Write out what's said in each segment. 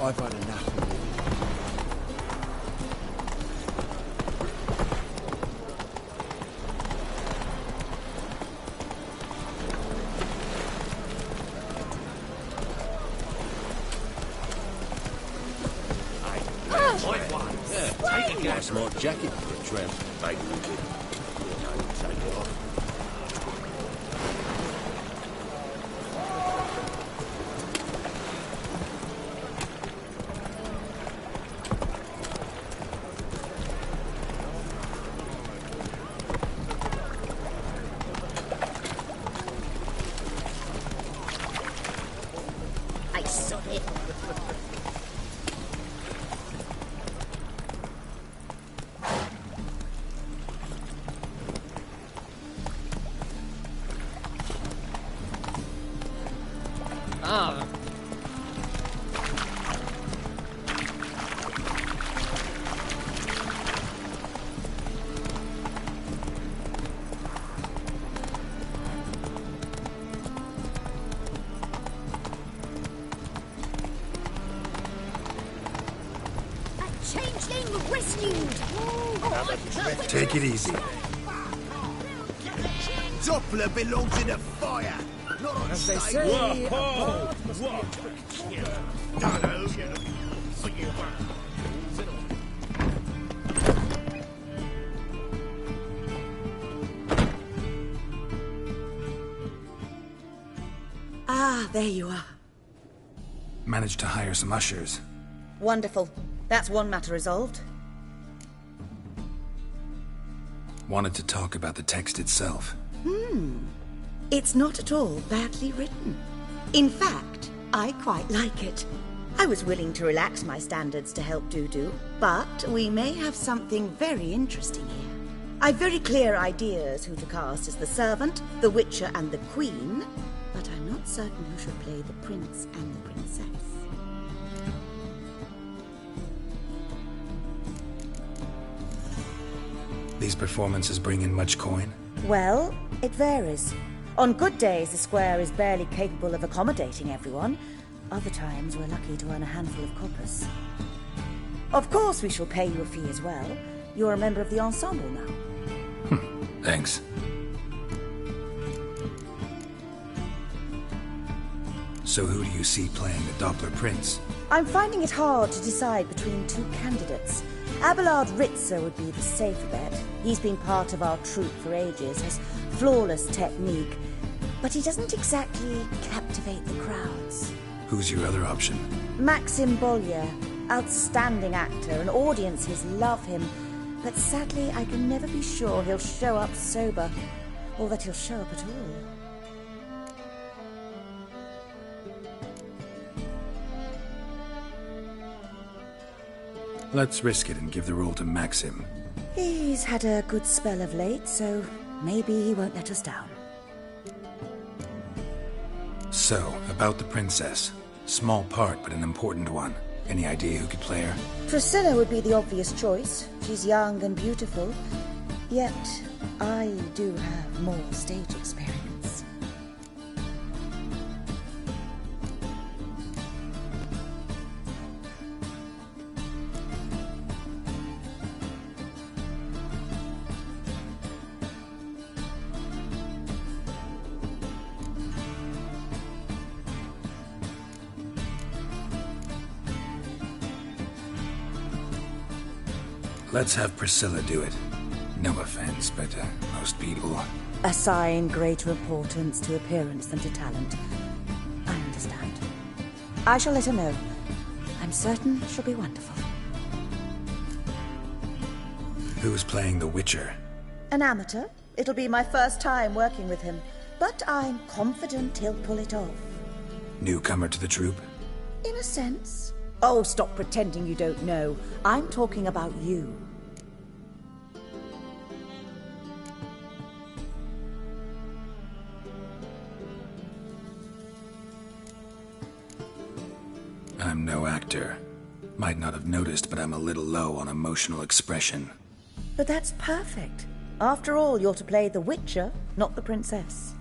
I've had enough of it. Take a gas smart jacket for a tramp. Maybe we could take it off. I saw it. Changeling rescued! Take it easy. Doppler belongs in a fire, not on As they stage. say, Ah, there you are. Managed to hire some ushers. Wonderful. That's one matter resolved. Wanted to talk about the text itself. It's not at all badly written. In fact, I quite like it. I was willing to relax my standards to help Dudu, but we may have something very interesting here. I've very clear ideas who to cast as the servant, the witcher, and the queen, but I'm not certain who should play the prince and the princess. These performances bring in much coin? Well, it varies. On good days, the square is barely capable of accommodating everyone. Other times, we're lucky to earn a handful of coppers. Of course, we shall pay you a fee as well. You're a member of the ensemble now. Thanks. So who do you see playing the Doppler Prince? I'm finding it hard to decide between two candidates. Abelard Ritzer would be the safer bet. He's been part of our troupe for ages, has flawless technique, but he doesn't exactly captivate the crowds. Who's your other option? Maxim Bollier, outstanding actor, and audiences love him, but sadly I can never be sure he'll show up sober, or that he'll show up at all. Let's risk it and give the role to Maxim. He's had a good spell of late, so maybe he won't let us down. So, about the princess. Small part, but an important one. Any idea who could play her? Priscilla would be the obvious choice. She's young and beautiful. Yet, I do have more stage experience. Let's have Priscilla do it. No offense, but most people... Assign greater importance to appearance than to talent. I understand. I shall let her know. I'm certain she'll be wonderful. Who's playing the Witcher? An amateur. It'll be my first time working with him, but I'm confident he'll pull it off. Newcomer to the troupe? In a sense. Oh, stop pretending you don't know. I'm talking about you. I'm no actor. Might not have noticed, but I'm a little low on emotional expression. But that's perfect. After all, you're to play the Witcher, not the princess.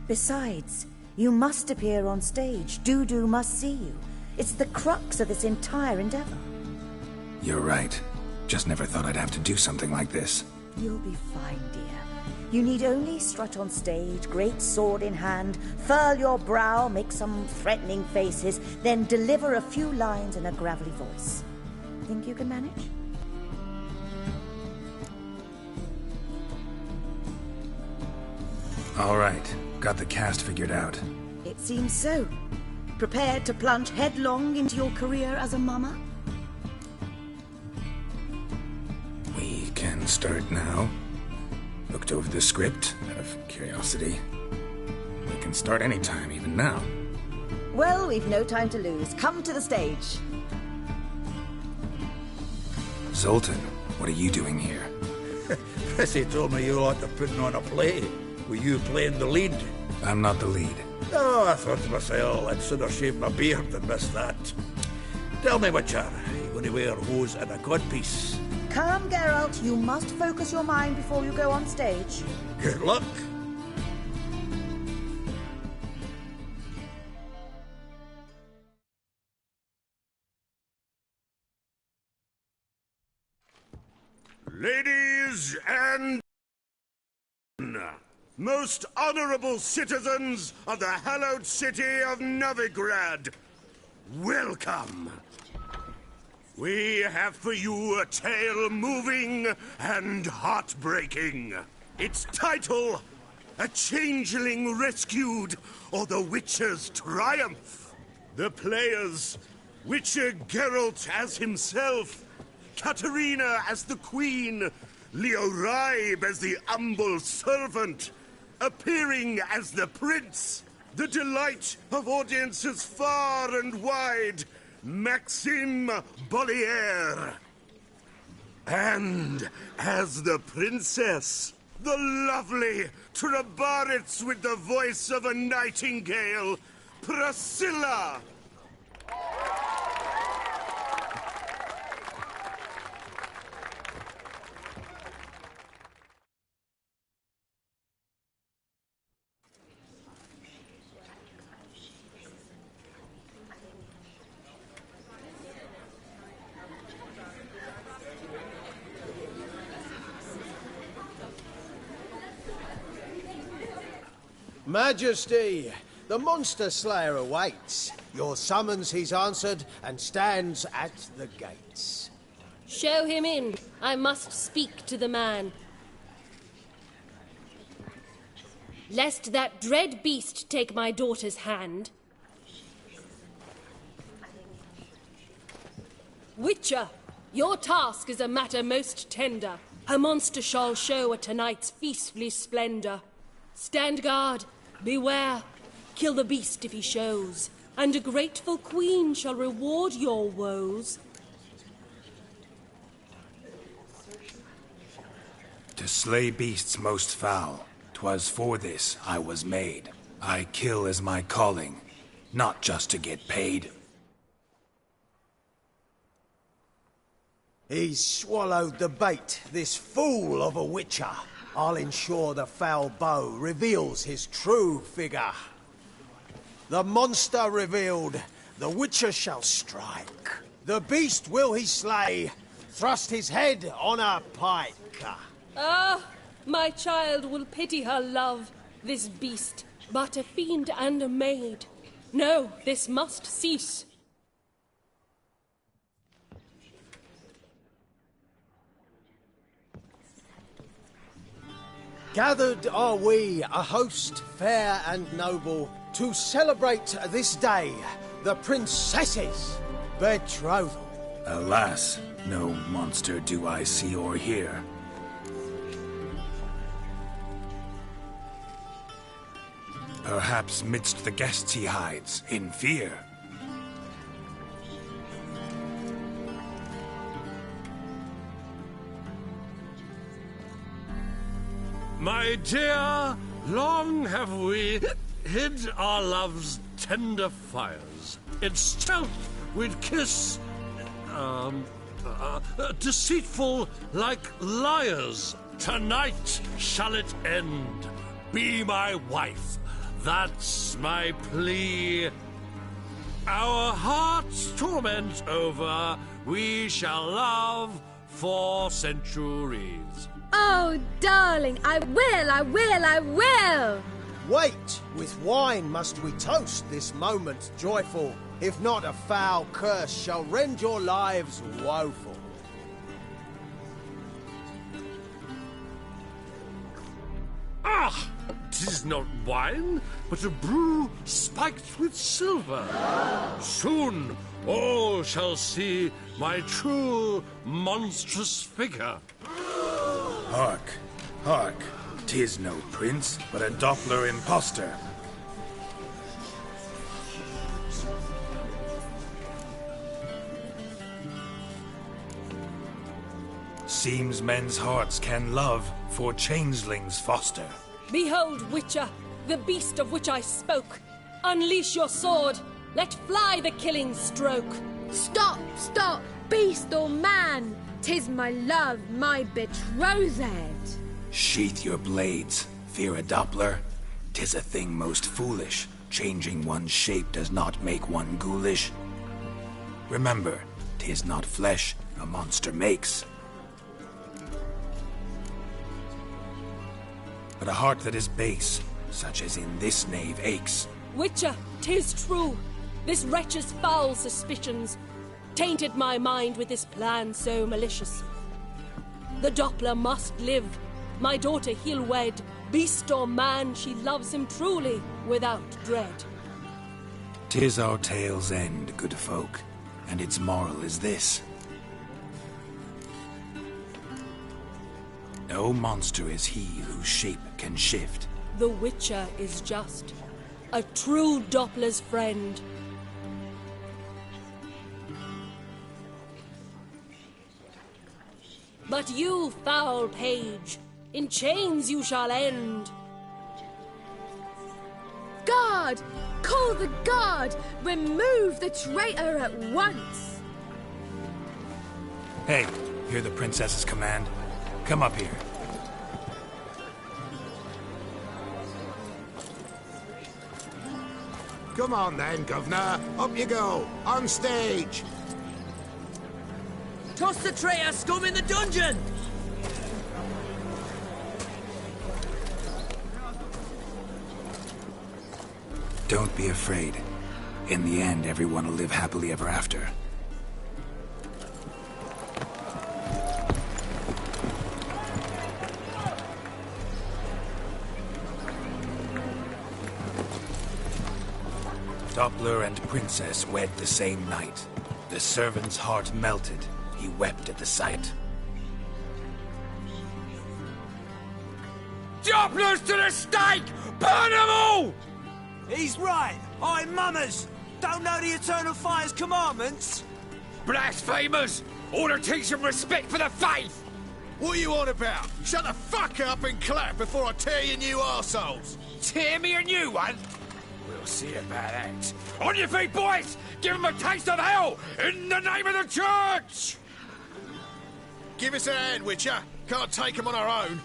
Besides, you must appear on stage. Dudu must see you. It's the crux of this entire endeavor. You're right. Just never thought I'd have to do something like this. You'll be fine, dear. You need only strut on stage, great sword in hand, furl your brow, make some threatening faces, then deliver a few lines in a gravelly voice. Think you can manage? All right. Got the cast figured out. It seems so. Prepared to plunge headlong into your career as a mama? We can start now. Looked over the script, out of curiosity. We can start anytime, even now. Well, we've no time to lose. Come to the stage. Zoltan, what are you doing here? Prissy told me you ought to put on a play. Were you playing the lead? I'm not the lead. Oh, I thought to myself, I'd sooner shave my beard than miss that. Tell me, Witcher, are you going to wear hose and a codpiece? Come, Geralt. You must focus your mind before you go on stage. Good luck. Ladies and most honorable citizens of the hallowed city of Novigrad, welcome. We have for you a tale moving and heartbreaking. Its title, A Changeling Rescued, or the Witcher's Triumph. The players, Witcher Geralt as himself, Katarina as the Queen, Leo Raib as the humble servant, appearing as the Prince, the delight of audiences far and wide, Maxime Bollier. And as the Princess, the lovely Trabaritz with the voice of a nightingale, Priscilla. Majesty, the monster slayer awaits. Your summons he's answered and stands at the gates. Show him in. I must speak to the man. Lest that dread beast take my daughter's hand. Witcher, your task is a matter most tender. Her monster shall show at tonight's feastly splendor. Stand guard, beware, kill the beast if he shows, and a grateful queen shall reward your woes. To slay beasts most foul, 'twas for this I was made. I kill as my calling, not just to get paid. He's swallowed the bait, this fool of a witcher. I'll ensure the foul bow reveals his true figure. The monster revealed, the witcher shall strike. The beast will he slay, thrust his head on a pike. Ah, my child will pity her love, this beast, but a fiend and a maid. No, this must cease. Gathered are we, a host fair and noble, to celebrate this day, the princess's betrothal. Alas, no monster do I see or hear. Perhaps midst the guests he hides, in fear. My dear, long have we hid our love's tender fires. In stealth we'd kiss, deceitful like liars. Tonight shall it end. Be my wife, that's my plea. Our hearts' torment over, we shall love for centuries. Oh, darling, I will! Wait, with wine must we toast this moment joyful. If not, a foul curse shall rend your lives woeful. Ah! 'Tis not wine, but a brew spiked with silver. Soon all shall see my true monstrous figure. Hark, hark, 'tis no prince, but a Doppler impostor. Seems men's hearts can love, for changelings foster. Behold, Witcher, the beast of which I spoke. Unleash your sword. Let fly the killing stroke. Stop, stop, beast or man! 'Tis my love, my betrothed. Sheath your blades, fear a Doppler. 'Tis a thing most foolish. Changing one's shape does not make one ghoulish. Remember, 'tis not flesh a monster makes, but a heart that is base, such as in this knave aches. Witcher, 'tis true. This wretch's foul suspicions tainted my mind with this plan so malicious. The Doppler must live. My daughter he'll wed. Beast or man, she loves him truly, without dread. 'Tis our tale's end, good folk, and its moral is this. No monster is he whose shape can shift. The Witcher is just a true Doppler's friend. But you, foul page, in chains you shall end. Guard! Call the guard! Remove the traitor at once! Hey, hear the princess's command? Come up here. Come on then, Governor. Up you go. On stage. Toss the traitor scum in the dungeon! Don't be afraid. In the end, everyone will live happily ever after. Doppler and princess wed the same night. The servant's heart melted. He wept at the sight. Doppler's to the stake! Burn them all! He's right. I'm mummers. Don't know the Eternal Fire's commandments? Blasphemers! Order teach them respect for the faith! What are you on about? Shut the fuck up and clap before I tear you new arseholes! Tear me a new one? We'll see about that. On your feet, boys! Give them a taste of hell in the name of the church! Give us a hand, Witcher. Can't take them on our own.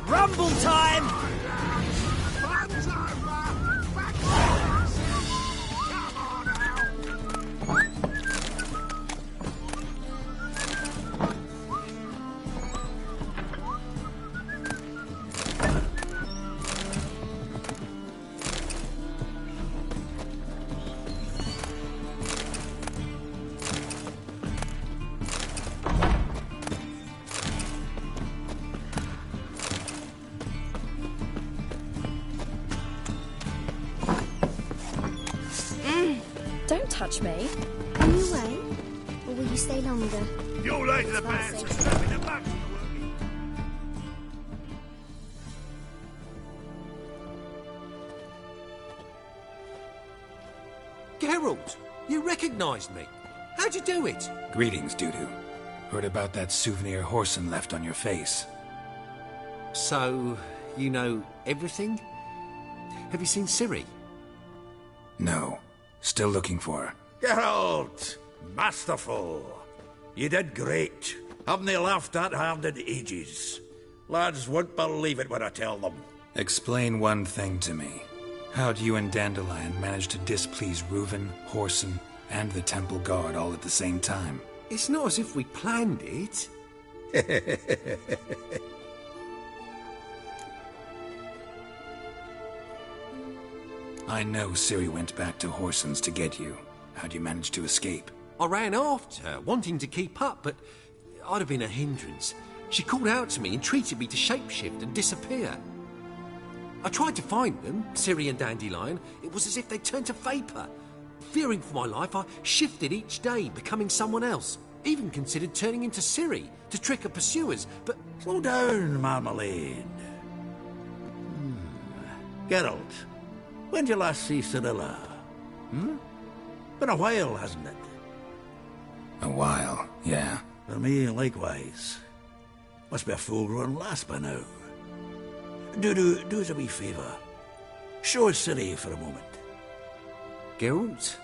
Rumble time! Don't touch me. Are you away? Or will you stay longer? You lay to the pants and strap in the back. Geralt, you recognised me. How'd you do it? Greetings, Dudu. Heard about that souvenir Whoreson left on your face. So, you know everything? Have you seen Ciri? No. Still looking for her. Geralt! Masterful! You did great. Haven't they laughed that hard in ages? Lads won't believe it when I tell them. Explain one thing to me. How'd you and Dandelion manage to displease Reuven, Whoreson, and the Temple Guard all at the same time? It's not as if we planned it. I know Ciri went back to Whoreson's to get you. How'd you manage to escape? I ran after her, wanting to keep up, but I'd have been a hindrance. She called out to me and treated me to shapeshift and disappear. I tried to find them, Ciri and Dandelion. It was as if they turned to vapour. Fearing for my life, I shifted each day, becoming someone else. Even considered turning into Ciri to trick her pursuers, but... Slow down, Marmalade. Geralt, when did you last see Cirilla? Been a while, hasn't it? A while, yeah. For me, likewise. Must be a full-grown lass by now. Do us a wee favour. Show us Ciri for a moment. Geralt?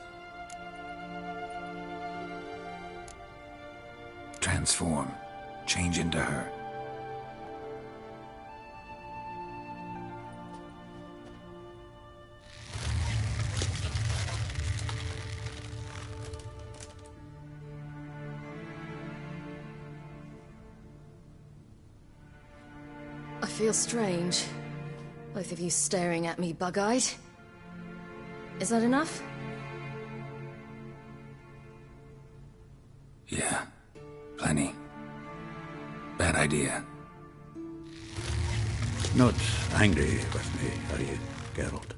Transform. Change into her. I feel strange. Both of you staring at me bug-eyed. Is that enough? Yeah. Plenty. Bad idea. Not angry with me, are you, Geralt?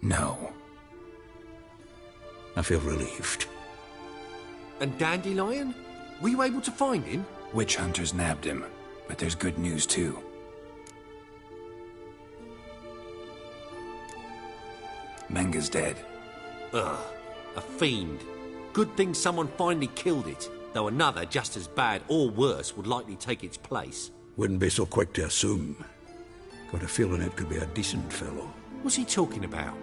No. I feel relieved. And Dandelion? Were you able to find him? Witch hunters nabbed him, but there's good news too. Menga's dead. Ugh, a fiend. Good thing someone finally killed it, though another just as bad or worse would likely take its place. Wouldn't be so quick to assume. Got a feeling it could be a decent fellow. What's he talking about?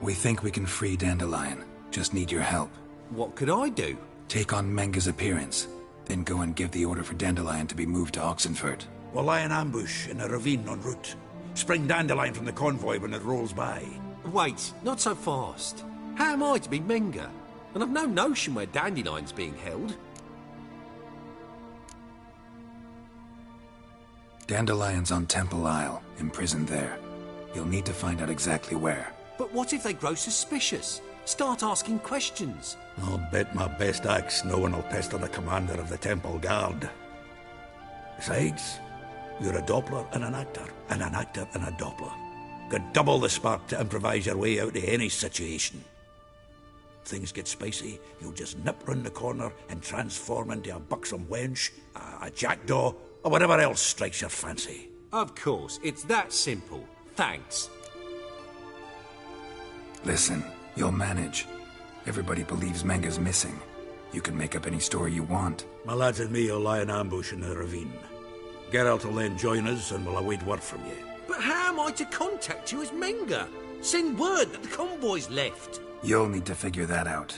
We think we can free Dandelion. Just need your help. What could I do? Take on Menga's appearance, then go and give the order for Dandelion to be moved to Oxenfurt. We'll lie in ambush in a ravine en route. Spring Dandelion from the convoy when it rolls by. Wait, not so fast. How am I to be Menga? And I've no notion where Dandelion's being held. Dandelion's on Temple Isle, imprisoned there. You'll need to find out exactly where. But what if they grow suspicious? Start asking questions. I'll bet my best axe no one will pester the commander of the Temple Guard. Besides, you're a Doppler and an actor and a Doppler. Got double the spark to improvise your way out of any situation. If things get spicy, you'll just nip round the corner and transform into a buxom wench, a jackdaw, or whatever else strikes your fancy. Of course, it's that simple. Thanks. Listen, you'll manage. Everybody believes Menga's missing. You can make up any story you want. My lads and me will lie in ambush in the ravine. Geralt will then join us and we'll await word from you. But how am I to contact you as Menga? Send word that the convoy's left. You'll need to figure that out.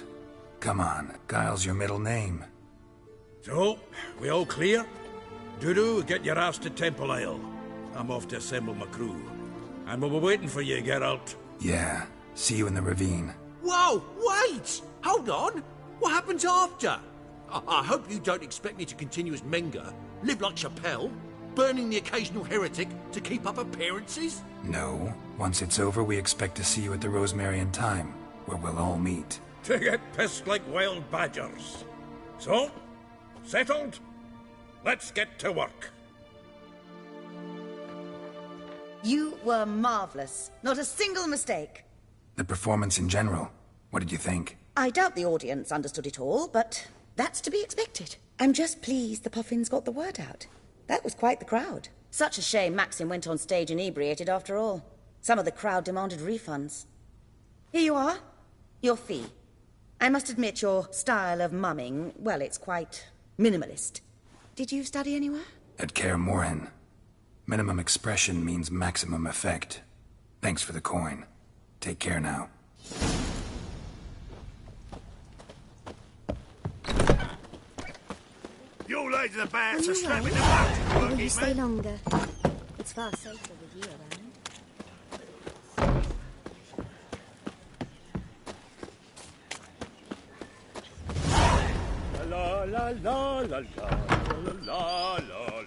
Come on, Guile's your middle name. So, we all clear? Dudu, get your ass to Temple Isle. I'm off to assemble my crew. And we'll be waiting for you, Geralt. Yeah, see you in the ravine. Whoa, wait! Hold on! What happens after? I hope you don't expect me to continue as Menga, live like Chappelle, burning the occasional heretic to keep up appearances? No. Once it's over, we expect to see you at the Rosemary in Time, where we'll all meet. To get pissed like wild badgers. So, settled? Let's get to work. You were marvelous. Not a single mistake. The performance in general, what did you think? I doubt the audience understood it all, but that's to be expected. I'm just pleased the Puffins got the word out. That was quite the crowd. Such a shame Maxim went on stage inebriated after all. Some of the crowd demanded refunds. Here you are. Your fee. I must admit your style of mumming, well, it's quite minimalist. Did you study anywhere? At Kaer Morhen. Minimum expression means maximum effect. Thanks for the coin. Take care now. You ladies are bad, so strap in the boat. Or will you stay longer? It's far safer with you around. La la la la la la la la.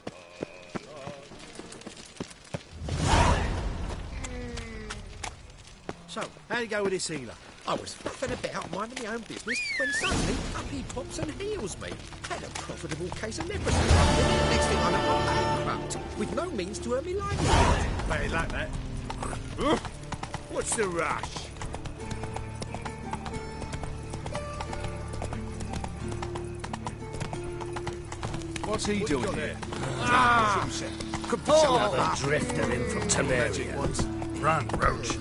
So, how'd you go with this healer? I was faffing about minding my own business when suddenly up he pops and heals me. Had a profitable case of leprosy. Next thing I know, I'm bankrupt with no means to earn me livelihood. Better like that. What's the rush? What's he doing here? Could be some other drifter in from Temeria. Run, Roach.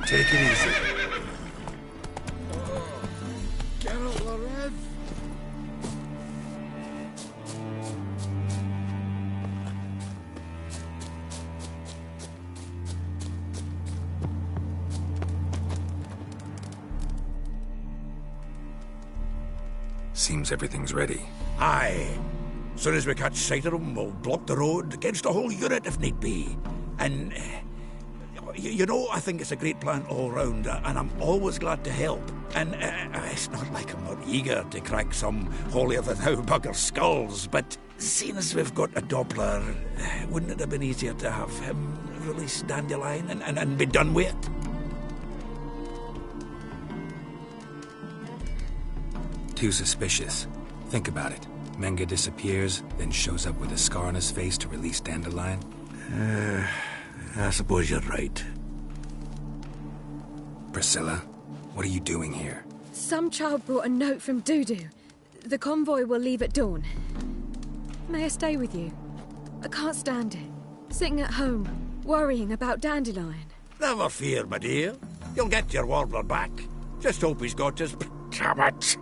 Take it easy. Geralt the Rev. Seems everything's ready. Aye. Soon as we catch sight of them, we'll block the road against the whole unit if need be. And, you know, I think it's a great plan all round, and I'm always glad to help. And it's not like I'm not eager to crack some holier-than-thou bugger skulls, but seeing as we've got a Doppler, wouldn't it have been easier to have him release Dandelion and be done with it? Too suspicious. Think about it. Menga disappears, then shows up with a scar on his face to release Dandelion. I suppose you're right. Priscilla, what are you doing here? Some child brought a note from Dudu. The convoy will leave at dawn. May I stay with you? I can't stand it. Sitting at home, worrying about Dandelion. Never fear, my dear. You'll get your warbler back. Just hope he's got his... Damn it!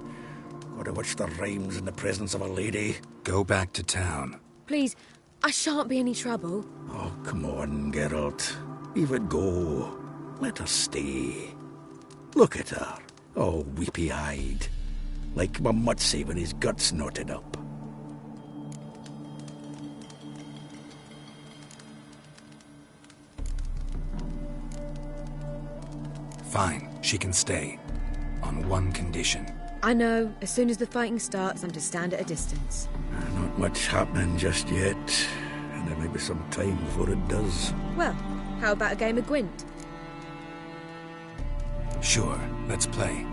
What a witch the rhymes in the presence of a lady. Go back to town. Please, I shan't be any trouble. Oh, come on, Geralt. Leave it go. Let her stay. Look at her, all weepy-eyed. Like my mutsy when his guts knotted up. Fine, she can stay. On one condition. I know, as soon as the fighting starts, I'm to stand at a distance. Not much happening just yet. And there may be some time before it does. Well, how about a game of Gwent? Sure, let's play.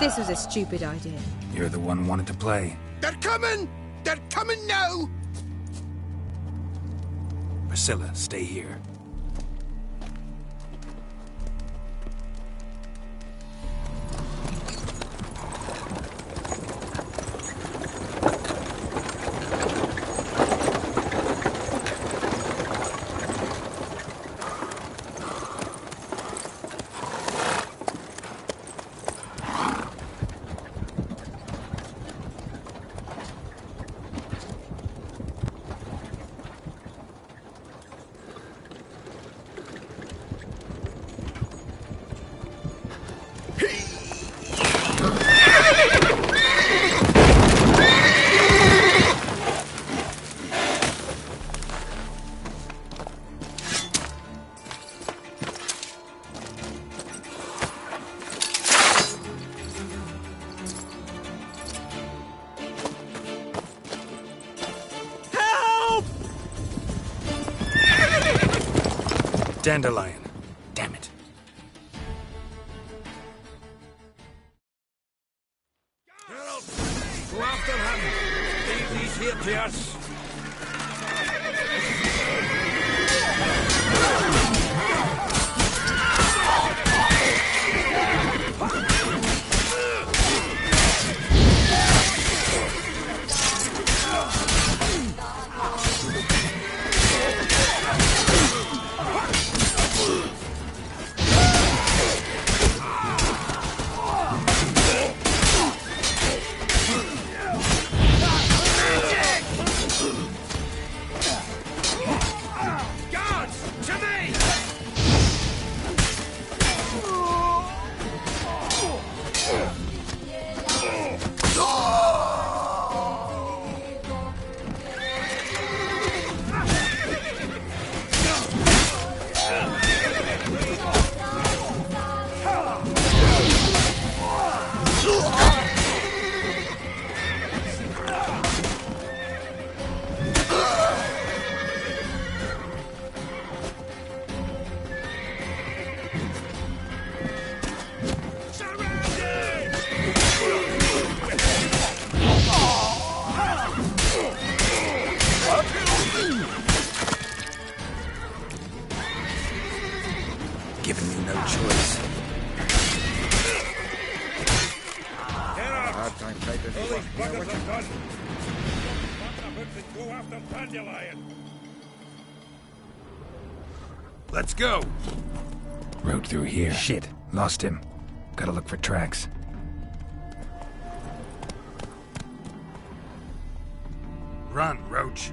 This was a stupid idea. You're the one who wanted to play. They're coming! They're coming now! Priscilla, stay here. Dandelion. Damn it. Geralt, go after him. Leave these here to us. Giving me no choice. Hard time papers. All these buggers are done. Go after Dandelion. Let's go. Road through here. Shit. Lost him. Gotta look for tracks. Run, Roach.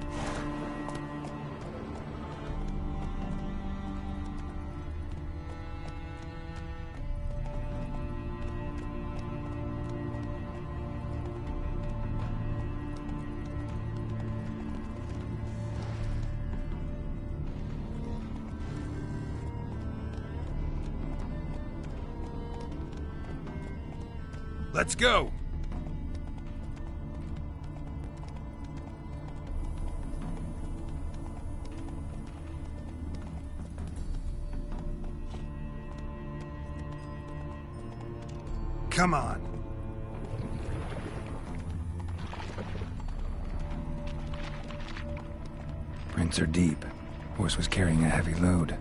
Let's go. Come on. Prints are deep. Horse was carrying a heavy load.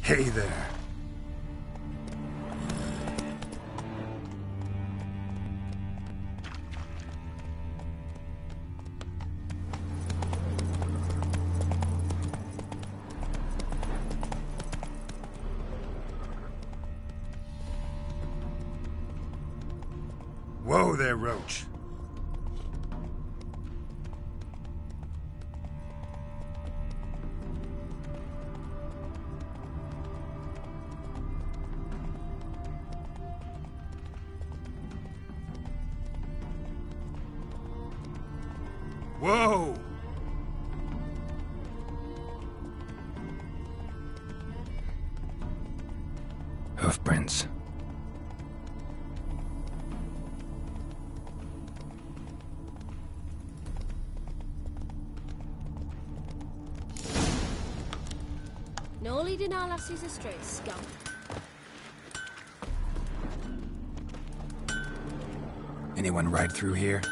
Hey there. Whoa there, Roach. Whoa! Hoofprints. No leading our lassies astray, scum. Anyone ride through here?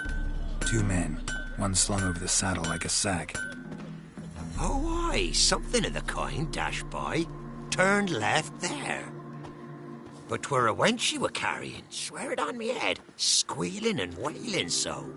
2 men, one slung over the saddle like a sack. Oh, aye, something of the kind dashed by. Turned left there. But 'twere a wench she were carrying, swear it on me head, squealing and wailing so.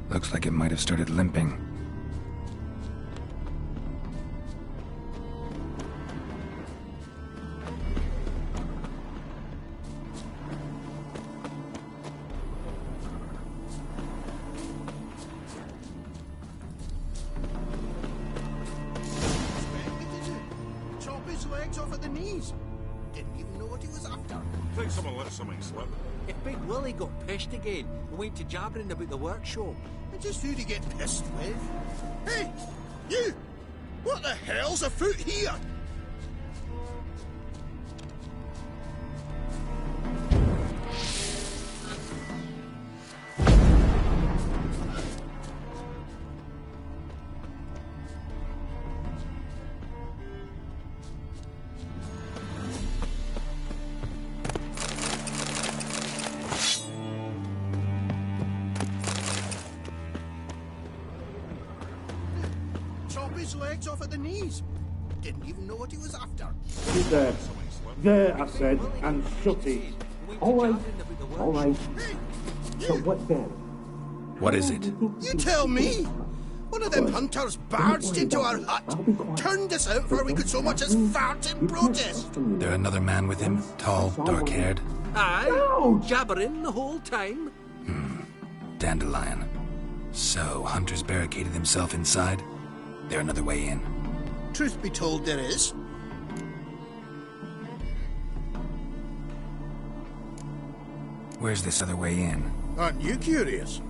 Looks like it might have started limping. Chop his legs off at the knees. Didn't even know what he was after. Think someone let something slip. If Big Willie got pissed again and went to jabbering about the workshop. And just who to get pissed with? Hey, you! What the hell's afoot here? Chop his legs off at the knees. Didn't even know what he was after. Sit there. There, I said, and shut it. All right. All right. So what then? What is it? You tell me. One of them hunters barged into our hut, turned us out before we could so much as fart in protest. There another man with him? Tall, dark-haired? Aye, jabbering the whole time. Dandelion. So, Hunter's barricaded himself inside? There another way in? Truth be told, there is. Where's this other way in? Aren't you curious?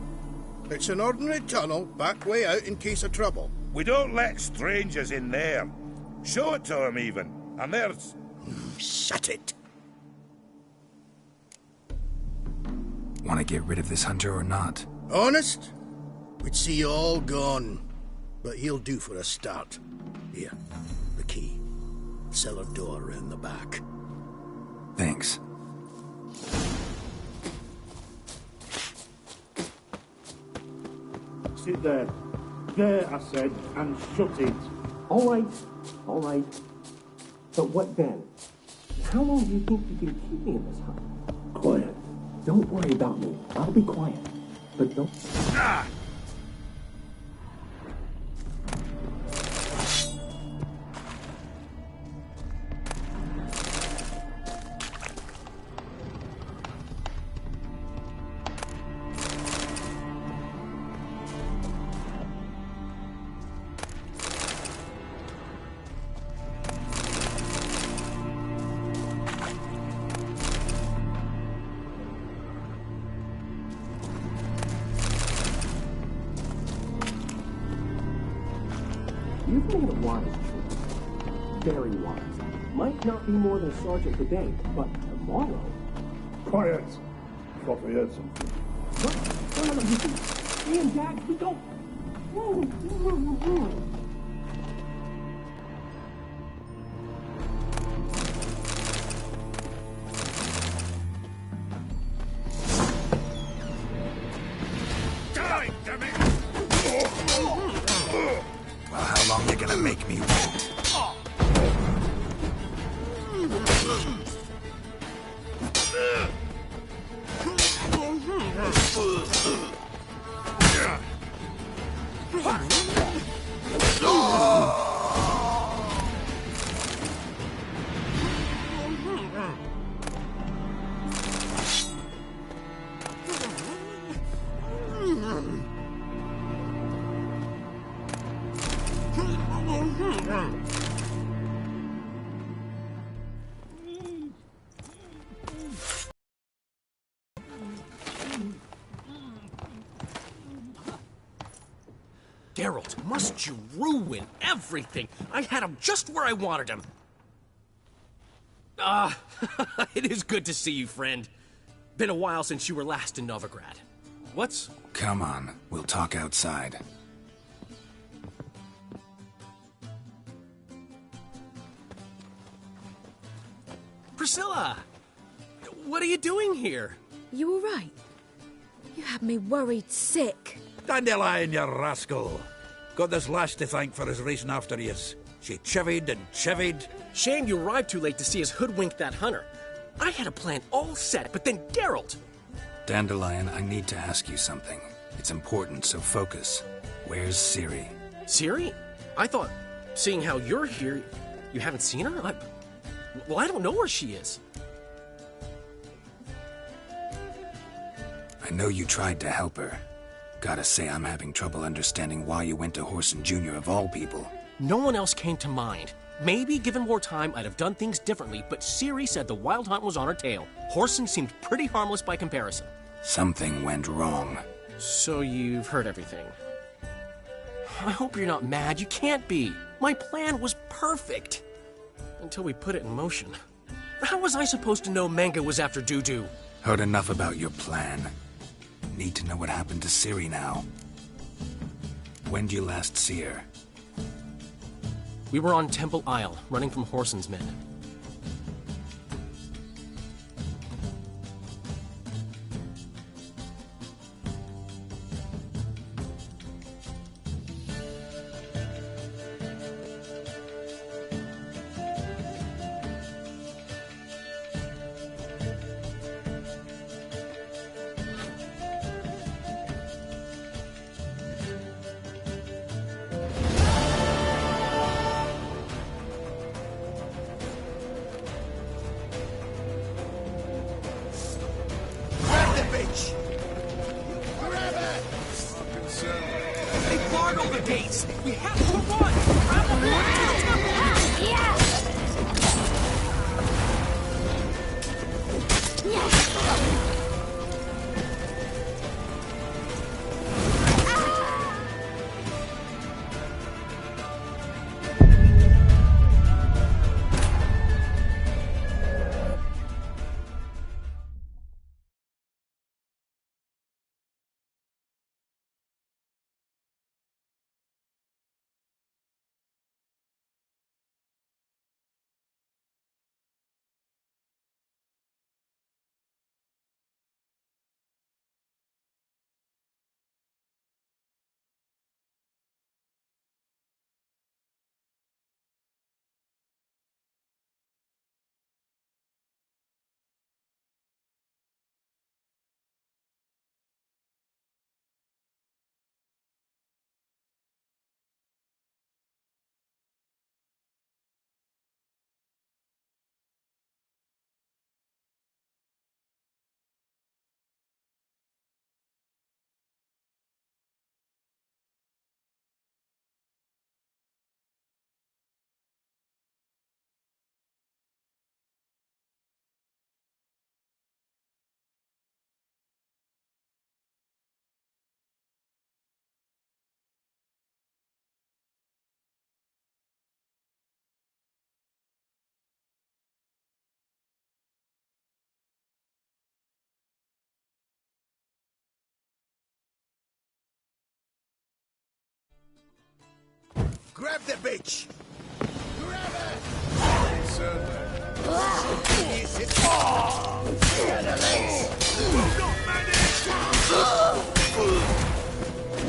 It's an ordinary tunnel, back way out in case of trouble. We don't let strangers in there. Show it to them, even. And there's... Shut it. Want to get rid of this hunter or not? Honest? We'd see you all gone. But he'll do for a start. Here, the key. Cellar door round the back. Thanks. Sit there. There, I said, and shut it. All right. All right. But what then? How long do you think you can keep me in this hut? Quiet. Don't worry about me. I'll be quiet. But don't... Ah! You've made a wise choice. Very wise. Might not be more than sergeant today, but tomorrow... Quiet. Thought we heard something. What? No, you see, me and Dad, we don't... Well, how long you gonna make me wait? Geralt, must you ruin everything? I had him just where I wanted him. It is good to see you, friend. Been a while since you were last in Novigrad. What's... Come on, we'll talk outside. Priscilla! What are you doing here? You all right? You had me worried sick. Dandelion, you rascal. Got this lass to thank for his racing after yous. She chivied and chivied. Shame you arrived too late to see us hoodwink that hunter. I had a plan all set, but then Geralt... Dandelion, I need to ask you something. It's important, so focus. Where's Ciri? Ciri? I thought, seeing how you're here, you haven't seen her? Well, I don't know where she is. I know you tried to help her. Gotta say, I'm having trouble understanding why you went to Whoreson Jr. of all people. No one else came to mind. Maybe, given more time, I'd have done things differently, but Ciri said the Wild Hunt was on her tail. Whoreson seemed pretty harmless by comparison. Something went wrong. So you've heard everything. I hope you're not mad. You can't be. My plan was perfect. Until we put it in motion. How was I supposed to know Manga was after Dudu? Heard enough about your plan. Need to know what happened to Ciri now. When'd you last see her? We were on Temple Isle, running from Whoreson's men. Grab the bitch! Grab her! Yes, it's get the legs! Will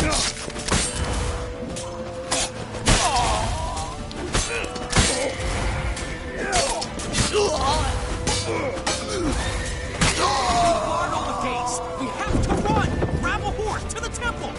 not Guard all the gates! We have to run! Grab a horse to the temple!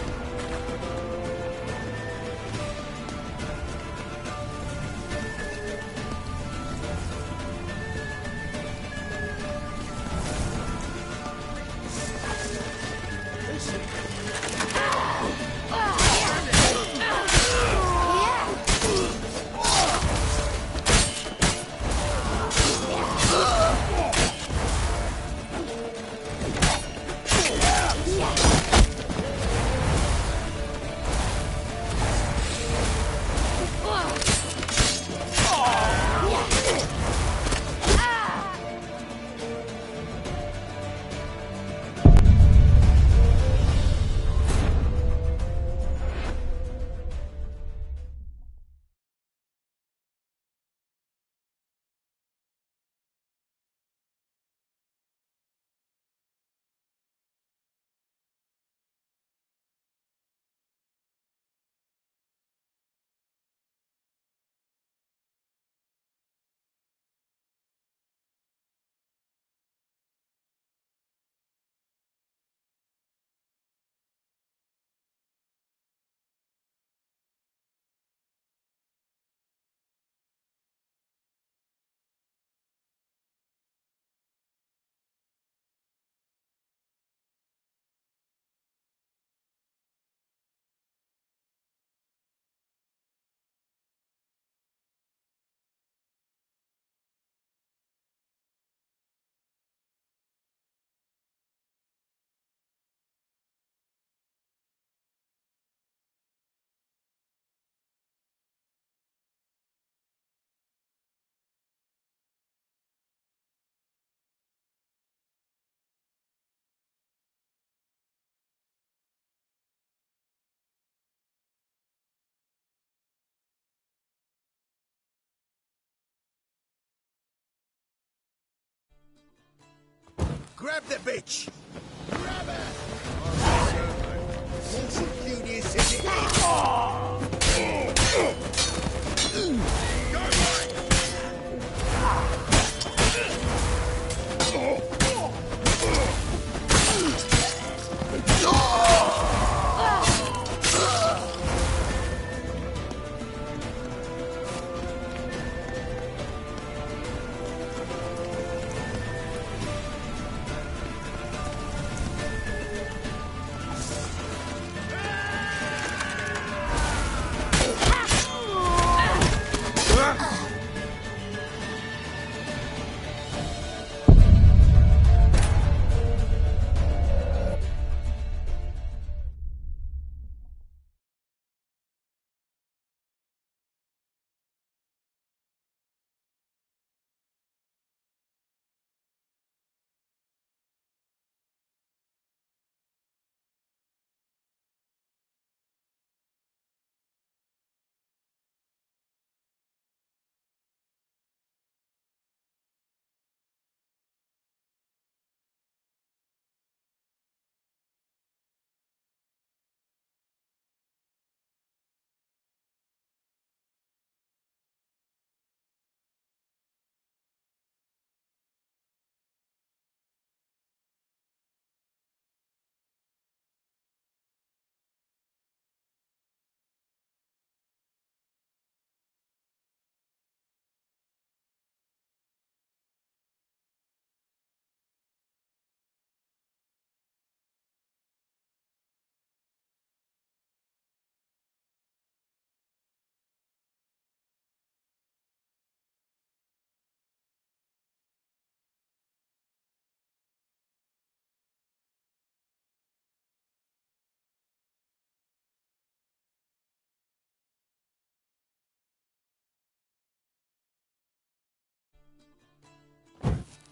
Grab the bitch! Grab her! Executious as it is!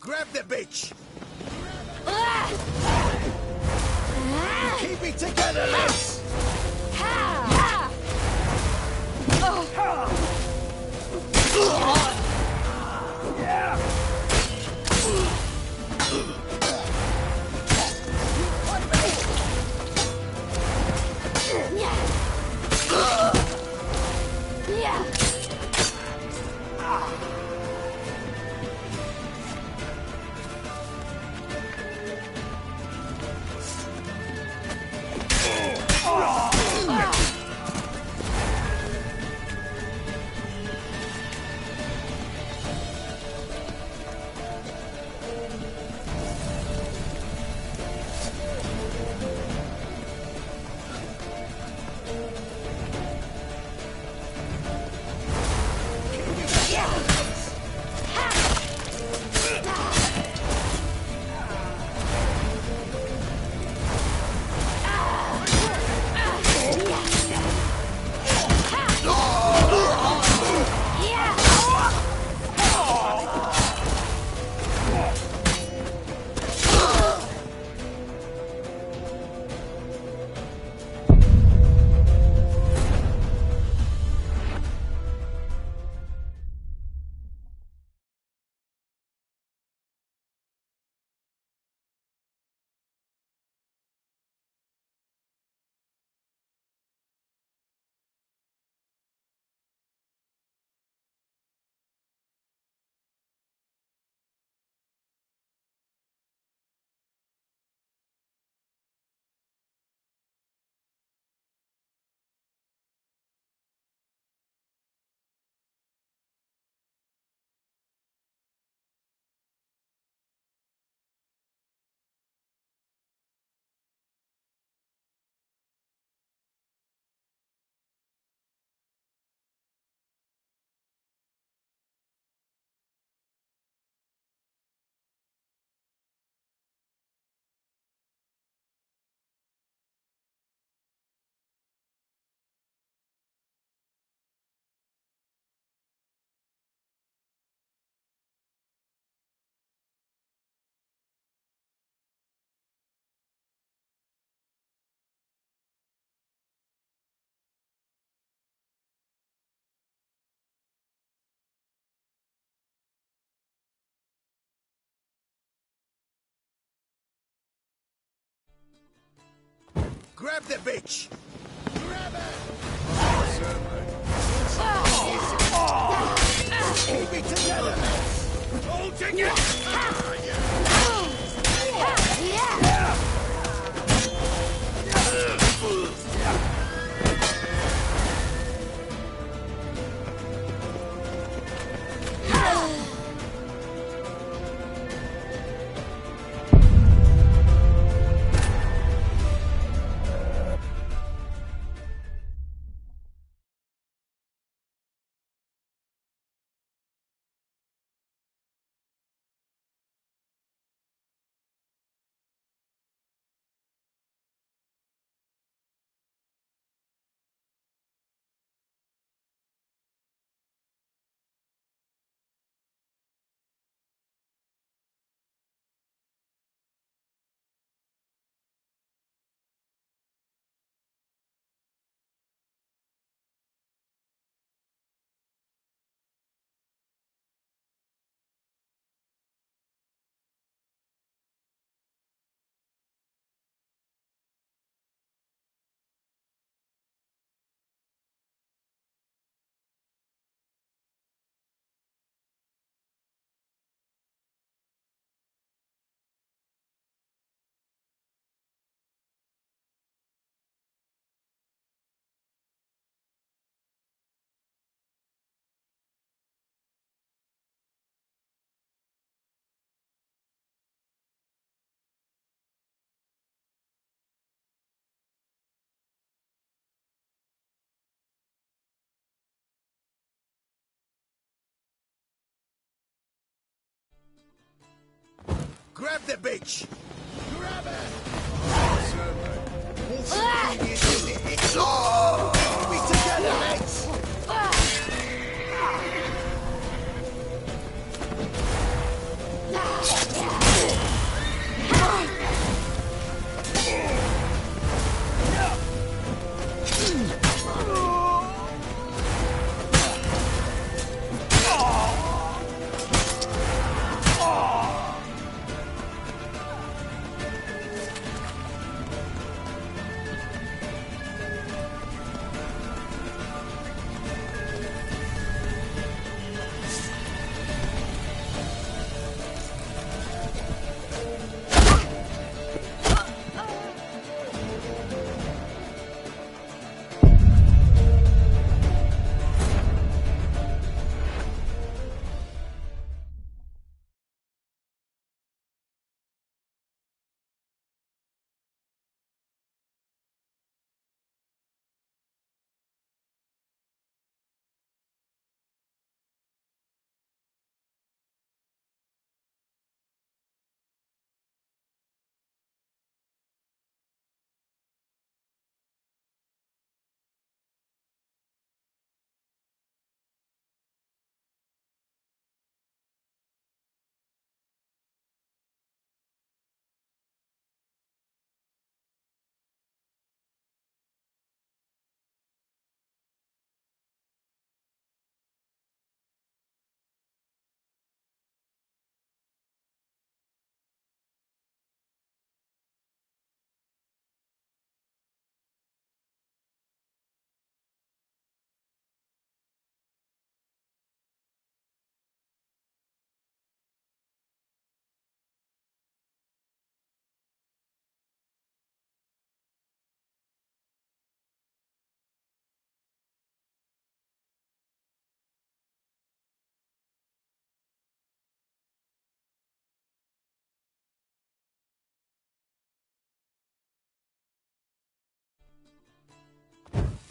Grab the bitch! Keep it together, lads! Grab the bitch! Grab her! Keep it together! Hold together! Grab the bitch! Grab her! Keep it together, mates!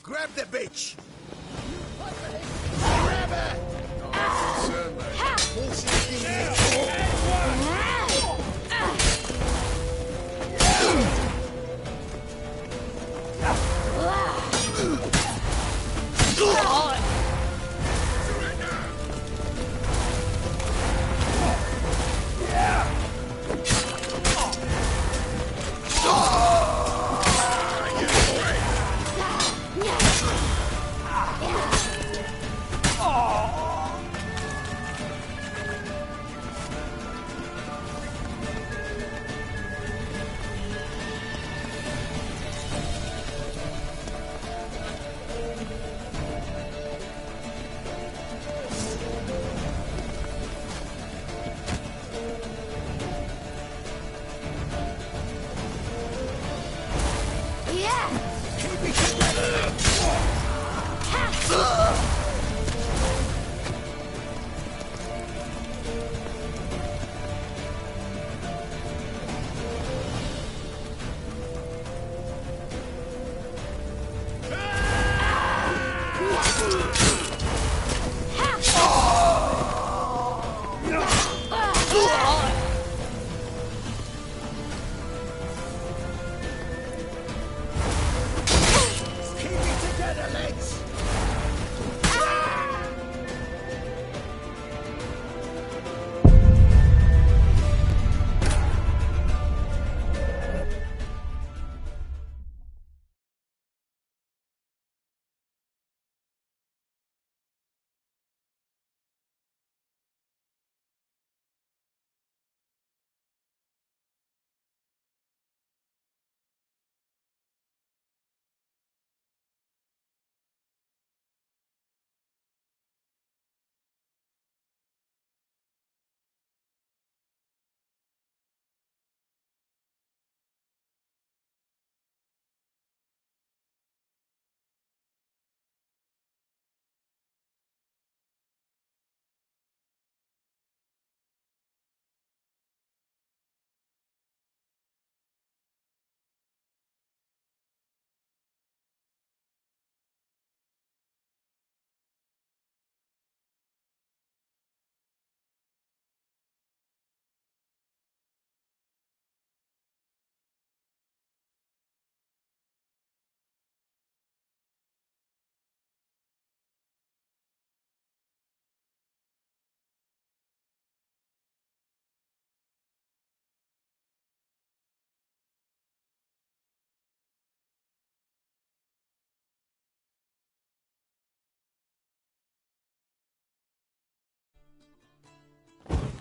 Grab the bitch! Grab her! Keep it together!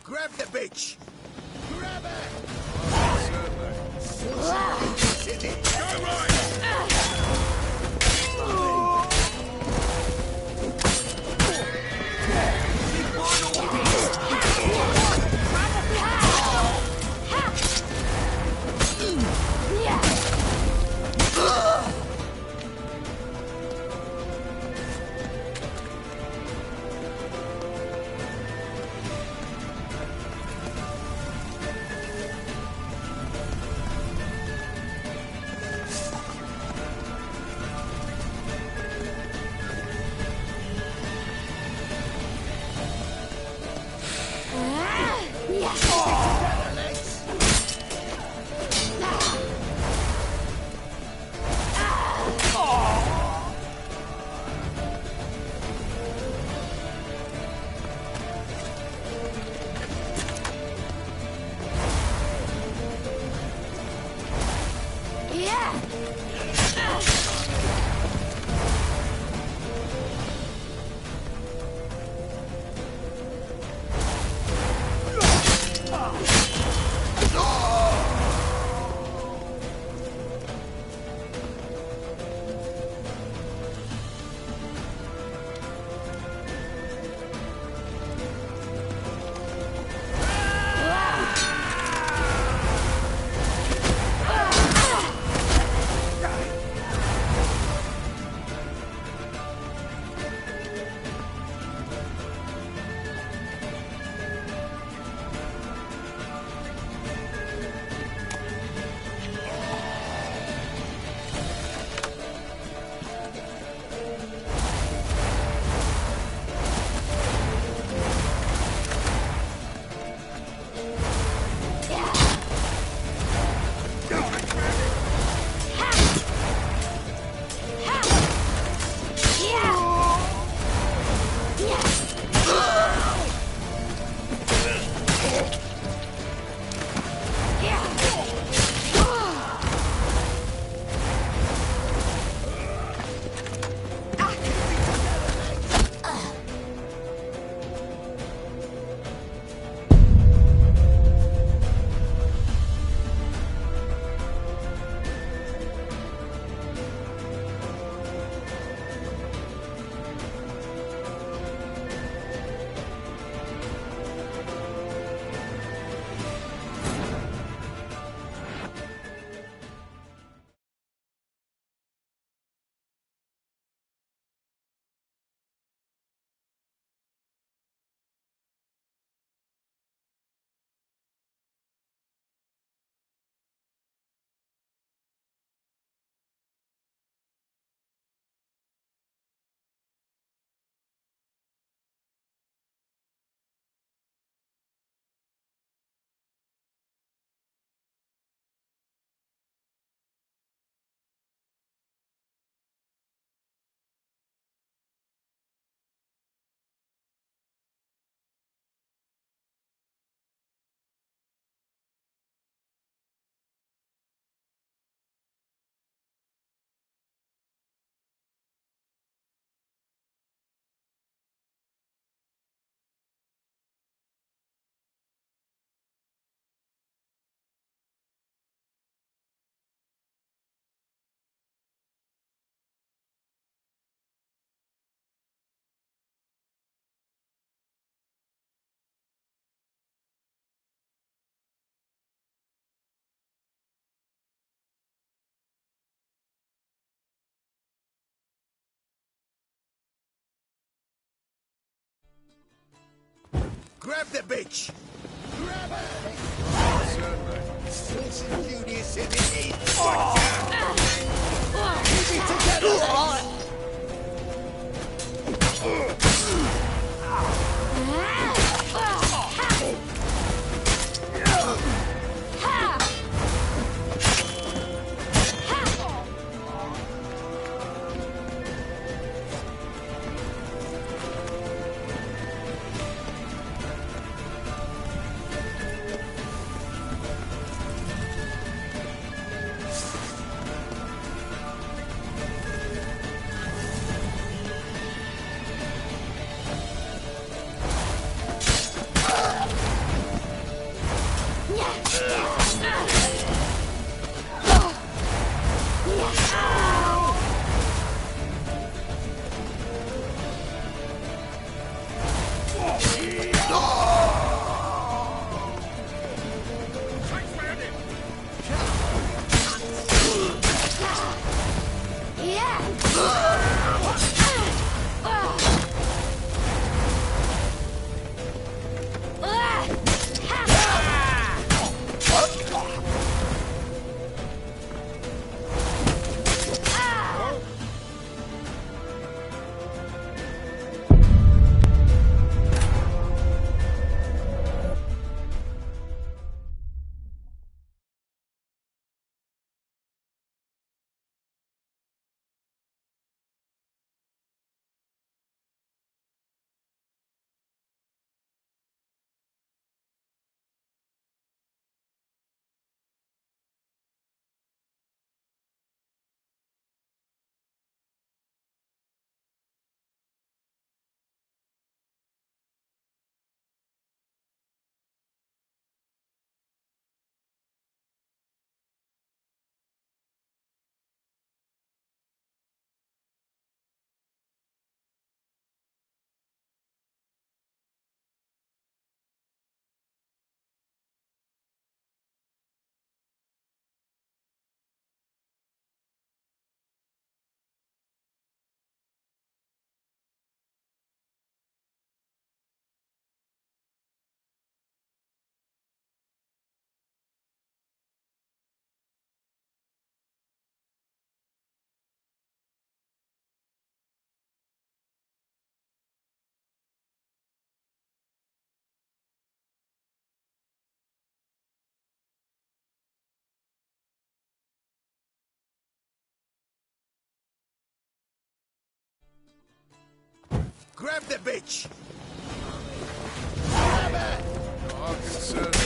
Grab the bitch! Grab her! City! Go right! Grab the bitch! Grab her! Sweet and Julius in the heat! Keep it together! Grab the bitch! Grab her! All concerned.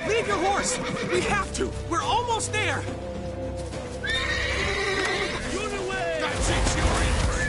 Leave your horse! We have to! We're almost there! That's it, you're in for it.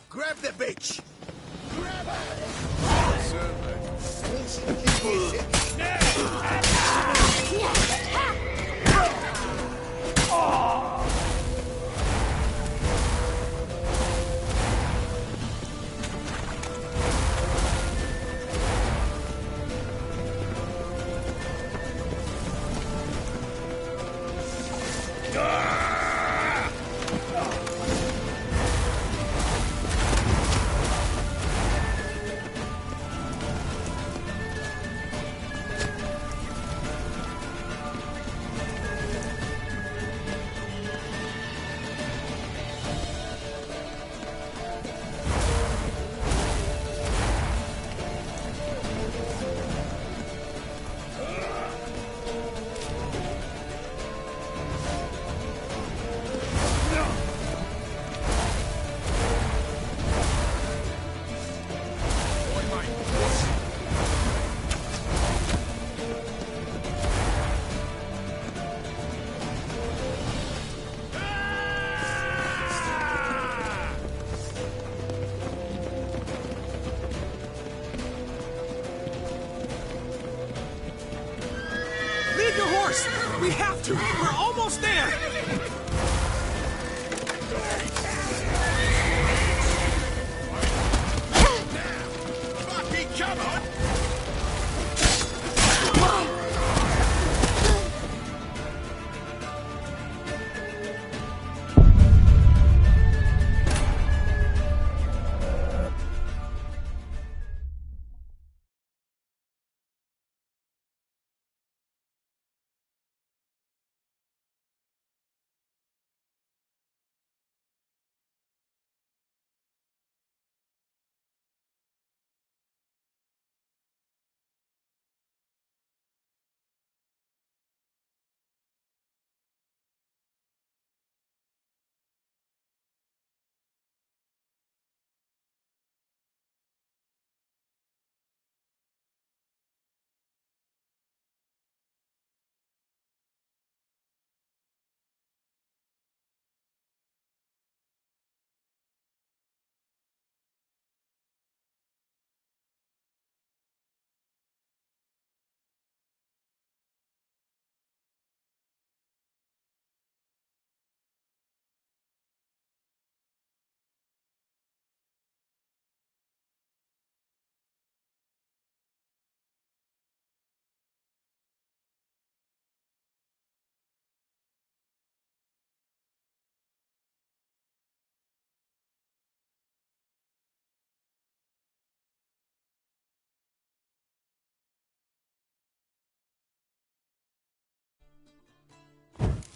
Grab the bitch! Grab her! horse! We have to! We're almost there! Bucky, come on!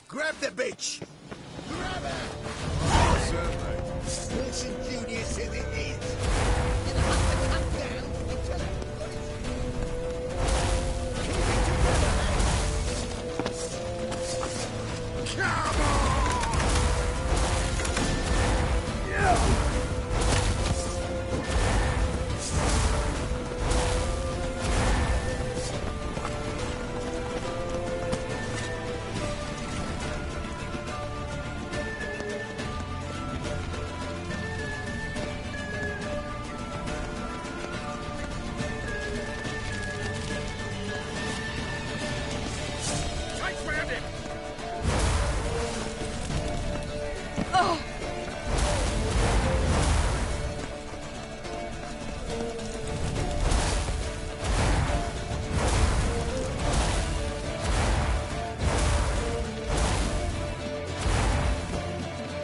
Grab the bitch! Grab her! Certainly. Wilson Jr. says it is. You're gonna have to come down until I've got it. Keep it together, lads. Come on! Yeah!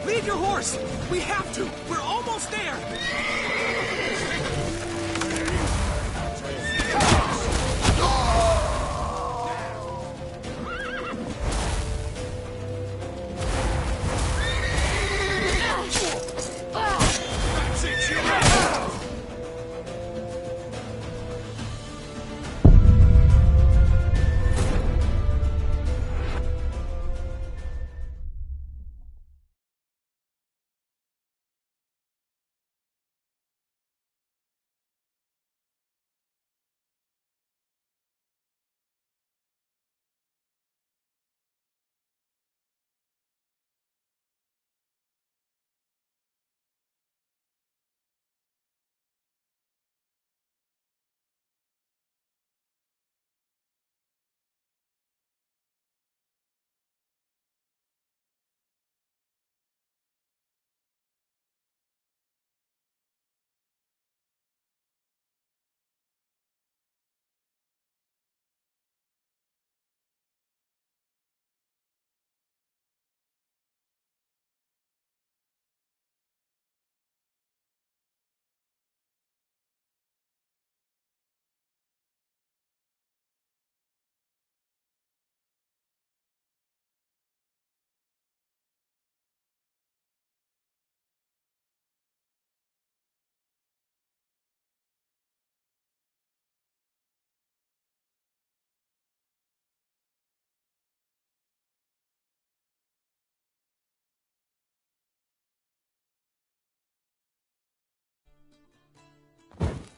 Leave your horse! We have to! We're almost there!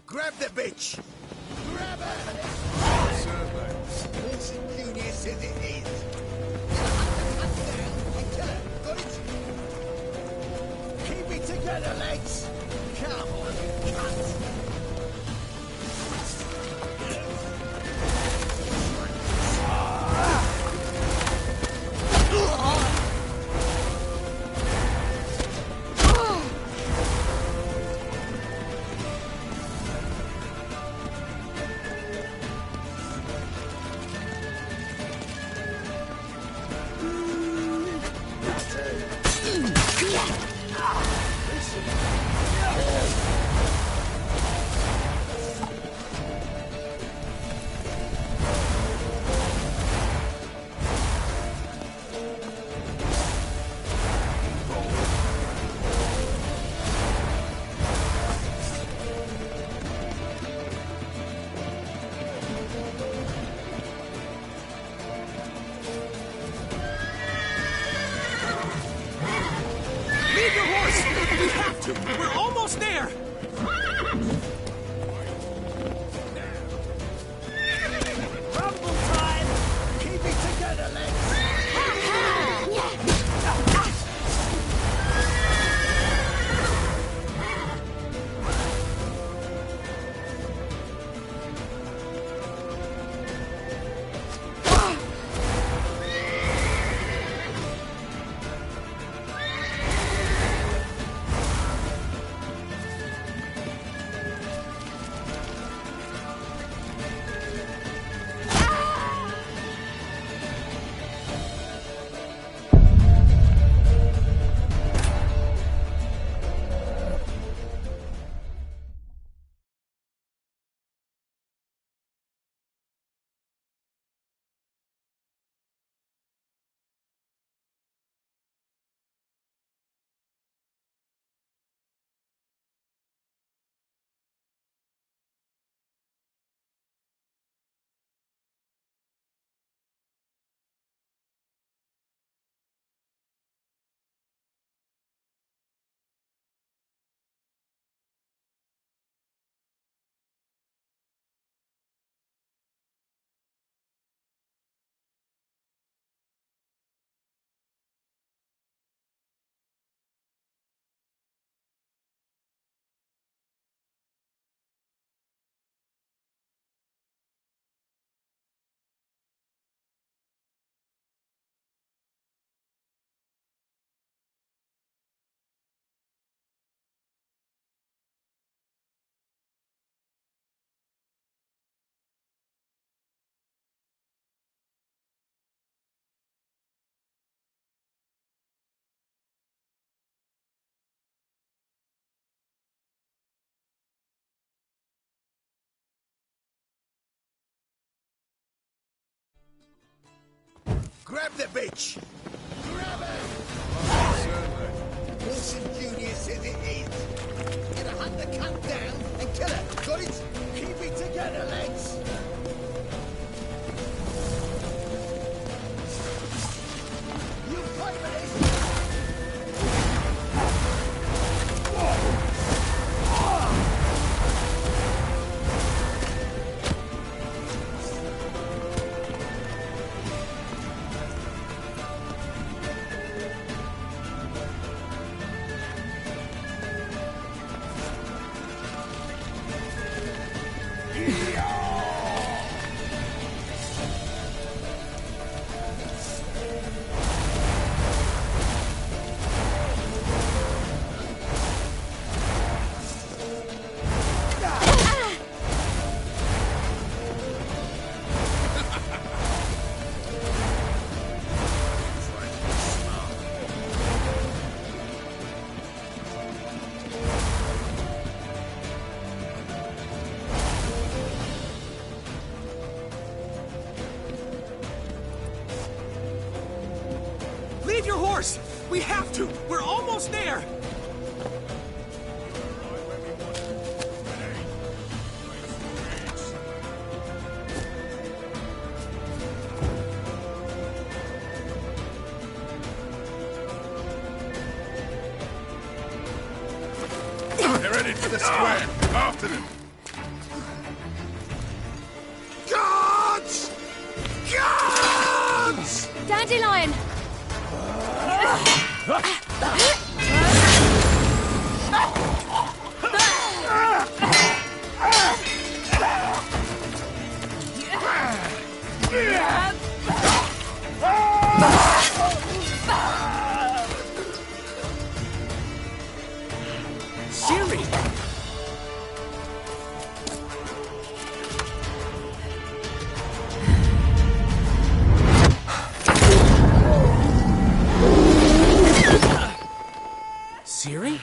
Grab the bitch! Grab her! Certainly. Wilson Jr. says it is. Until I've got it. Keep it together, lads. Come on, you cunts. Grab the bitch! Grab her! Wilson Jr. says it is. Gonna hunt the cunt down and kill her. Got it? Keep it together, lads. You pay for this. Leave your horse! We have to! We're almost there! They're headed for the square. After them. Guards! Guards! Dandelion! Ciri! Ciri?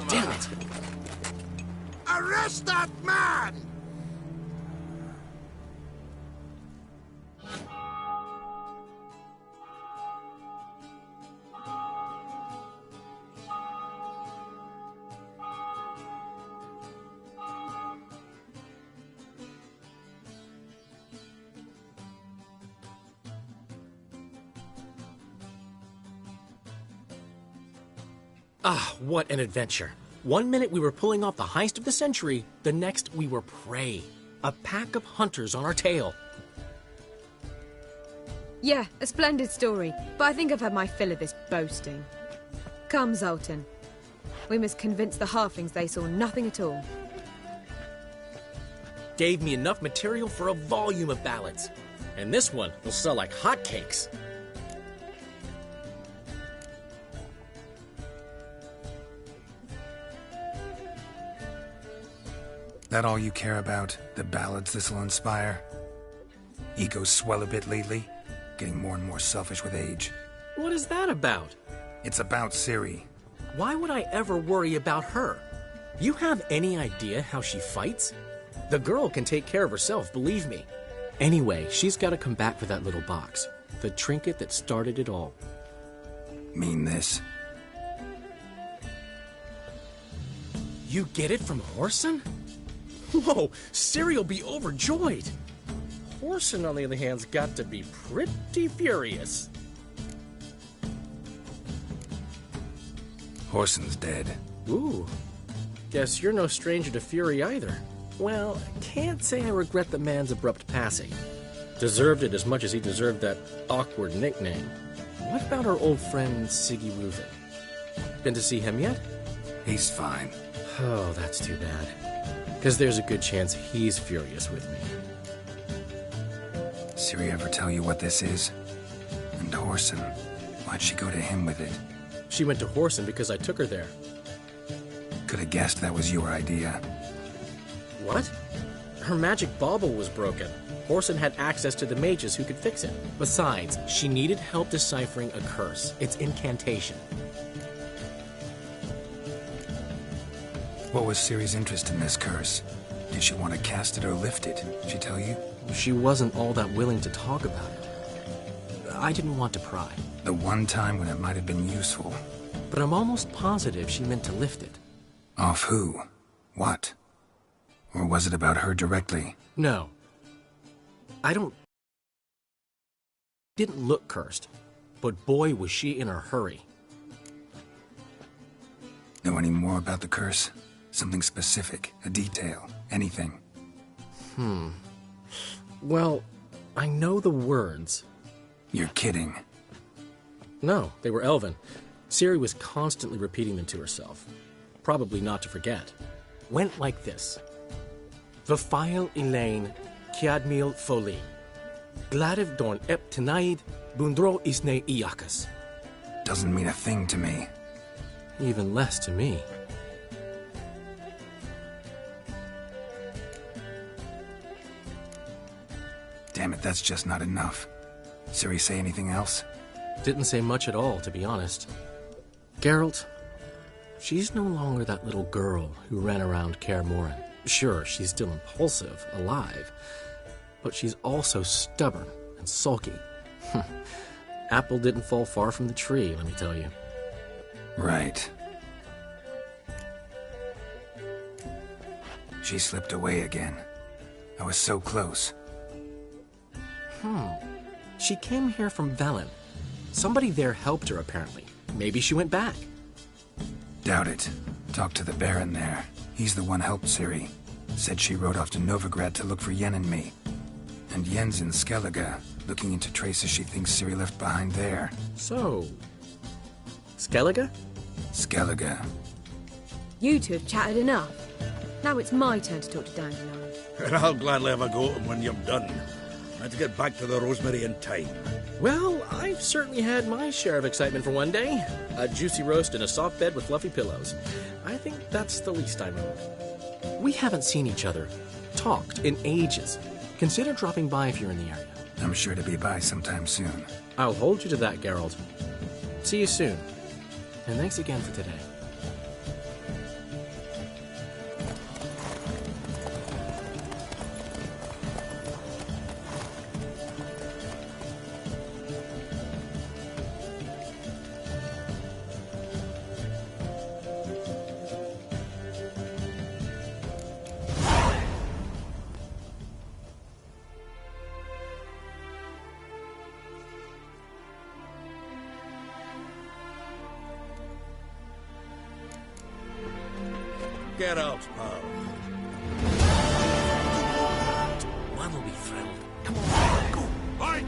Damn it! Arrest that man! Ah, what an adventure. 1 minute we were pulling off the heist of the century, the next we were prey. A pack of hunters on our tail. Yeah, a splendid story, but I think I've had my fill of this boasting. Come, Zoltan. We must convince the halflings they saw nothing at all. Gave me enough material for a volume of ballads. And this one will sell like hotcakes. That all you care about? The ballads this'll inspire? Egos swell a bit lately? Getting more and more selfish with age. What is that about? It's about Ciri. Why would I ever worry about her? You have any idea how she fights? The girl can take care of herself, believe me. Anyway, she's got to come back for that little box. The trinket that started it all. Mean this? You get it from Whoreson? Whoa, Ciri'll be overjoyed. Whoreson, on the other hand's got to be pretty furious. Whoreson's dead. Ooh, guess you're no stranger to fury either. Well, can't say I regret the man's abrupt passing. Deserved it as much as he deserved that awkward nickname. What about our old friend Siggy Reuven? Been to see him yet? He's fine. Oh, that's too bad. Because there's a good chance he's furious with me. Ciri ever tell you what this is? And Whoreson, why'd she go to him with it? She went to Whoreson because I took her there. Could have guessed that was your idea. What? Her magic bauble was broken. Whoreson had access to the mages who could fix it. Besides, she needed help deciphering a curse. Its incantation. What was Ciri's interest in this curse? Did she want to cast it or lift it? Did she tell you? She wasn't all that willing to talk about it. I didn't want to pry. The one time when it might have been useful. But I'm almost positive she meant to lift it. Off who? What? Or was it about her directly? No. Didn't look cursed, but boy was she in a hurry. Know any more about the curse? Something specific, a detail, anything? Well, I know the words. You're kidding. No, they were Elven. Ciri was constantly repeating them to herself. Probably not to forget. Went like this. Vafile Elaine, Kiadmil Foli. Gladiv Dorn Ep Tenaid, Bundro Isne Iakas. Doesn't mean a thing to me. Even less to me. Damn it, that's just not enough. Ciri say anything else? Didn't say much at all, to be honest. Geralt, she's no longer that little girl who ran around Kaer Morhen. Sure, she's still impulsive, alive, but she's also stubborn and sulky. Apple didn't fall far from the tree, let me tell you. Right. She slipped away again. I was so close. She came here from Velen. Somebody there helped her, apparently. Maybe she went back. Doubt it. Talked to the Baron there. He's the one helped Ciri. Said she rode off to Novigrad to look for Yen and me. And Yen's in Skellige, looking into traces she thinks Ciri left behind there. So... Skellige? Skellige. You two have chatted enough. Now it's my turn to talk to Dandelion. And I'll gladly have a go at him when you're done. Let's get back to the Rosemary in time. Well, I've certainly had my share of excitement for one day. A juicy roast in a soft bed with fluffy pillows. I think that's the least I know. We haven't seen each other, talked in ages. Consider dropping by if you're in the area. I'm sure to be by sometime soon. I'll hold you to that, Geralt. See you soon. And thanks again for today. Get out, pal. One will be thrilled. Come on, go. Right.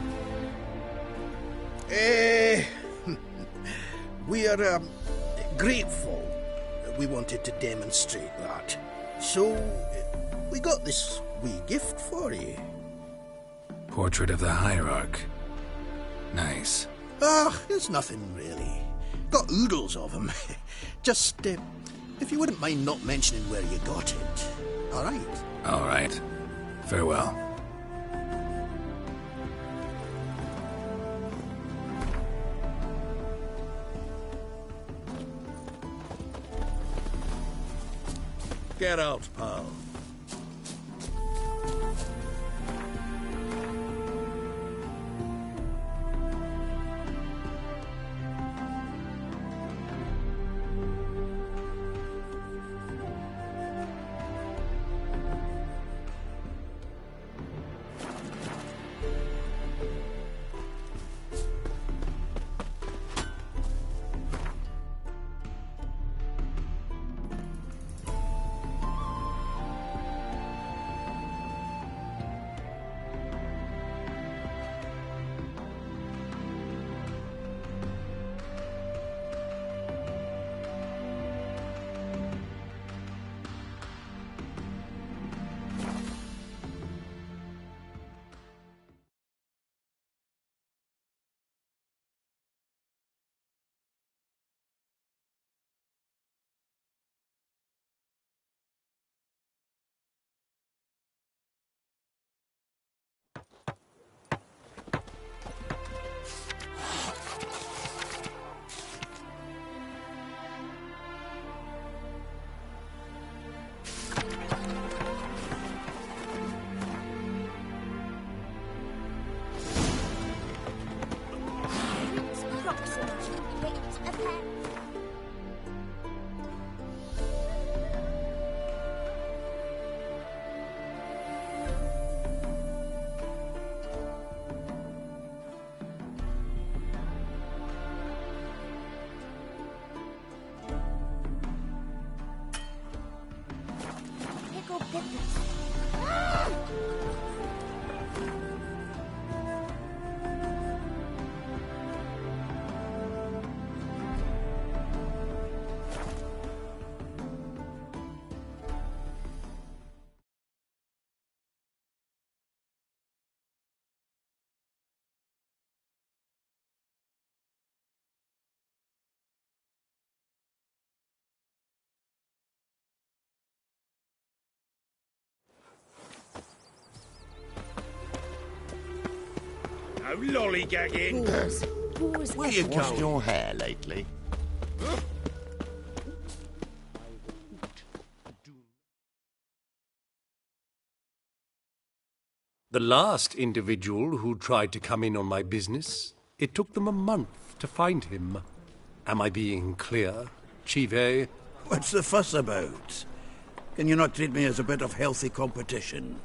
We are grateful. We wanted to demonstrate that. So, we got this wee gift for you. Portrait of the Hierarch. Nice. It's nothing really. Got oodles of them. Just, if you wouldn't mind not mentioning where you got it. All right? All right. Farewell. Get out, pal. lollygagging. Pause. Where you washed your hair lately? The last individual who tried to come in on my business, it took them a month to find him. Am I being clear, Chive? What's the fuss about? Can you not treat me as a bit of healthy competition?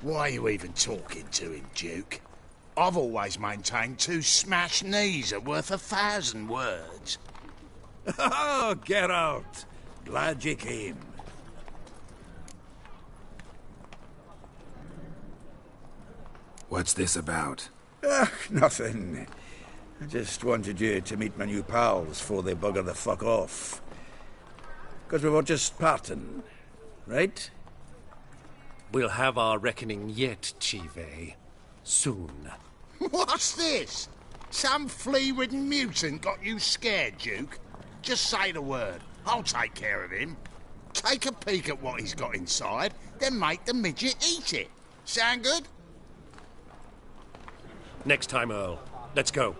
Why are you even talking to him, Duke? I've always maintained 2 smashed knees are worth 1,000 words. Oh, get out. Glad you came. What's this about? Nothing. I just wanted you to meet my new pals before they bugger the fuck off. Because we were just parting, right? We'll have our reckoning yet, Chive. Soon. What's this? Some flea-ridden mutant got you scared, Duke? Just say the word. I'll take care of him. Take a peek at what he's got inside, then make the midget eat it. Sound good? Next time, Earl. Let's go.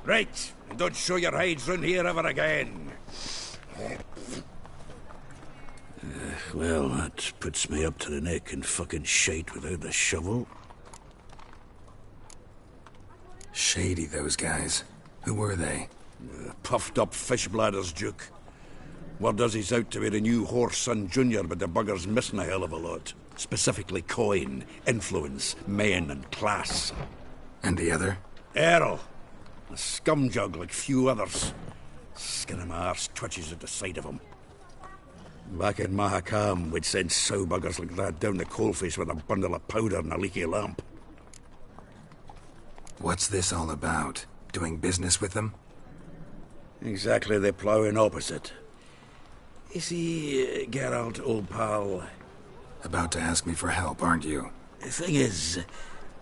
Right. And don't show your hides round here ever again. Well, that puts me up to the neck in fucking shite without the shovel. Shady, those guys. Who were they? Puffed up fish bladders, Duke. Word does he's out to be the new Horse Son Jr., but the bugger's missing a hell of a lot. Specifically coin, influence, men, and class. And the other? Earl. A scumjug like few others. Skin of my arse twitches at the sight of him. Back in Mahakam, we'd send sow buggers like that down the coalface with a bundle of powder and a leaky lamp. What's this all about? Doing business with them? Exactly the ploughing opposite. You see, Geralt, old pal... About to ask me for help, aren't you? The thing is,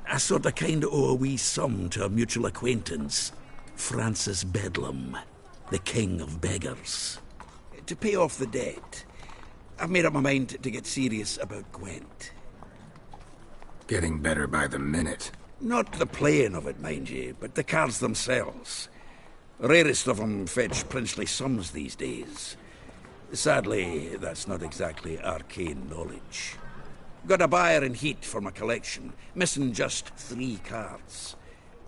I sort of kind of owe a wee sum to a mutual acquaintance. Francis Bedlam, the king of beggars. To pay off the debt, I've made up my mind to get serious about Gwent. Getting better by the minute. Not the playing of it, mind you, but the cards themselves. Rarest of them fetch princely sums these days. Sadly, that's not exactly arcane knowledge. Got a buyer in heat for my collection, missing just 3 cards.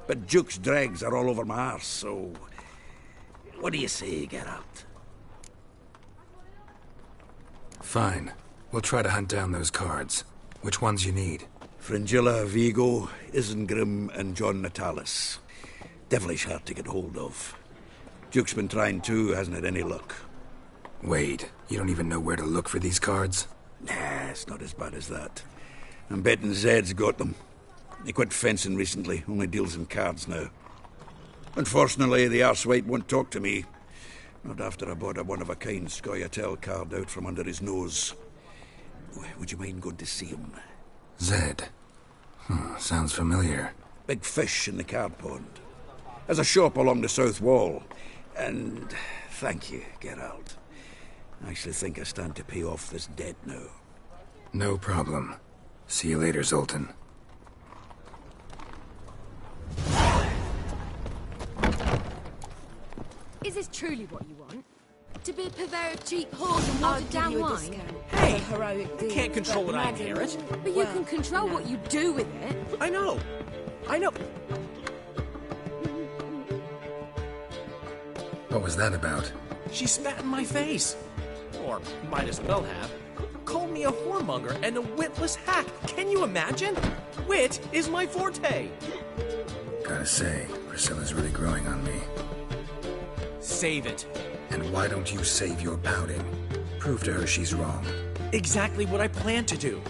But Duke's dregs are all over my arse, so... What do you say, Geralt? Fine. We'll try to hunt down those cards. Which ones you need? Fringilla, Vigo, Isengrim, and John Natalis. Devilish hard to get hold of. Duke's been trying too, hasn't had any luck. Wait, you don't even know where to look for these cards? Nah, it's not as bad as that. I'm betting Zed's got them. He quit fencing recently, only deals in cards now. Unfortunately, the arsewite won't talk to me. Not after I bought a one-of-a-kind Scoia'tael card out from under his nose. Would you mind going to see him? Zed. Sounds familiar. Big fish in the card pond. Has a shop along the south wall. And thank you, Geralt. I actually think I stand to pay off this debt now. No problem. See you later, Zoltan. Is this truly what you want? To be a purveyor of cheap whores and watered-down wine? Hey, I can't control what I inherit. But you can control what you do with it. I know. What was that about? She spat in my face. Or might as well have. Called me a whoremonger and a witless hack. Can you imagine? Wit is my forte. Gotta say, Priscilla's really growing on me. Save it. And why don't you save your pouting? Prove to her she's wrong. Exactly what I plan to do.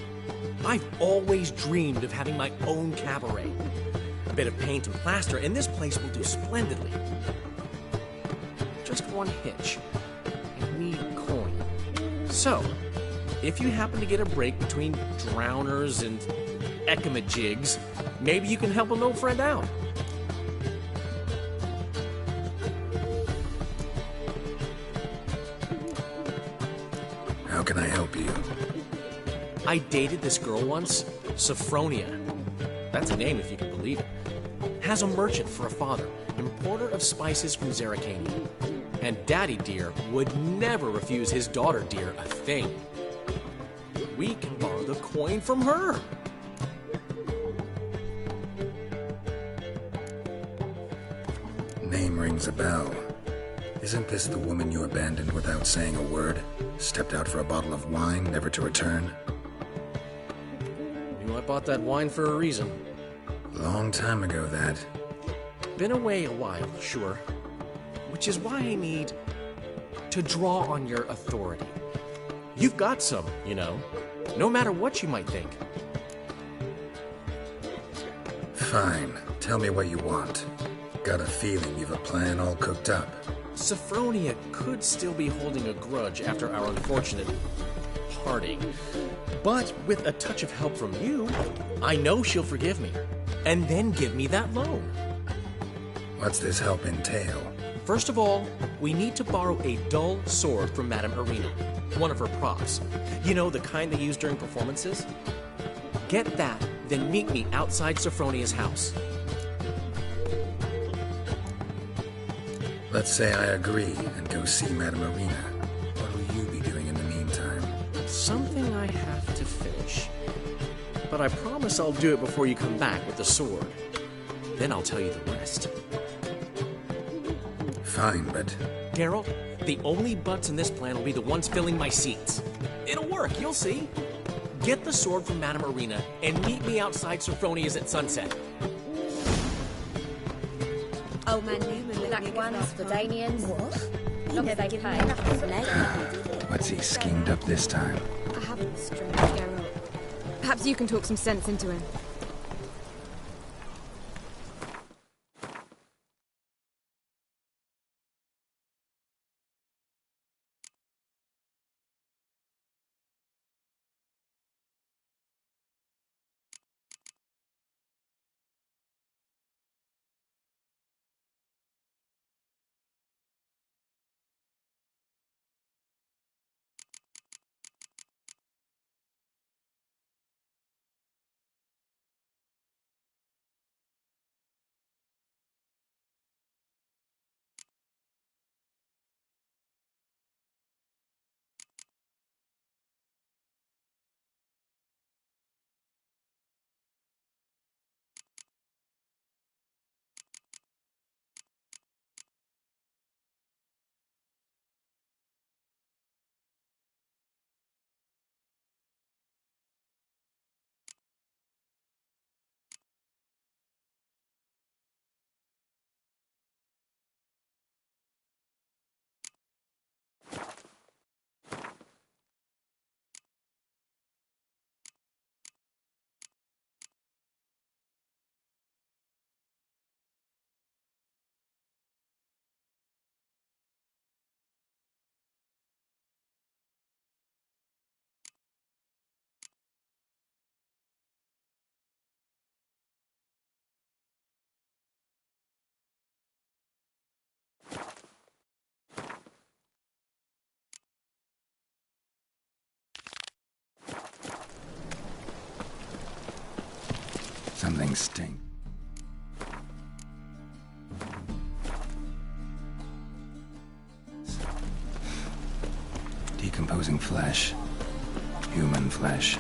I've always dreamed of having my own cabaret. A bit of paint and plaster, and this place will do splendidly. Just one hitch. I need coin. So, if you happen to get a break between drowners and ecamajigs, maybe you can help an old friend out. How can I help you? I dated this girl once, Sophronia. That's a name if you can believe it. has a merchant for a father, importer of spices from Zerrikania. And Daddy Dear would never refuse his daughter Dear a thing. We can borrow the coin from her. Name rings a bell. Isn't this the woman you abandoned without saying a word? Stepped out for a bottle of wine, never to return? I bought that wine for a reason. Long time ago, that. Been away a while, sure. Which is why I need to draw on your authority. You've got some, you know, no matter what you might think. Fine. Tell me what you want. Got a feeling you've a plan all cooked up. Sophronia could still be holding a grudge after our unfortunate parting. But with a touch of help from you, I know she'll forgive me. And then give me that loan. What's this help entail? First of all, we need to borrow a dull sword from Madame Arena, one of her props. You know, the kind they use during performances? Get that, then meet me outside Sophronia's house. Let's say I agree and go see Madame Arena. What will you be doing in the meantime? Something I have to finish. But I promise I'll do it before you come back with the sword. Then I'll tell you the rest. Fine, but... Geralt, the only buts in this plan will be the ones filling my seats. It'll work, you'll see. Get the sword from Madame Arena and meet me outside Sophronia's at sunset. Oh man, Newman, Black ones for Danians. What? Long as they pay. What's he schemed up this time? I haven't a strange Geralt. Perhaps you can talk some sense into him. Something stinks. Decomposing flesh. Human flesh.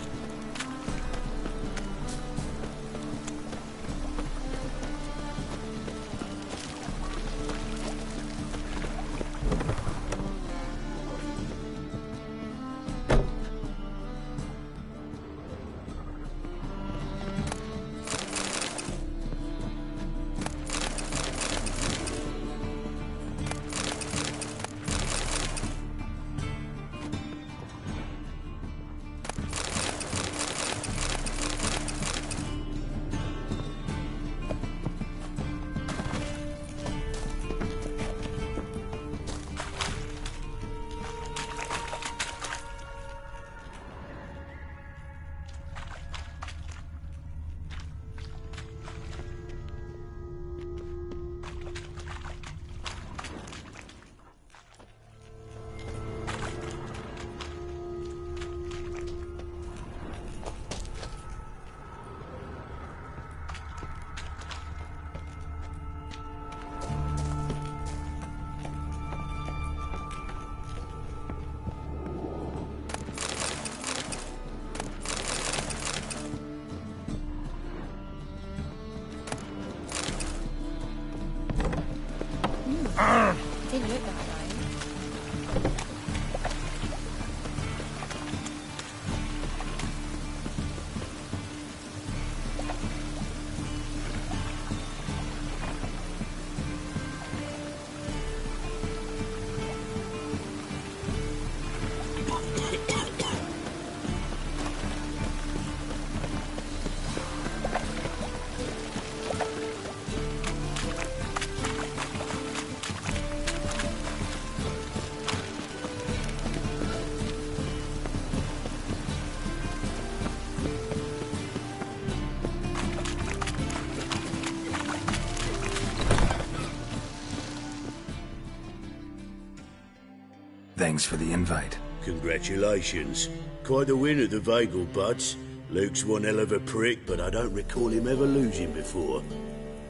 Thanks for the invite. Congratulations. Quite the win at the Vagel, buds. Luke's one hell of a prick, but I don't recall him ever losing before.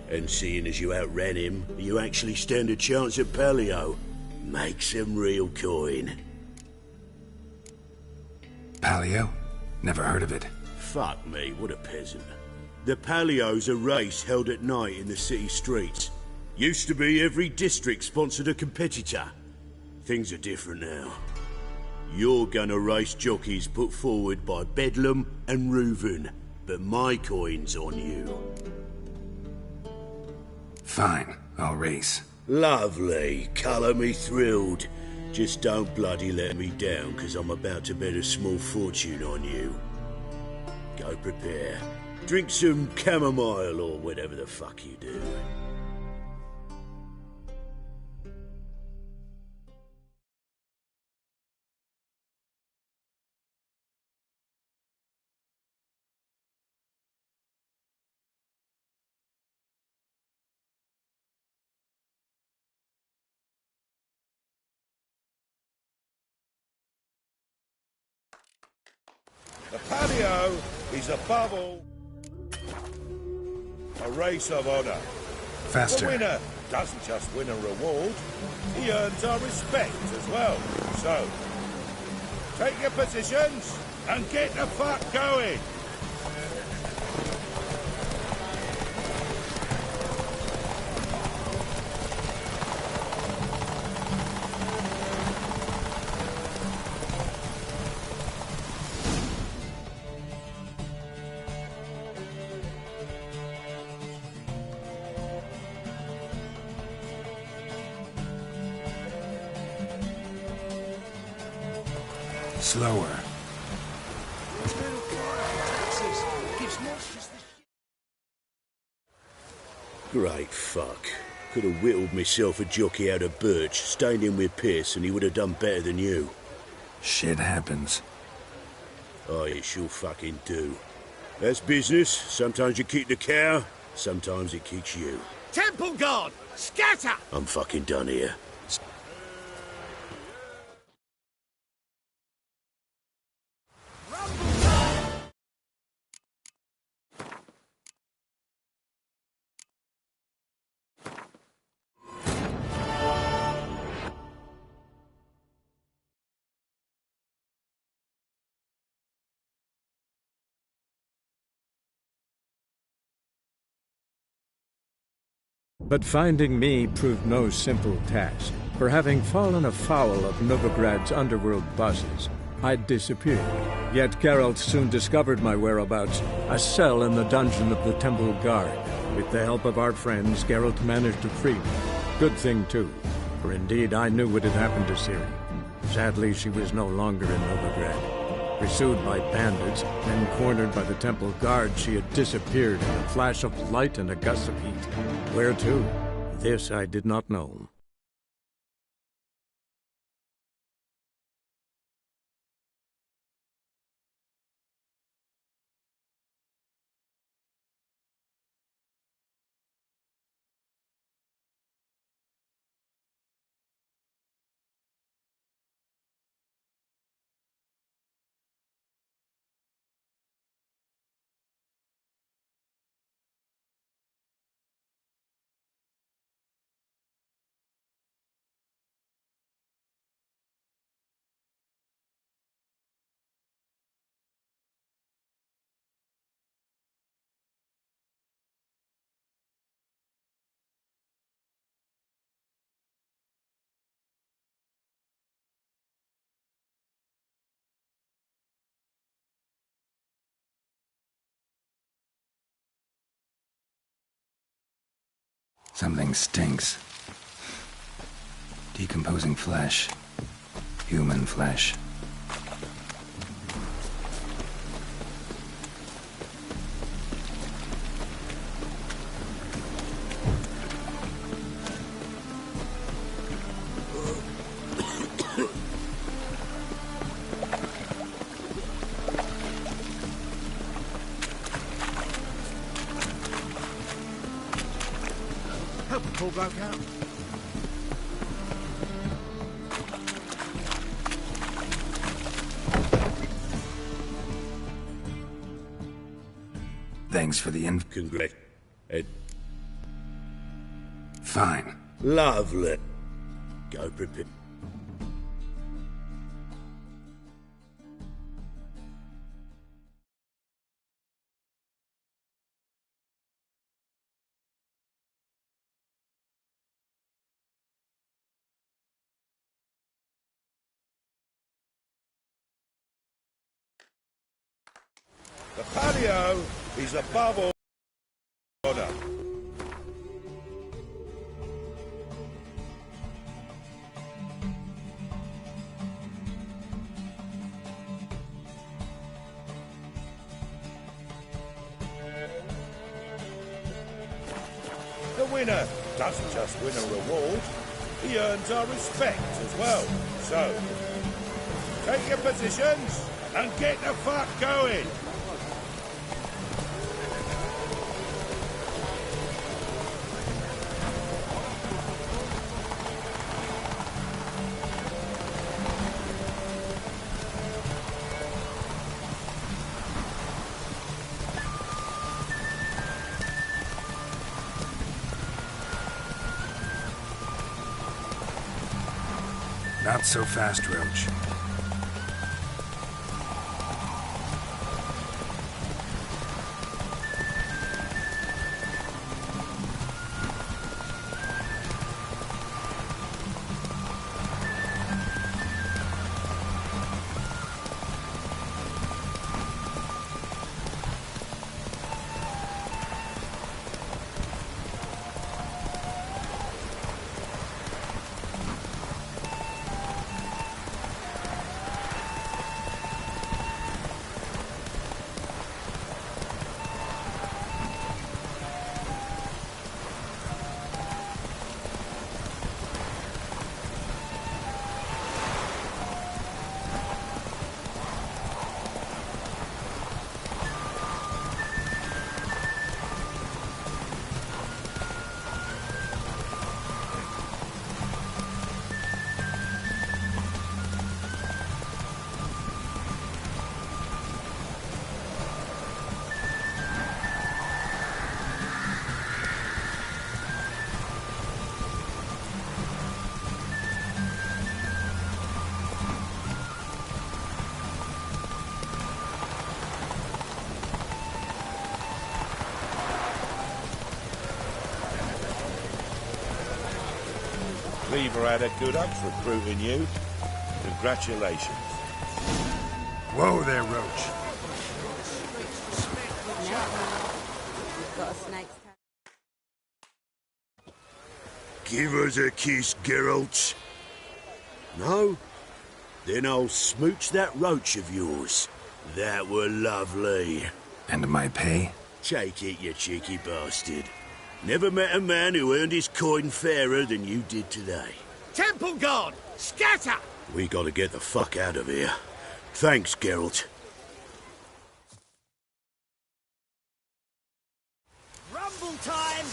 And seeing as you outran him, you actually stand a chance at Paleo. Make some real coin. Paleo? Never heard of it. Fuck me, what a peasant. The Paleo's a race held at night in the city streets. Used to be every district sponsored a competitor. Things are different now. You're gonna race jockeys put forward by Bedlam and Reuven, but my coin's on you. Fine, I'll race. Lovely, colour me thrilled. Just don't bloody let me down, 'cause I'm about to bet a small fortune on you. Go prepare. Drink some chamomile or whatever the fuck you do. The Paleo is above all a race of honor. Faster. The winner doesn't just win a reward, he earns our respect as well. So, take your positions and get the fuck going. Slower. Great fuck. Could have whittled myself a jockey out of birch, stayed in with Pierce, and he would have done better than you. Shit happens. Oh, it sure fucking do. That's business. Sometimes you kick the cow, sometimes it kicks you. Temple Guard! Scatter! I'm fucking done here. But finding me proved no simple task, for having fallen afoul of Novigrad's underworld bosses, I'd disappeared. Yet Geralt soon discovered my whereabouts, a cell in the dungeon of the Temple Guard. With the help of our friends, Geralt managed to free me. Good thing, too, for indeed I knew what had happened to Ciri. Sadly, she was no longer in Novigrad. Pursued by bandits, then cornered by the Temple Guard, she had disappeared in a flash of light and a gust of heat. Where to? This I did not know. Something stinks. Decomposing flesh. Human flesh. Hope the poor bloke out. Thanks for the Congrats. Fine. Lovely. Go prepare. The palio is above all honour. The winner doesn't just win a reward, he earns our respect as well. So, take your positions and get the fuck going! Not so fast, Roach. Cleaver had a good ups recruiting you. Congratulations. Whoa there, Roach. Got a snake's Give us a kiss, Geralt. No? Then I'll smooch that roach of yours. That were lovely. And my pay? Take it, you cheeky bastard. Never met a man who earned his coin fairer than you did today. Temple Guard, scatter! We gotta get the fuck out of here. Thanks, Geralt. Rumble time!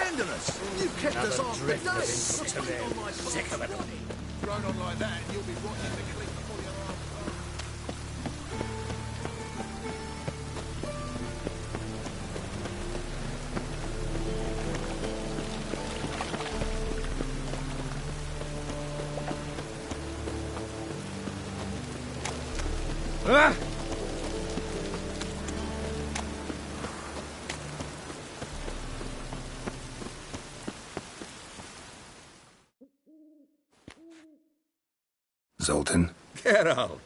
abandon us? You kept us off for days. Sick of it. Run on like that and you'll be watching the clip before your eyes. Ah! Zoltan? Geralt.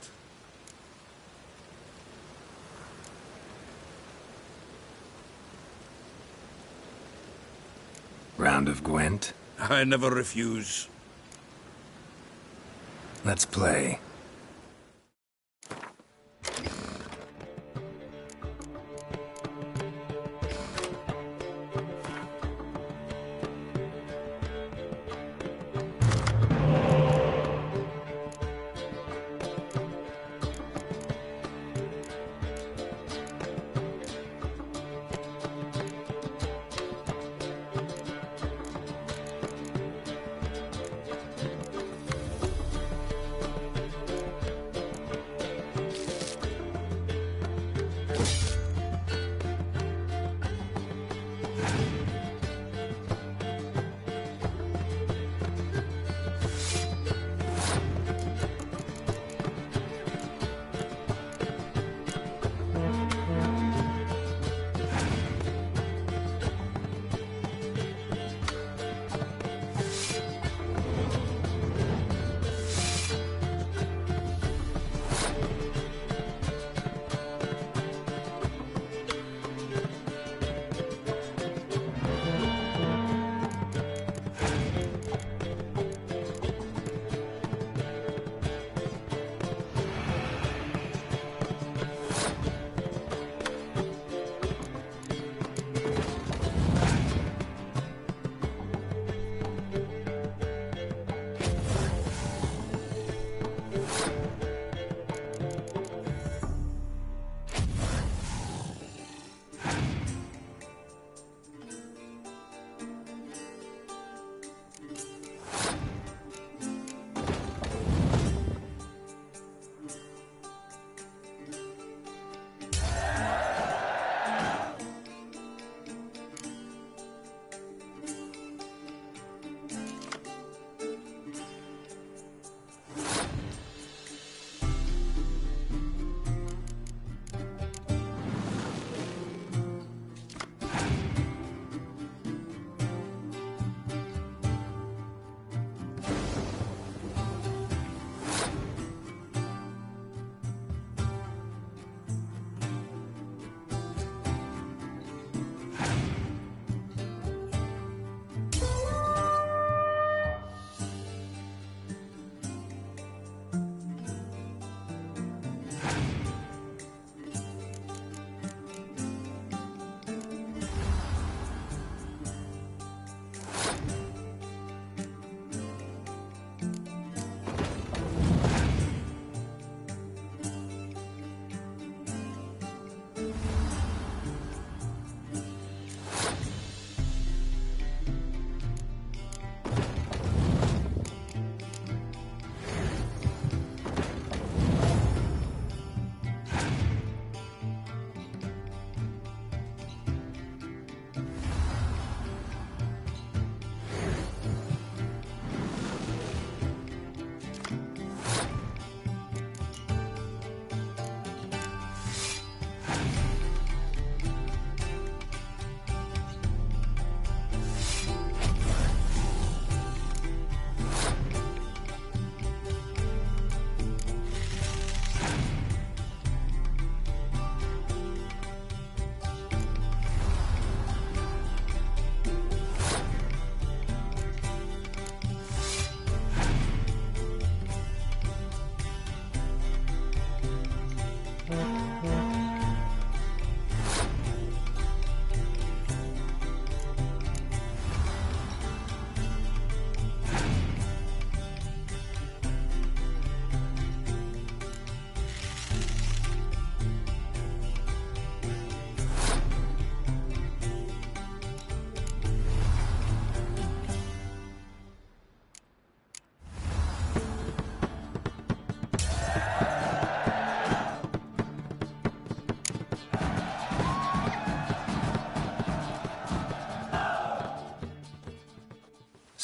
Round of Gwent? I never refuse. Let's play.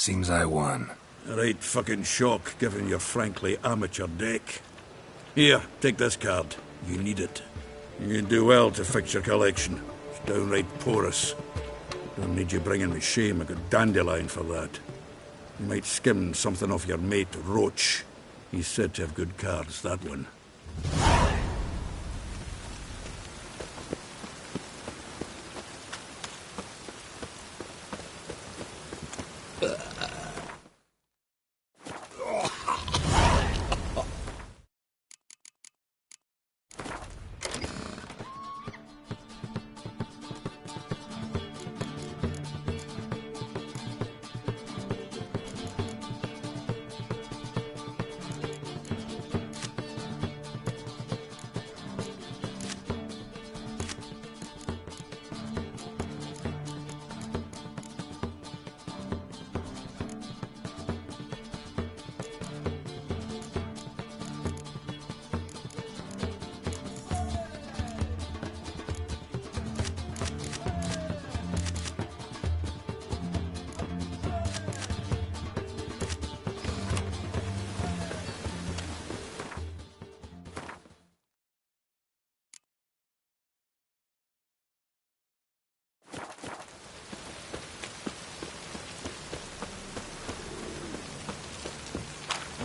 Seems I won. A right fucking shock, given your frankly amateur deck. Here, take this card. You need it. You can do well to fix your collection. It's downright porous. Don't need you bringing me shame. A good dandelion for that. You might skim something off your mate, Roach. He's said to have good cards, that one.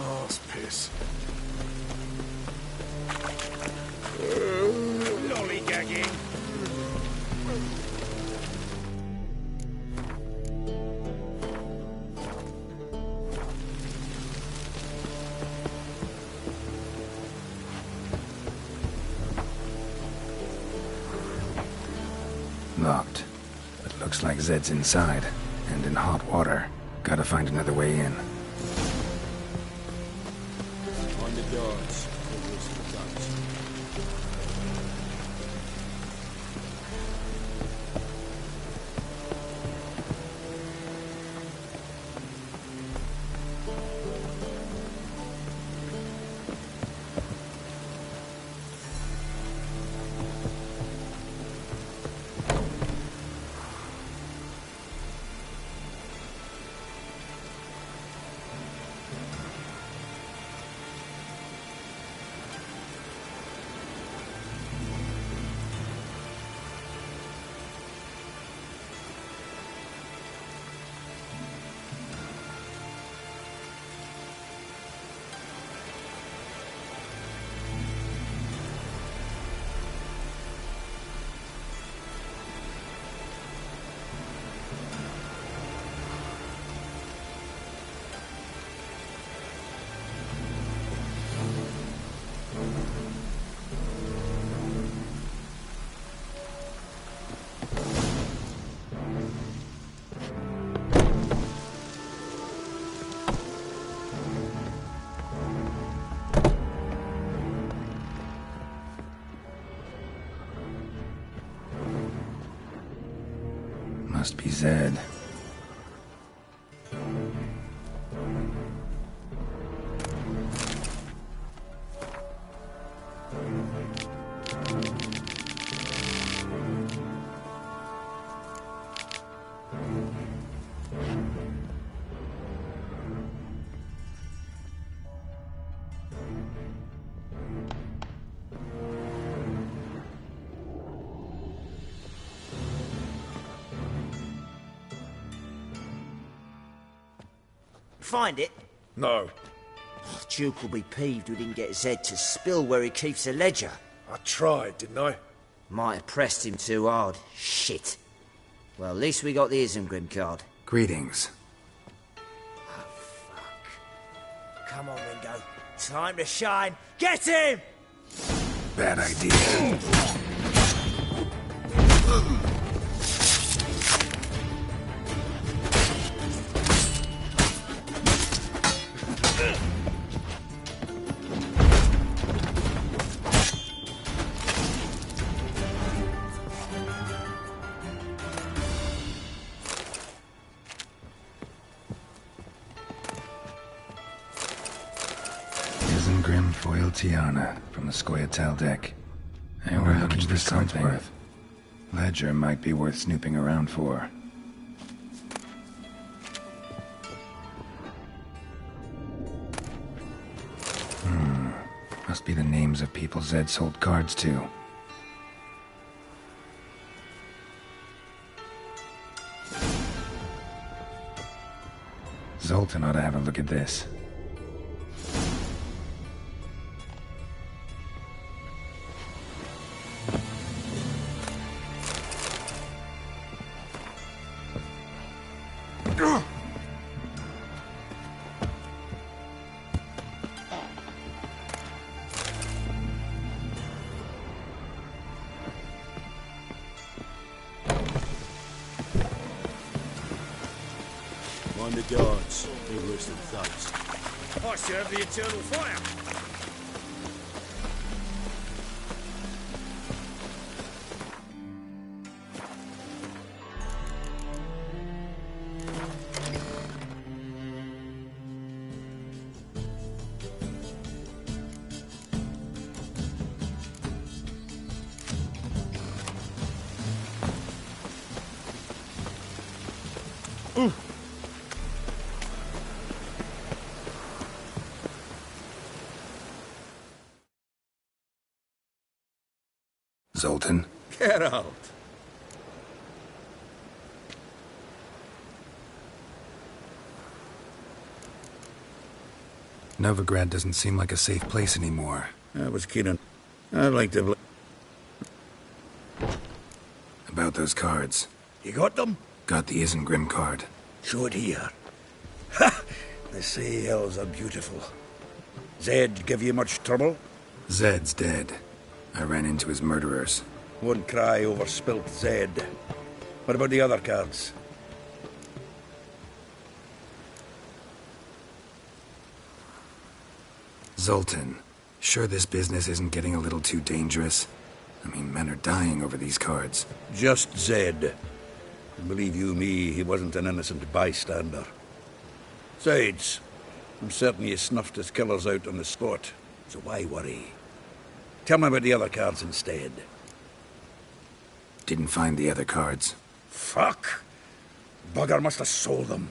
Oh, it's piss. Lollygagging. Locked. But looks like Zed's inside, and in hot water. Gotta find another way in. On the doors. Towards the guns. Must be Zed. Find it? No. Duke will be peeved we didn't get Zed to spill where he keeps the ledger. I tried, didn't I? Might have pressed him too hard. Shit. Well, at least we got the Isengrim card. Greetings. Oh, fuck. Come on, Ringo. Time to shine. Get him! Bad idea. Isengrim foil Tiana from the Scoia'tael deck. And we're looking for something. Ledger might be worth snooping around for. Must be the names of people Zed sold cards to. Zoltan ought to have a look at this. Mind the guards. They're worse than thugs. I serve the eternal fire. Zoltan? Get out. Novigrad doesn't seem like a safe place anymore. I was keen on... I'd like to... About those cards. You got them? Got the Isengrim card. Show it here. Ha! The sea elves are beautiful. Zed give you much trouble? Zed's dead. I ran into his murderers. Won't cry over spilt Zed. What about the other cards? Zoltan, sure this business isn't getting a little too dangerous? I mean, men are dying over these cards. Just Zed. And believe you me, he wasn't an innocent bystander. Besides, I'm certain he snuffed his killers out on the spot, so why worry? Tell me about the other cards instead. Didn't find the other cards. Fuck! Bugger must have sold them.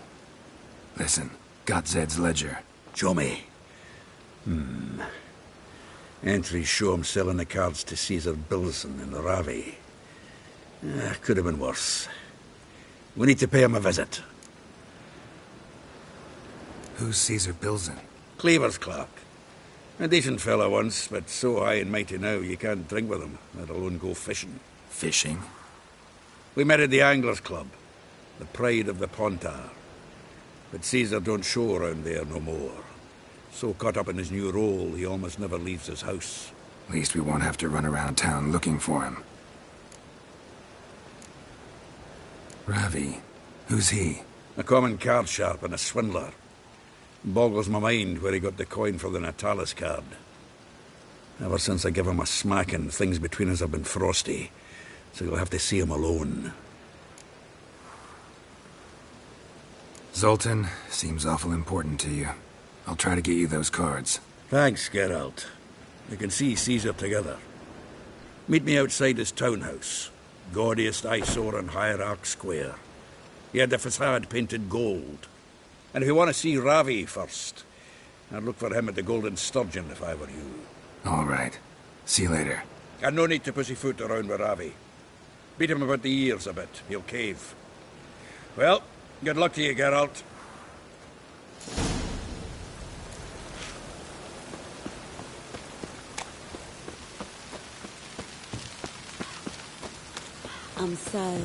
Listen, got Zed's ledger. Show me. Entries show him selling the cards to Caesar Bilson in Ravi. Could have been worse. We need to pay him a visit. Who's Caesar Bilson? Cleaver's clerk. A decent fellow once, but so high and mighty now you can't drink with him, let alone go fishing. Fishing? We met at the Anglers Club, the pride of the Pontar. But Caesar don't show around there no more. So caught up in his new role, he almost never leaves his house. At least we won't have to run around town looking for him. Ravi, who's he? A common card sharp and a swindler. Boggles my mind where he got the coin for the Natalis card. Ever since I gave him a smacking, things between us have been frosty. So you'll have to see him alone. Zoltan, seems awful important to you. I'll try to get you those cards. Thanks, Geralt. We can see Caesar together. Meet me outside his townhouse. Gaudiest eyesore on Hierarch Square. He had the facade painted gold. And if you want to see Ravi first, I'd look for him at the Golden Sturgeon if I were you. All right. See you later. And no need to pussyfoot around with Ravi. Beat him about the ears a bit. He'll cave. Well, good luck to you, Geralt. I'm so...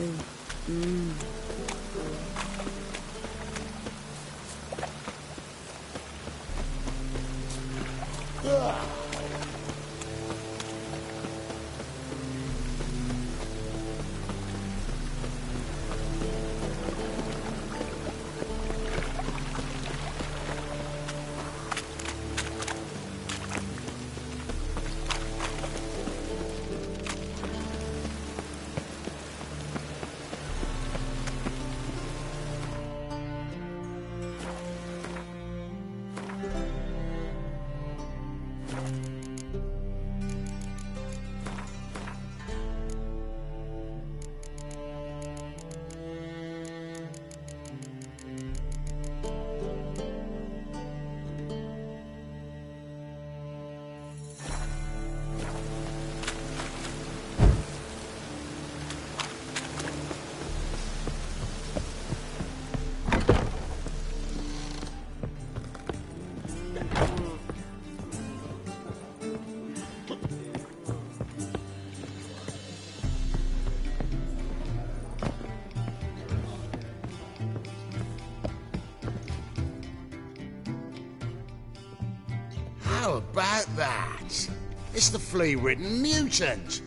It's the flea-ridden mutant.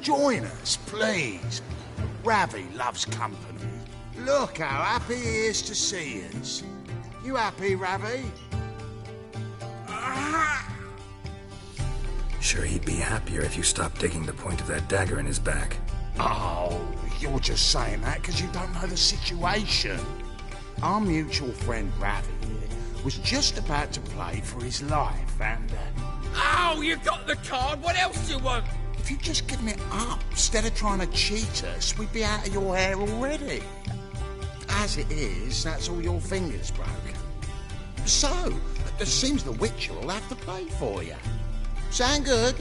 Join us, please. Ravi loves company. Look how happy he is to see us. You happy, Ravi? Sure, he'd be happier if you stopped digging the point of that dagger in his back. Oh, you're just saying that because you don't know the situation. Our mutual friend Ravi here was just about to play for his life and... Oh, you got the card! What else do you want? If you'd just given it up, instead of trying to cheat us, we'd be out of your hair already. As it is, that's all your fingers broken. So, it seems the Witcher will have to pay for you. Sound good?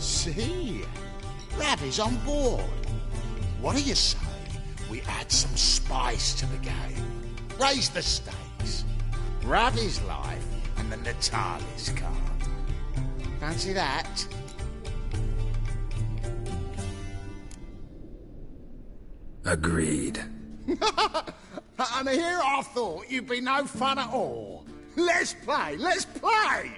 See? Ravi's on board. What do you say we add some spice to the game? Raise the stakes. Ravi's life and the Natalis card. Fancy that? Agreed. And here I thought you'd be no fun at all. Let's play! Let's play!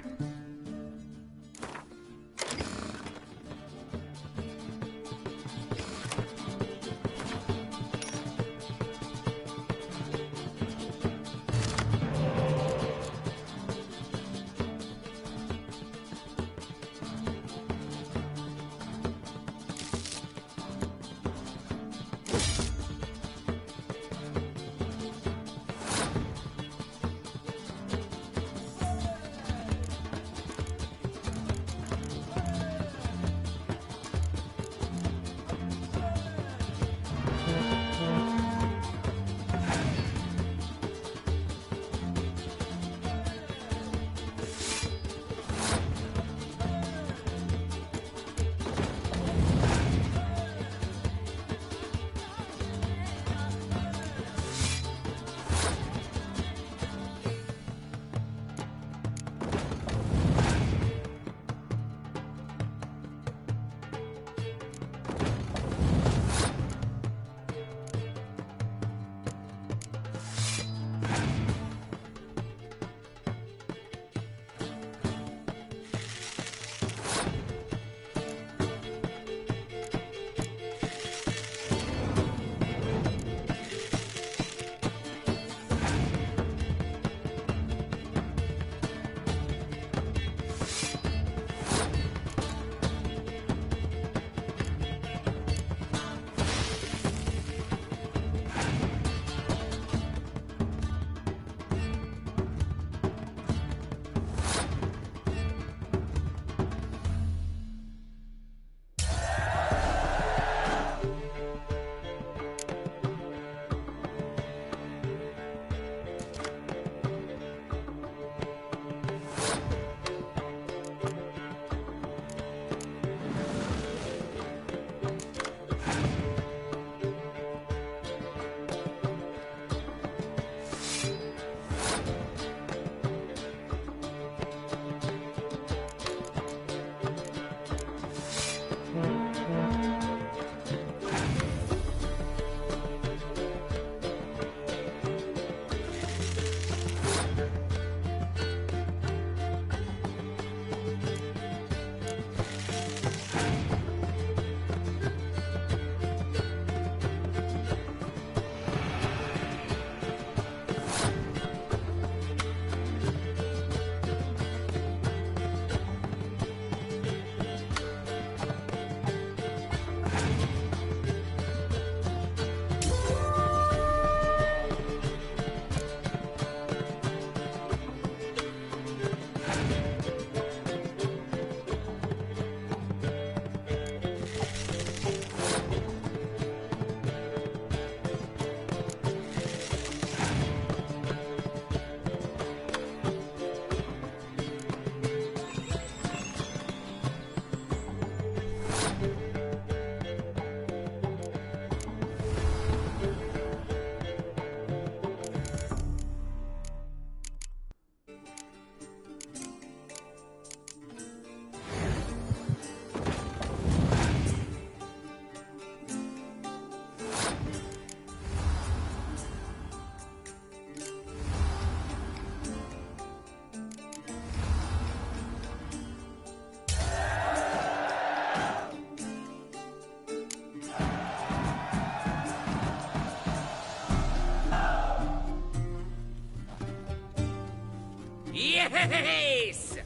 Yes!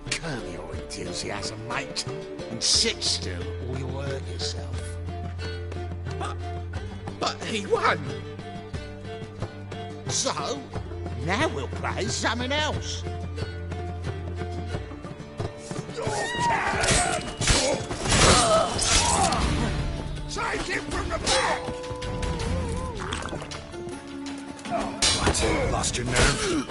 Curb your enthusiasm, mate, and sit still or you'll hurt yourself. But he won! So, now we'll play something else. Take him from the back! What? Lost your nerve?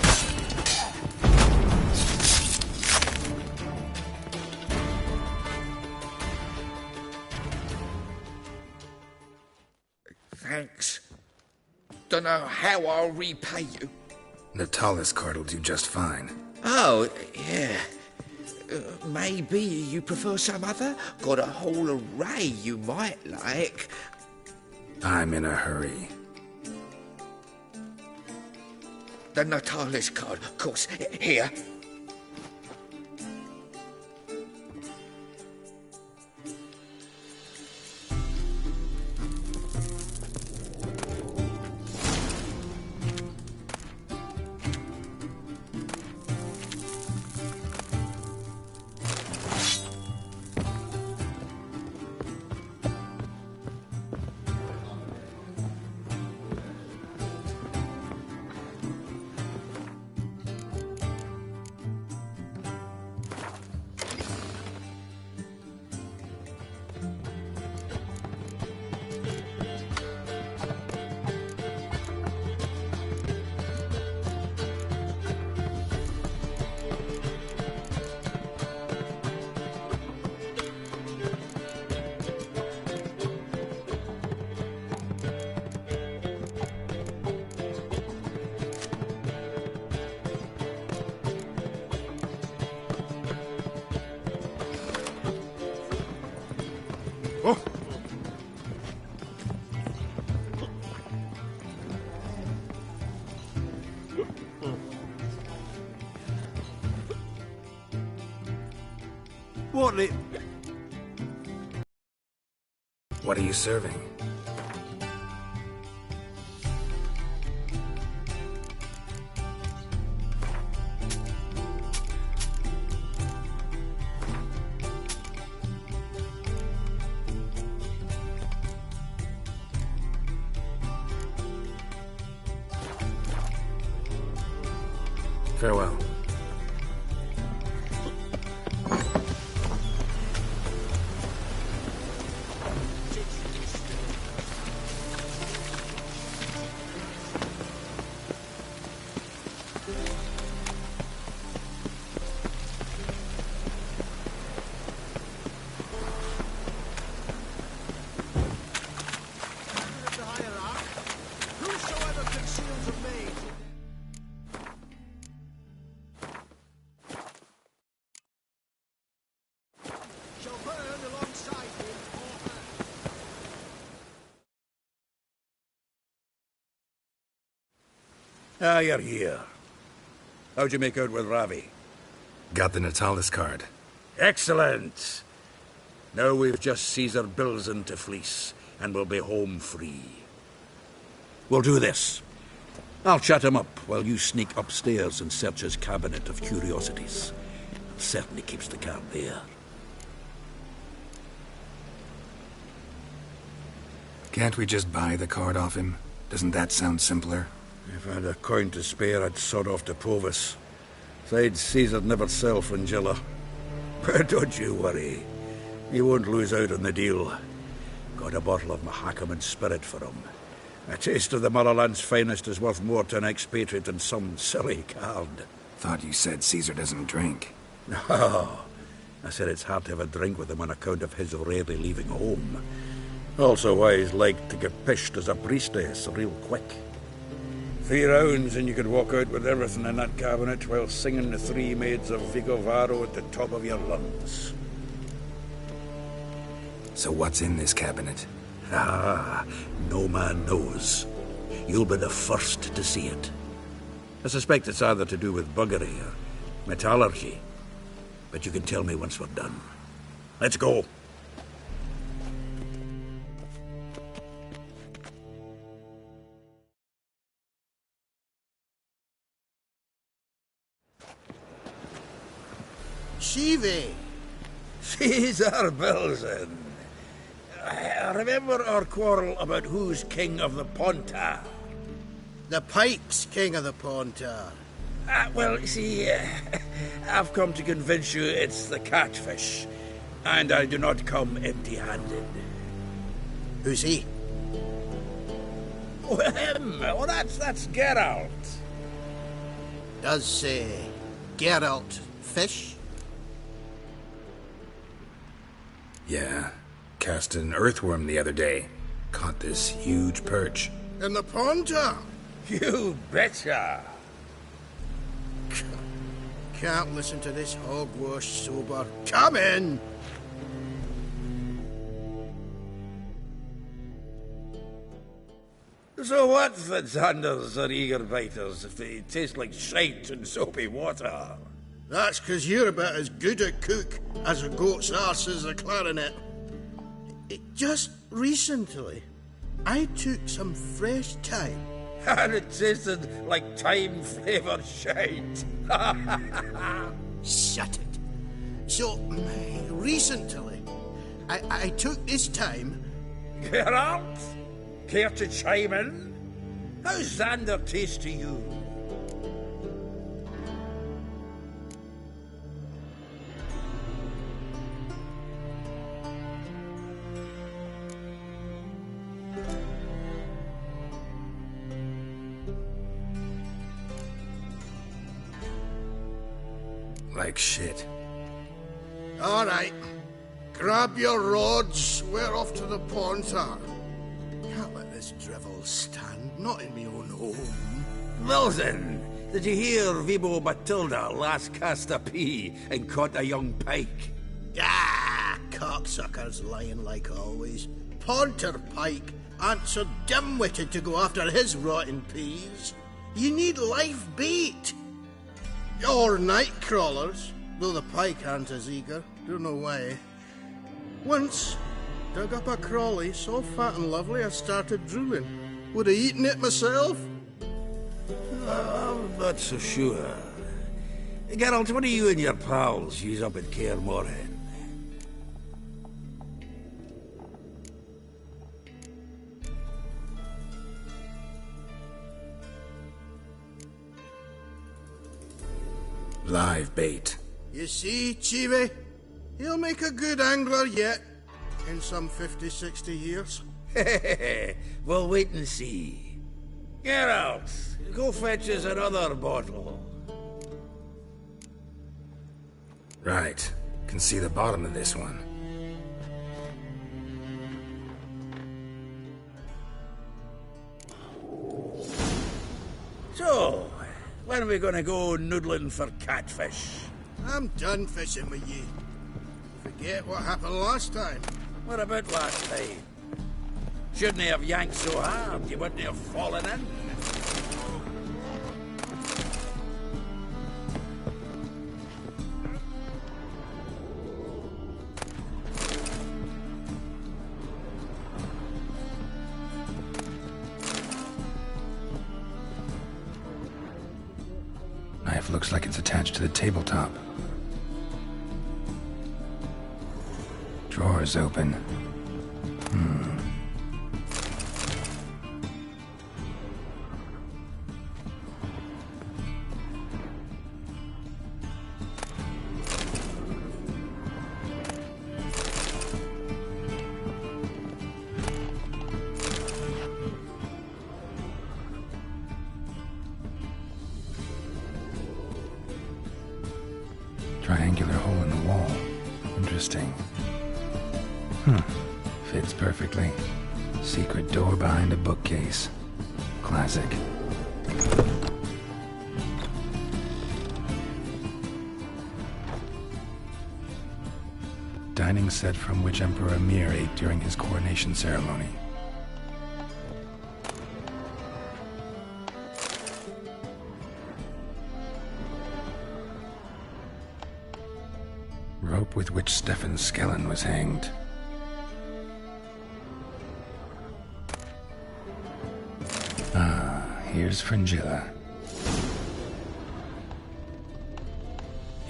Thanks. Dunno how I'll repay you. Natalis card will do just fine. Oh, yeah. Maybe you prefer some other? Got a whole array you might like. I'm in a hurry. The Natalis card, of course. Here. Oh. What are you serving? Farewell. Whosoever conceals a maid shall burn alongside him or her. Ah, you're here. How'd you make out with Ravi? Got the Natalis card. Excellent! Now we've just Caesar Bilzen to fleece, and we'll be home free. We'll do this. I'll chat him up while you sneak upstairs and search his cabinet of curiosities. Certainly keeps the card there. Can't we just buy the card off him? Doesn't that sound simpler? If I had a coin to spare, I'd sod off to Provis. Besides, Caesar'd never sell Fringilla. But don't you worry. You won't lose out on the deal. Got a bottle of Mahakaman spirit for him. A taste of the motherland's finest is worth more to an expatriate than some silly card. Thought you said Caesar doesn't drink. No. I said it's hard to have a drink with him on account of his rarely leaving home. Also why he's like to get pished as a priestess real quick. 3 rounds and you could walk out with everything in that cabinet while singing the 3 maids of Vigovaro at the top of your lungs. So what's in this cabinet? Ah, no man knows. You'll be the first to see it. I suspect it's either to do with buggery or metallurgy. But you can tell me once we're done. Let's go. Chive! Caesar Belzen. Remember our quarrel about who's king of the Pontar? The Pike's king of the Pontar. Well, you see, I've come to convince you it's the catfish, and I do not come empty-handed. Who's he? Well, him. Oh, that's Geralt. Does Geralt fish? Yeah. Cast an earthworm the other day. Caught this huge perch. In the Pontar? You betcha. Can't listen to this hogwash sober. Come in! So what if the Xanders are eager biters if they taste like shite and soapy water? That's 'cause you're about as good a cook as a goat's arse is a clarinet. Just recently, I took some fresh thyme. And it tasted like thyme-flavoured shite. Shut it. So, recently, I took this thyme. Geralt? Care to chime in? How's Xander taste to you? Like shit. All right. Grab your rods. We're off to the Pontar. Can't let this drivel stand. Not in me own home. Belzen, did you hear Vibo Batilda last cast a pea and caught a young pike? Ah, cocksuckers lying like always. Pontar Pike aren't so dim-witted to go after his rotten peas. You need live bait. Or night crawlers, though the pike aren't as eager. Don't know why. Once, dug up a crawly so fat and lovely I started drooling. Would have eaten it myself. I'm not so sure. Geralt, what do you and your pals use up at Kaer Morhen? Live bait. You see, Chive? He'll make a good angler yet. In some 50, 60 years. We'll wait and see. Geralt, go fetch us another bottle. Right. Can see the bottom of this one. So, when are we gonna go noodling for catfish? I'm done fishing with you. Forget what happened last time. What about last time? Shouldn't have yanked so hard, you wouldn't have fallen in. Knife looks like it's attached to the tabletop. Drawer's open. Triangular hole in the wall. Interesting. Fits perfectly. Secret door behind a bookcase. Classic. Dining set from which Emperor Mir ate during his coronation ceremony. Rope with which Stefan Skellen was hanged. Here's Fringilla.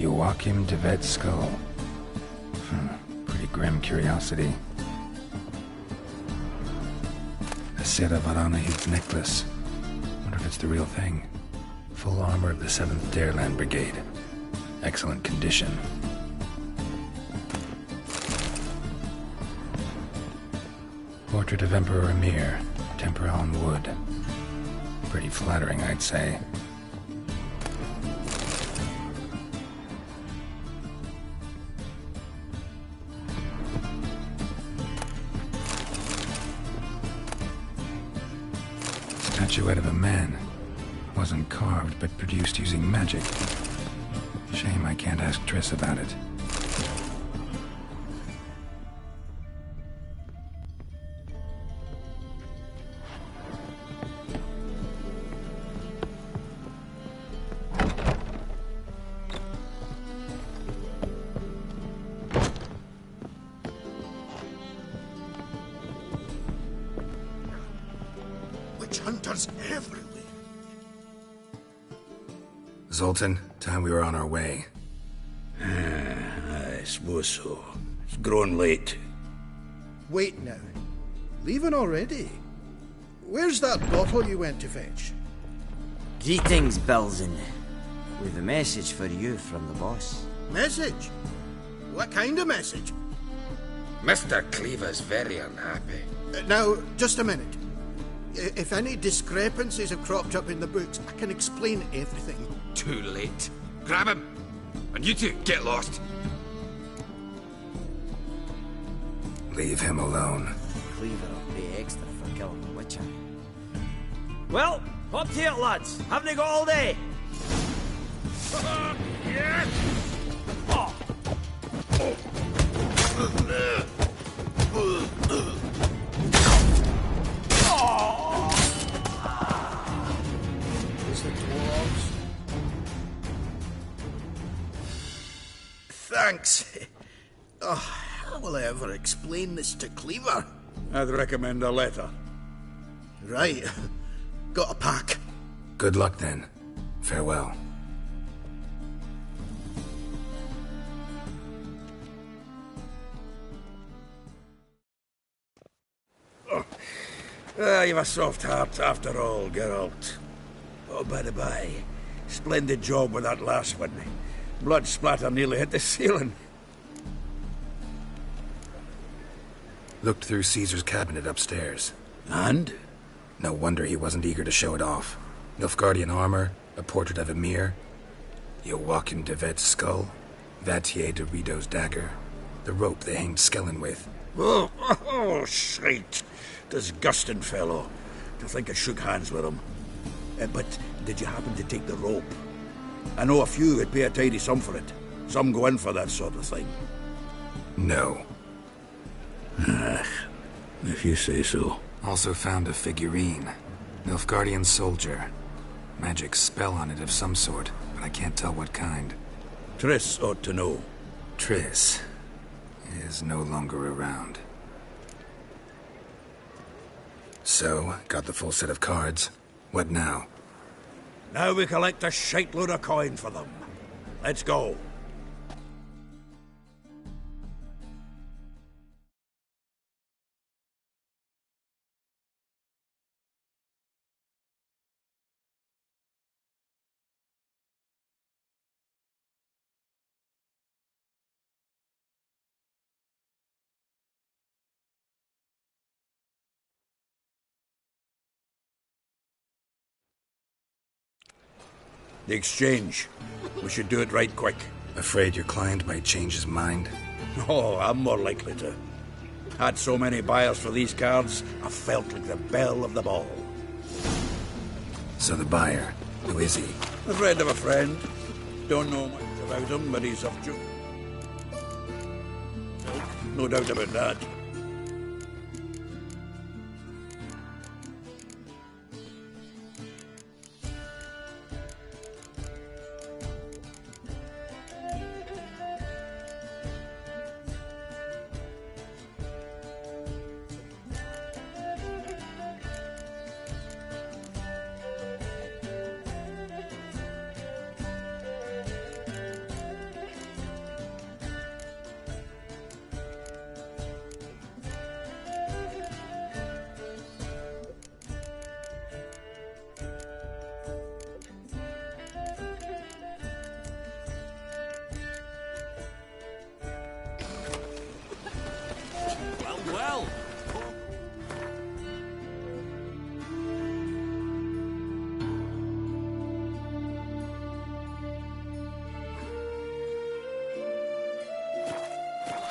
Joachim de Vet's skull. Pretty grim curiosity. A Sera Varanahid's necklace. Wonder if it's the real thing. Full armor of the 7th Dareland Brigade. Excellent condition. Portrait of Emperor Emir. Tempera on wood. Pretty flattering, I'd say. Statuette of a man. Wasn't carved, but produced using magic. Shame I can't ask Triss about it. Witch hunters everywhere. Zoltan, time we were on our way. I suppose so. It's growing late. Wait now. Leaving already? Where's that bottle you went to fetch? Greetings, Bilzen. We've a message for you from the boss. Message? What kind of message? Mr. Cleaver's very unhappy. Now, just a minute. If any discrepancies have cropped up in the books, I can explain everything. Too late. Grab him! And you two, get lost. Leave him alone. Cleaver will pay extra for killing the Witcher. Well, up to it, lads. Haven't you got all day? Yes! Oh. Is the dwarves? Thanks. Oh, how will I ever explain this to Cleaver? I'd recommend a letter. Right. Got a pack. Good luck then. Farewell. You've a soft heart after all, Geralt. Oh, by the by, splendid job with that last one. Blood splatter nearly hit the ceiling. Looked through Caesar's cabinet upstairs. And? No wonder he wasn't eager to show it off. Nilfgaardian armor, a portrait of Emir, Joachim de Vet's skull, Vatier de Rideau's dagger, the rope they hanged Skellen with. Oh, shite. Disgusting fellow. To think I shook hands with him. But did you happen to take the rope? I know a few would pay a tidy sum for it. Some go in for that sort of thing. No. If you say so. Also found a figurine. Nilfgaardian soldier. Magic spell on it of some sort, but I can't tell what kind. Triss ought to know. Triss is no longer around. So, got the full set of cards. What now? Now we collect a shite-load of coin for them. Let's go. The exchange. We should do it right quick. Afraid your client might change his mind? Oh, I'm more likely to. Had so many buyers for these cards, I felt like the belle of the ball. So the buyer, who is he? A friend of a friend. Don't know much about him, but he's of Jew. No doubt about that.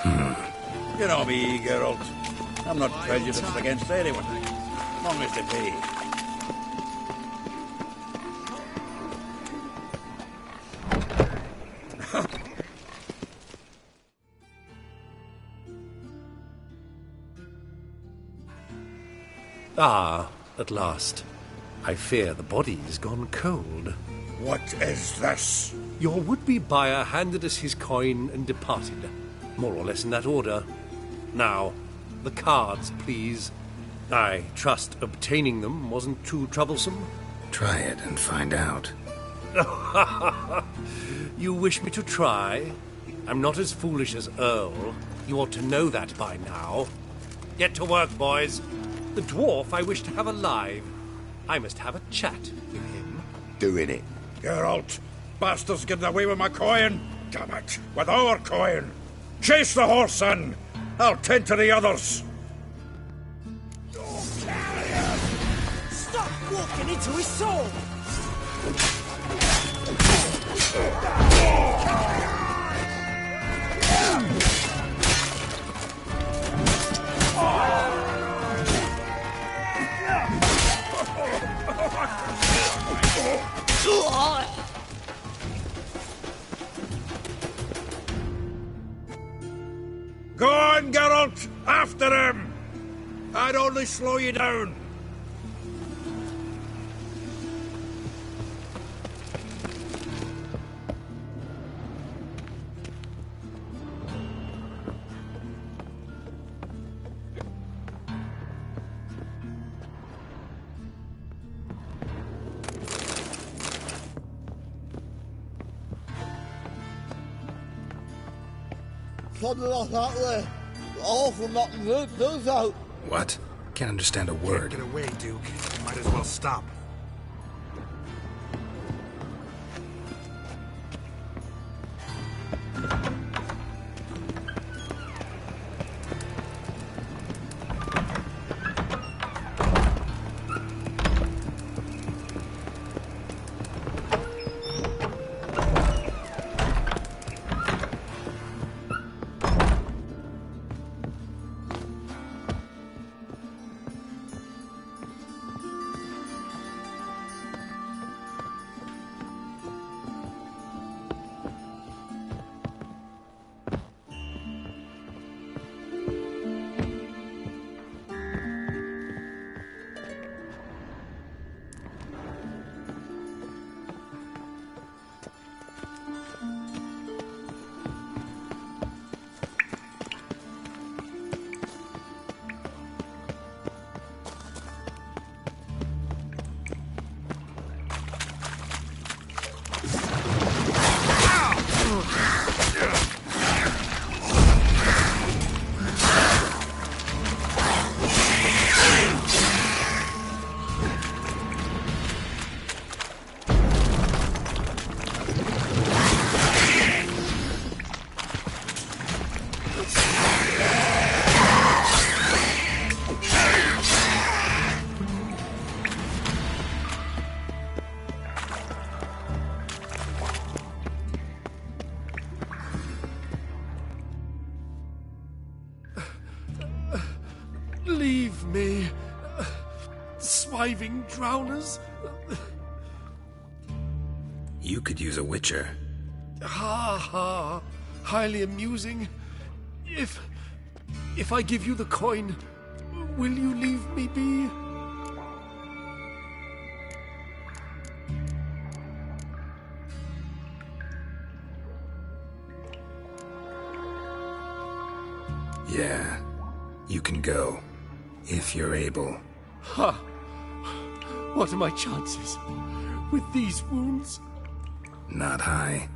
You know me, Geralt. I'm not prejudiced against anyone, as long as they pay. Ah, at last. I fear the body's gone cold. What is this? Your would-be buyer handed us his coin and departed. More or less in that order. Now, the cards, please. I trust obtaining them wasn't too troublesome. Try it and find out. You wish me to try? I'm not as foolish as Earl. You ought to know that by now. Get to work, boys. The dwarf I wish to have alive. I must have a chat with him. Doing it. Geralt, bastards getting away with my coin. Damn it, with our coin. Chase the horse, son. I'll tend to the others. Stop walking into his soul! Go on, Geralt! After him! I'd only slow you down. Something like that way. Awful nothing good, does out. What? Can't understand a word. Get away, Duke. You might as well stop. Leave me, swiving drowners. You could use a witcher. Ha ha, highly amusing. If I give you the coin, will you leave me be? Yeah, you can go. If you're able. Ha! What are my chances with these wounds? Not high.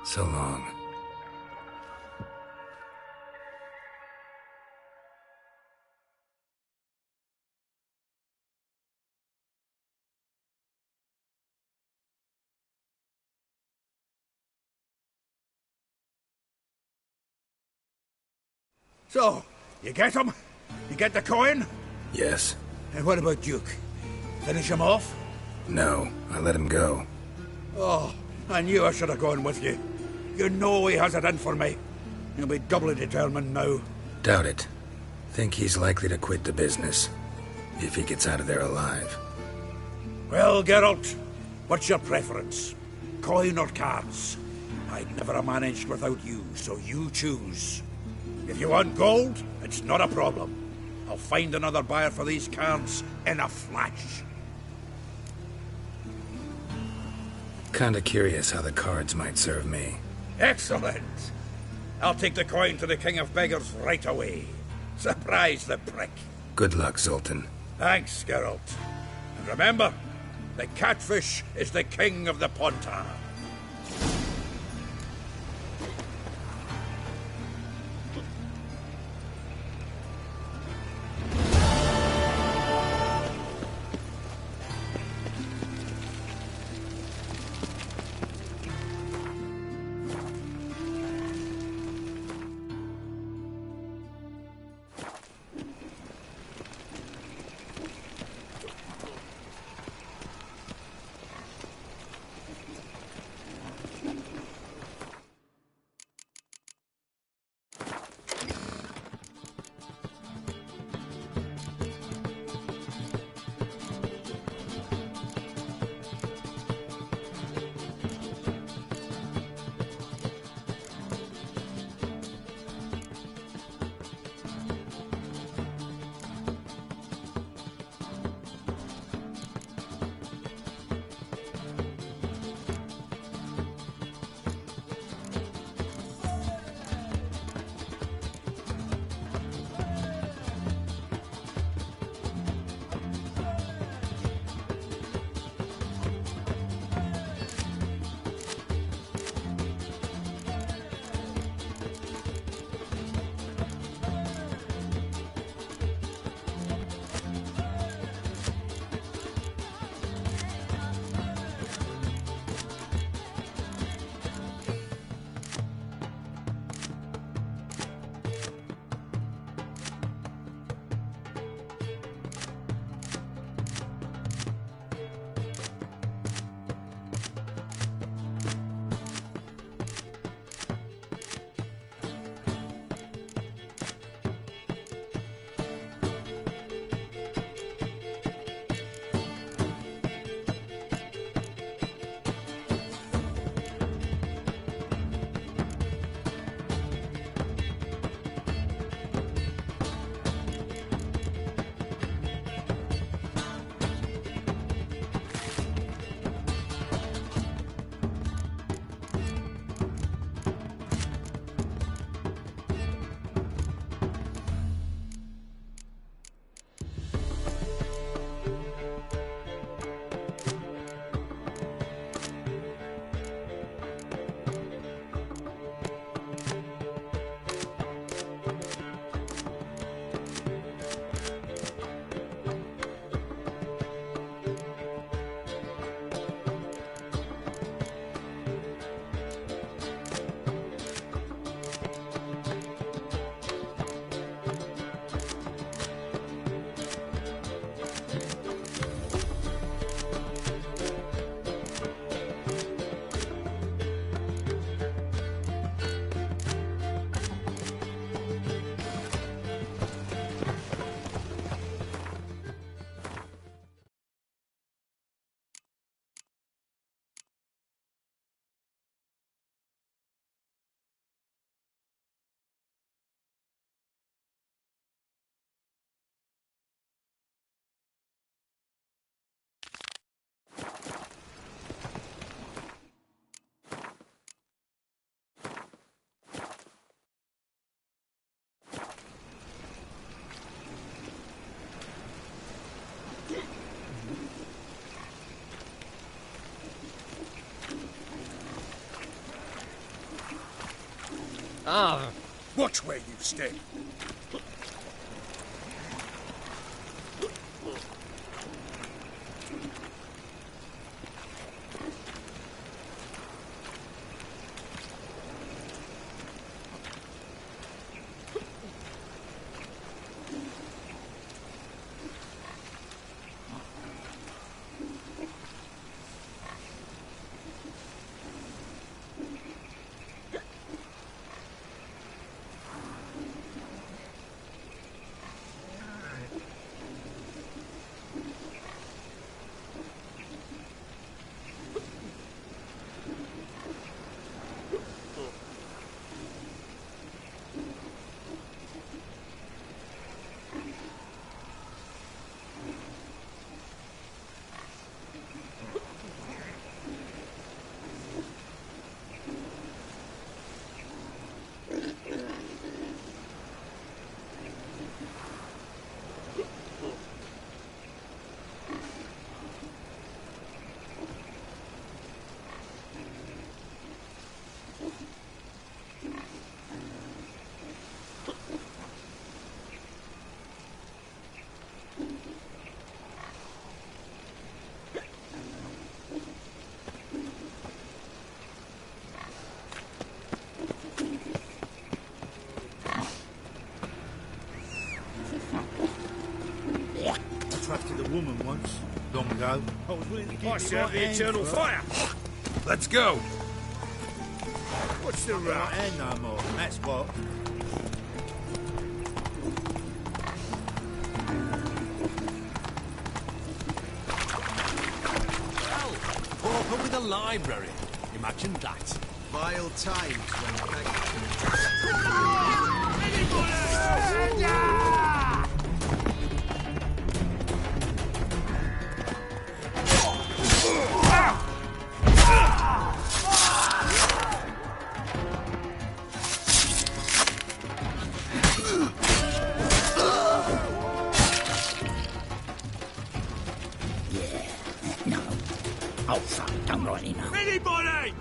So long. So, you get him? You get the coin? Yes. And what about Duke? Finish him off? No, I let him go. Oh, I knew I should have gone with you. You know he has it in for me. He'll be doubly determined now. Doubt it. Think he's likely to quit the business. If he gets out of there alive. Well, Geralt, what's your preference? Coin or cards? I'd never have managed without you, so you choose. If you want gold, it's not a problem. I'll find another buyer for these cards in a flash. Kinda curious how the cards might serve me. Excellent! I'll take the coin to the King of Beggars right away. Surprise the prick. Good luck, Zoltan. Thanks, Geralt. And remember, the catfish is the king of the Pontar. Ah. Watch where you step. woman once, long ago. I was willing to give I serve the eternal fire. Let's go. What's the Right right? hand no more, that's what. Pauper with a library. Imagine that. Vile times when No. Oh, fuck, I'm righty now. Anybody!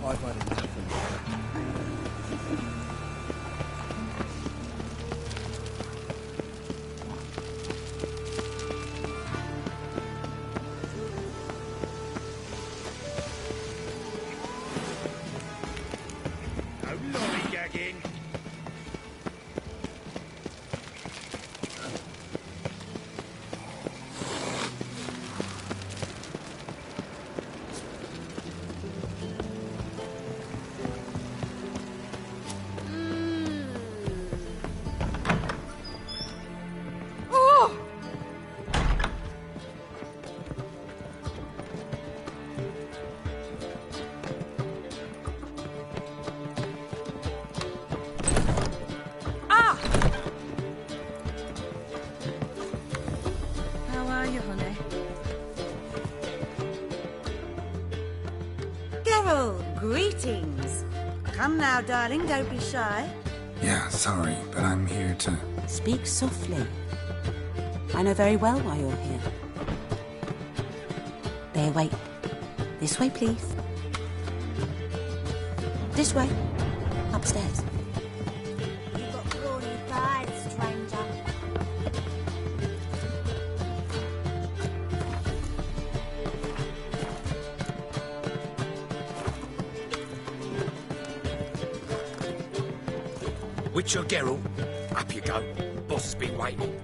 I've had enough of No lollygagging. How are you, honey? Geralt, greetings. Come now, darling, don't be shy. Yeah, sorry, but I'm here to... Speak softly. I know very well why you're here. There, wait. This way, please. This way. Upstairs. You've got brawny thighs, stranger. Witcher Geralt, up you go. Boss has been waiting.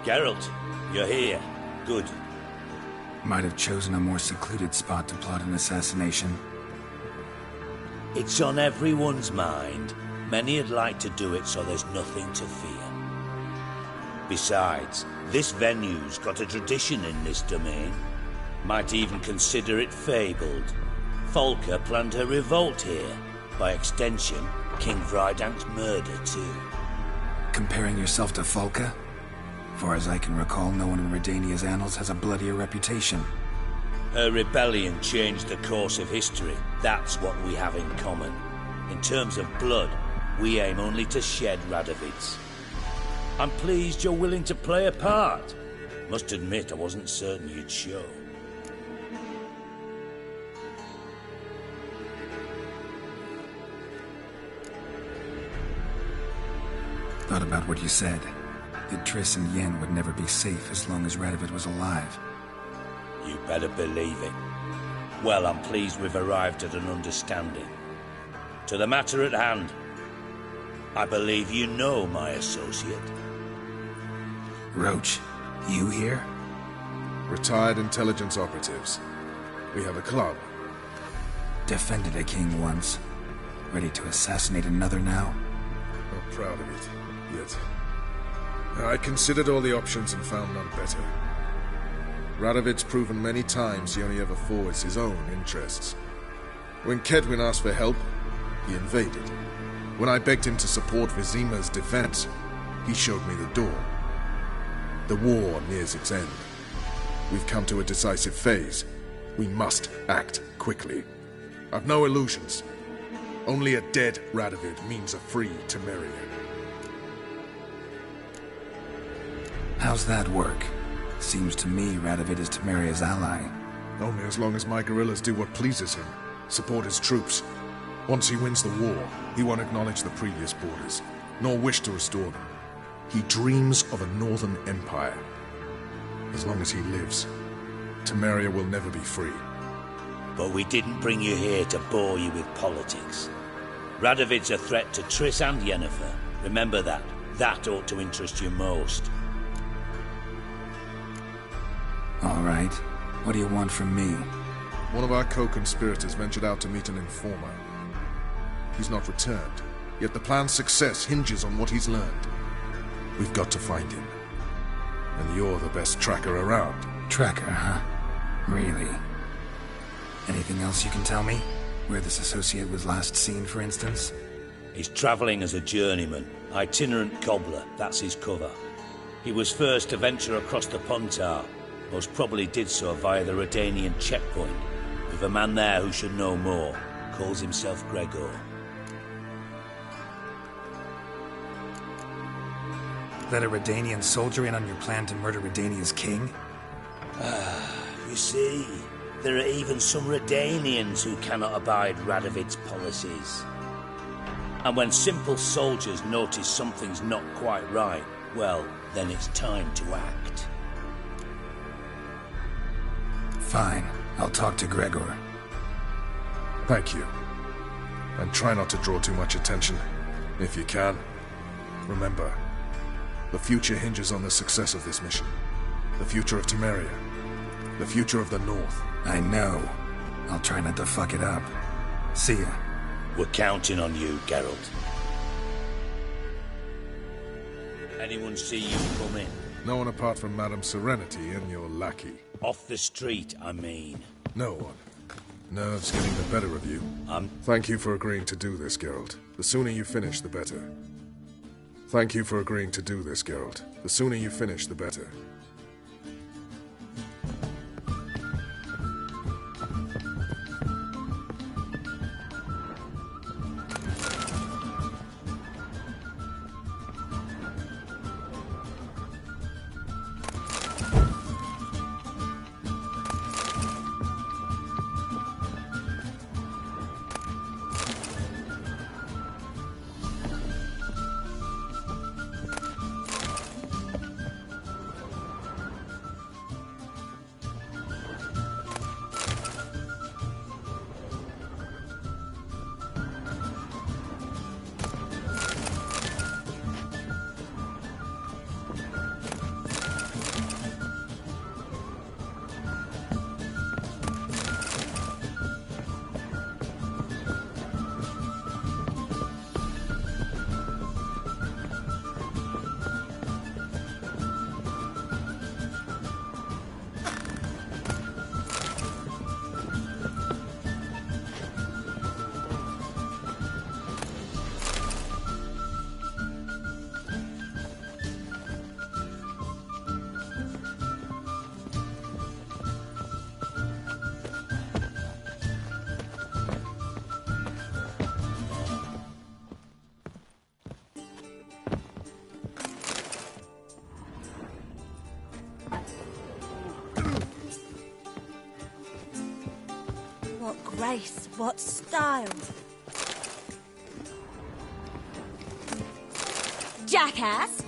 Geralt, you're here. Good. Might have chosen a more secluded spot to plot an assassination. It's on everyone's mind. Many'd like to do it so there's nothing to fear. Besides, this venue's got a tradition in this domain. Might even consider it fabled. Folker planned her revolt here. By extension, King Vrydank's murder too. Comparing yourself to Folka? Far as I can recall, no one in Redania's annals has a bloodier reputation. Her rebellion changed the course of history. That's what we have in common. In terms of blood, we aim only to shed Radovid's. I'm pleased you're willing to play a part. Must admit, I wasn't certain you'd show. Thought about what you said. That Triss and Yen would never be safe as long as Radovid was alive. You better believe it. Well, I'm pleased we've arrived at an understanding. To the matter at hand. I believe you know my associate. Roach, you here? Retired intelligence operatives. We have a club. Defended a king once. Ready to assassinate another now? Not proud of it, yet. I considered all the options and found none better. Radovid's proven many times he only ever forwards his own interests. When Kedwin asked for help, he invaded. When I begged him to support Vizima's defense, he showed me the door. The war nears its end. We've come to a decisive phase. We must act quickly. I've no illusions. Only a dead Radovid means a free Temeria. How's that work? Seems to me Radovid is Temeria's ally. Only as long as my guerrillas do what pleases him, support his troops. Once he wins the war, he won't acknowledge the previous borders, nor wish to restore them. He dreams of a northern empire. As long as he lives, Temeria will never be free. But we didn't bring you here to bore you with politics. Radovid's a threat to Triss and Yennefer. Remember that. That ought to interest you most. All right. What do you want from me? One of our co-conspirators ventured out to meet an informer. He's not returned, yet the plan's success hinges on what he's learned. We've got to find him. And you're the best tracker around. Tracker, huh? Really? Anything else you can tell me? Where this associate was last seen, for instance? He's travelling as a journeyman. Itinerant cobbler, that's his cover. He was first to venture across the Pontar. Most probably did so via the Redanian checkpoint. With a man there who should know more. Calls himself Gregor. Let a Redanian soldier in on your plan to murder Redania's king? You see, there are even some Redanians who cannot abide Radovid's policies. And when simple soldiers notice something's not quite right, well, then it's time to act. Fine. I'll talk to Gregor. Thank you. And try not to draw too much attention, if you can. Remember, the future hinges on the success of this mission. The future of Temeria. The future of the North. I know. I'll try not to fuck it up. See ya. We're counting on you, Geralt. Anyone see you come in? No one apart from Madame Serenity and your lackey. Off the street, I mean. No one. Nerves getting the better of you. Thank you for agreeing to do this, Geralt. The sooner you finish, the better. Thank you for agreeing to do this, Geralt. The sooner you finish, the better. What grace, what style. Jackass!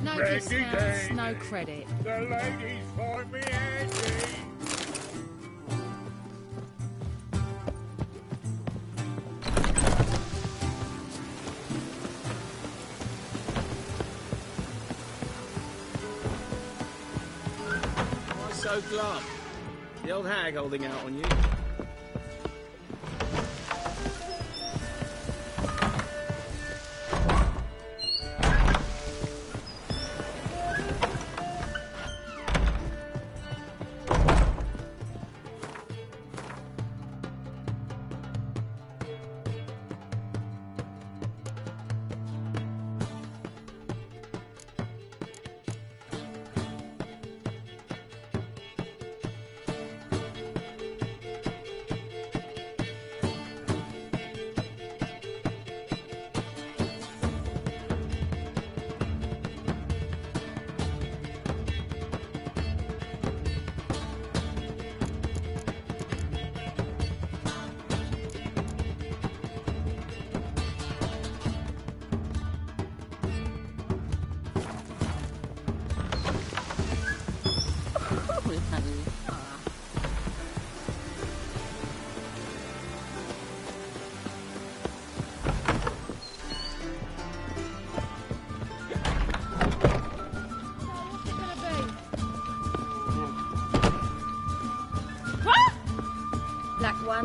No discounts, no credit. The ladies find me handy. Why so glum? The old hag holding out on you.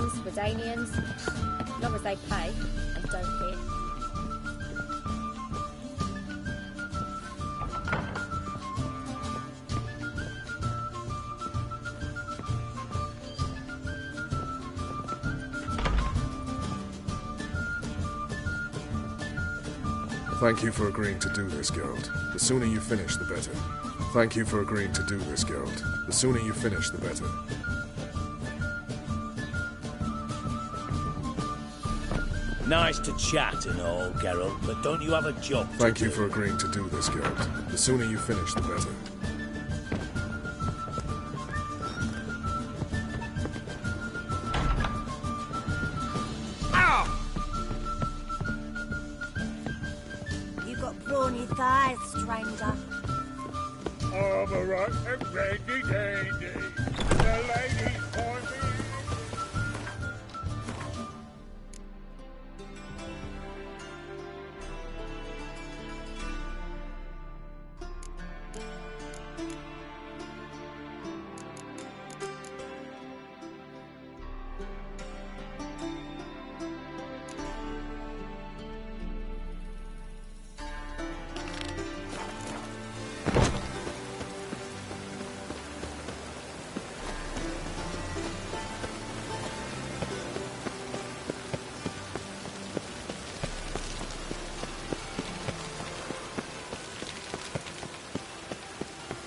Romans, Redanians, as long as they pay and don't hit. Thank you for agreeing to do this, Geralt. The sooner you finish, the better. Thank you for agreeing to do this, Geralt. The sooner you finish, the better. Nice to chat and all, Geralt, but don't you have a job to Thank you do? for agreeing to do this, Geralt. The sooner you finish, the better. You got brawny thighs, stranger. I'm a right and ready dandy. The ladies point me.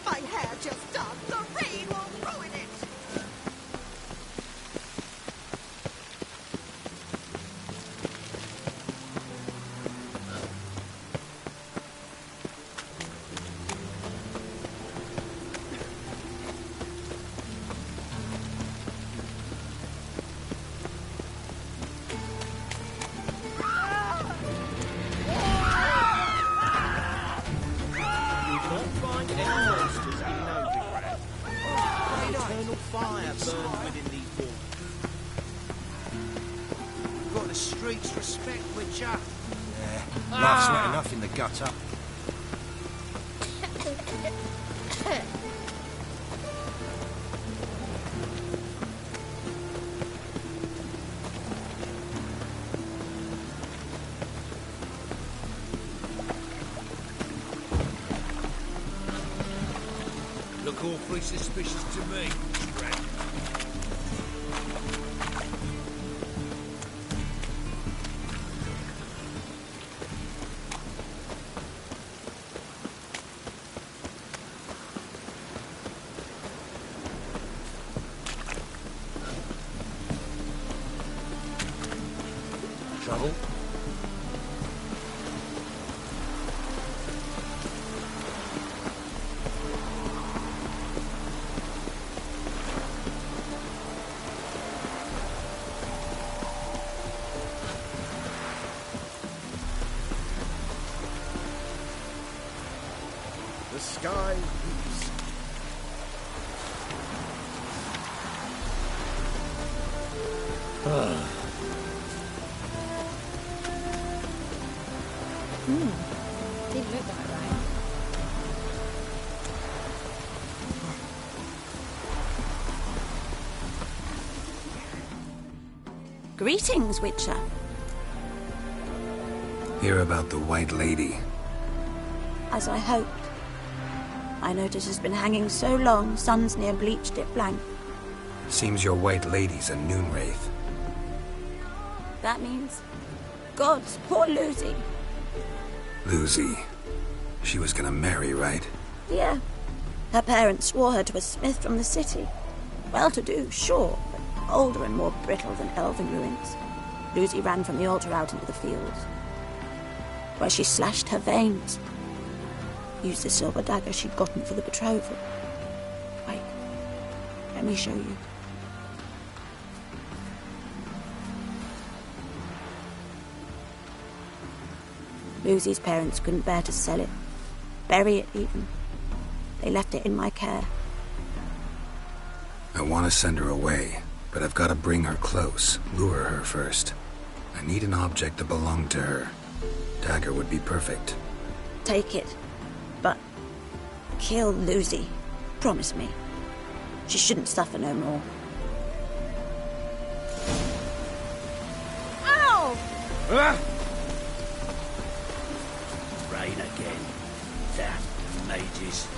My hair just done. The rain will ruin it. You can't find any monsters in Novigrad. Eternal fire burns within these walls. You've got the streets respect, Witcher. Life's not enough in the gutter. Look awfully suspicious to me. Trouble? The sky weeps. Didn't look that right. Greetings, Witcher. Hear about the White Lady. As I hoped. I notice it's been hanging so long, sun's near bleached it blank. Seems your White Lady's a noon wraith. That means... Gods, poor Lucy. Lucy. She was gonna marry, right? Yeah. Her parents swore her to a smith from the city. Well-to-do, sure, but older and more brittle than elven ruins. Lucy ran from the altar out into the fields, where she slashed her veins. Used the silver dagger she'd gotten for the betrothal. Wait, let me show you. Lucy's parents couldn't bear to sell it, bury it even. They left it in my care. I want to send her away, but I've got to bring her close, lure her first. I need an object that belonged to her. Dagger would be perfect. Take it, but kill Lucy. Promise me. She shouldn't suffer no more. Rain again. Damn mages.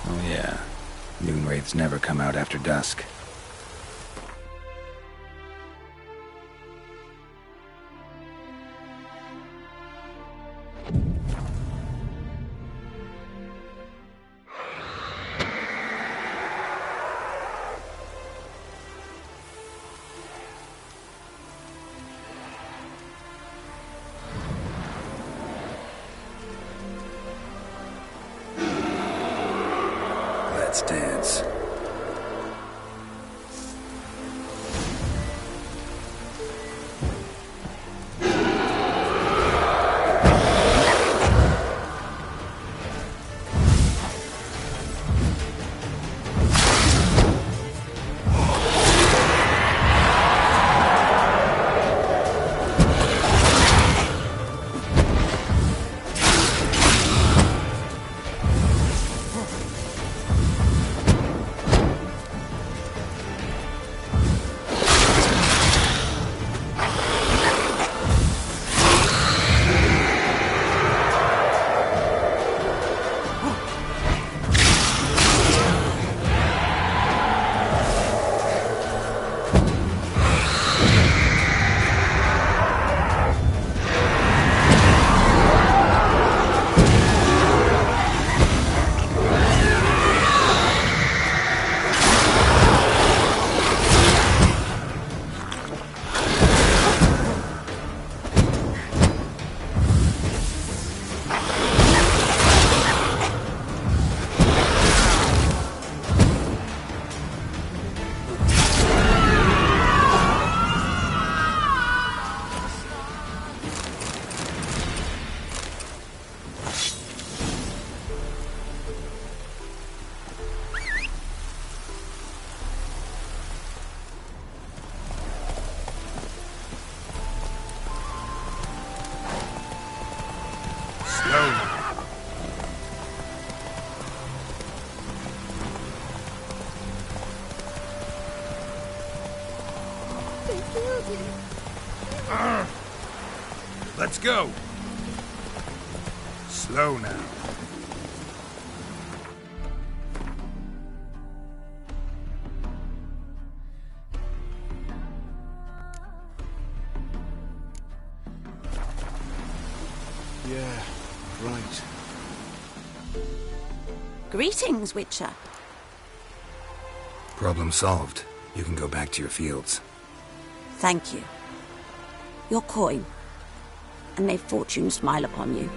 Oh yeah. Moonwraiths never come out after dusk. Let's dance. Let's go. Slow now. Yeah, right. Greetings, Witcher. Problem solved. You can go back to your fields. Thank you. Your coin. And may fortune smile upon you.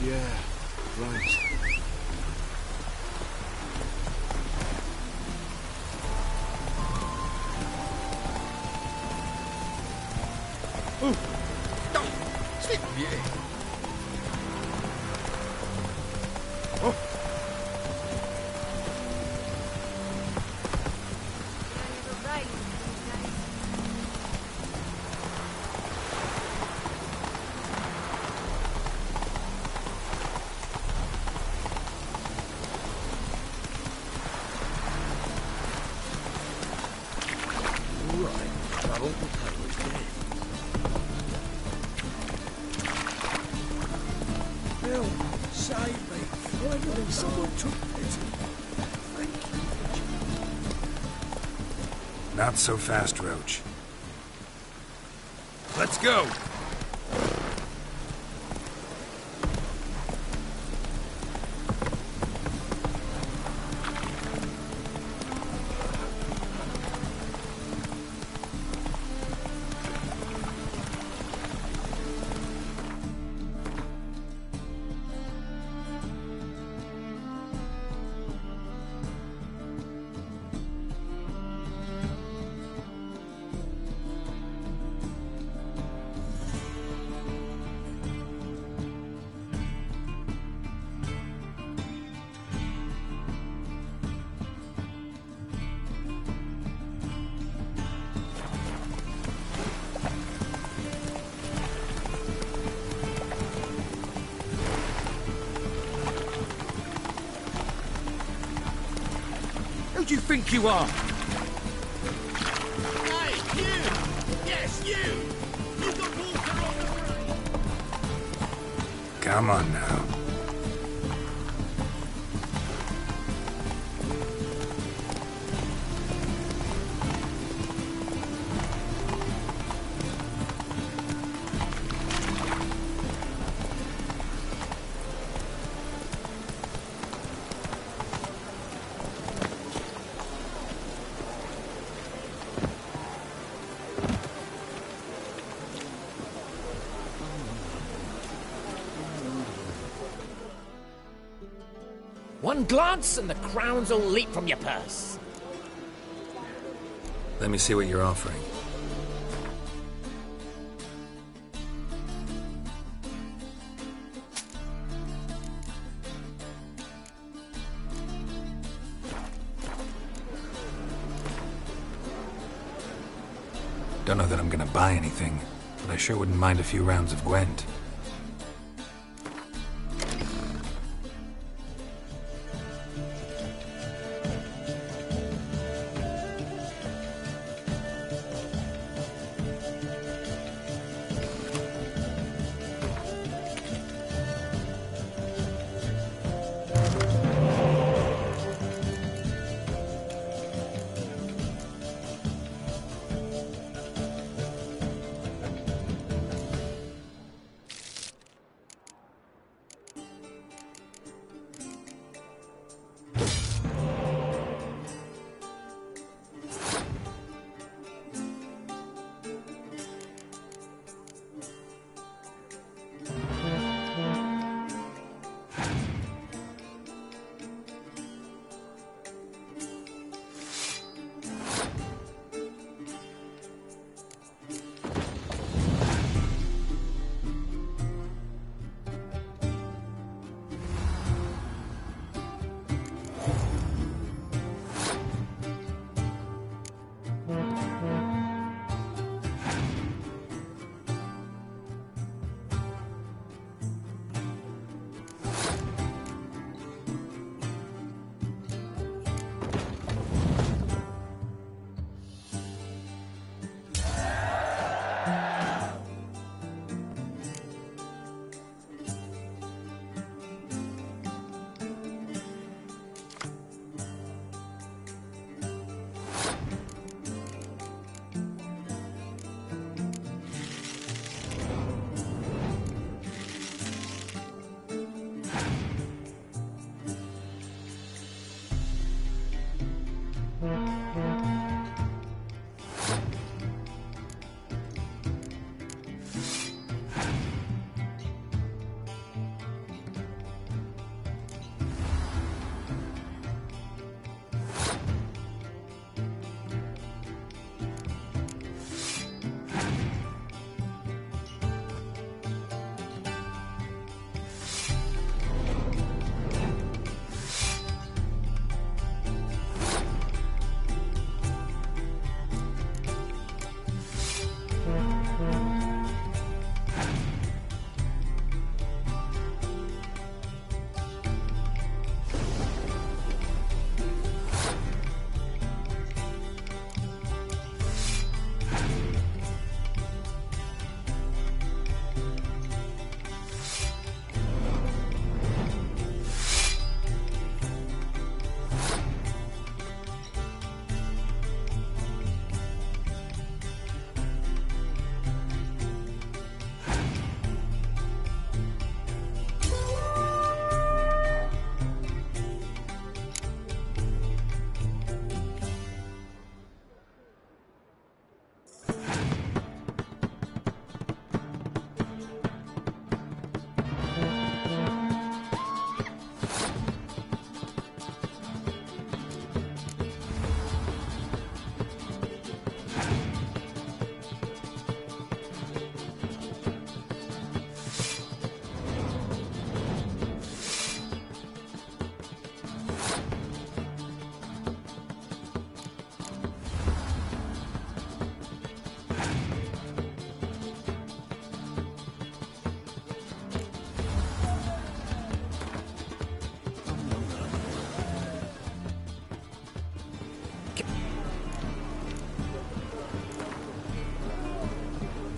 Yeah, right. Ooh. Slip, yeah. Oh. Luckily, someone took pity. Thank you. Not so fast, Roach. Let's go! Who do you think you are? Hey, you! Yes, you! You got water on the brain! Come on now. One glance and the crowns will leap from your purse. Let me see what you're offering. Don't know that I'm gonna buy anything, but I sure wouldn't mind a few rounds of Gwent.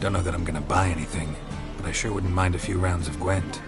Don't know that I'm gonna buy anything, but I sure wouldn't mind a few rounds of Gwent.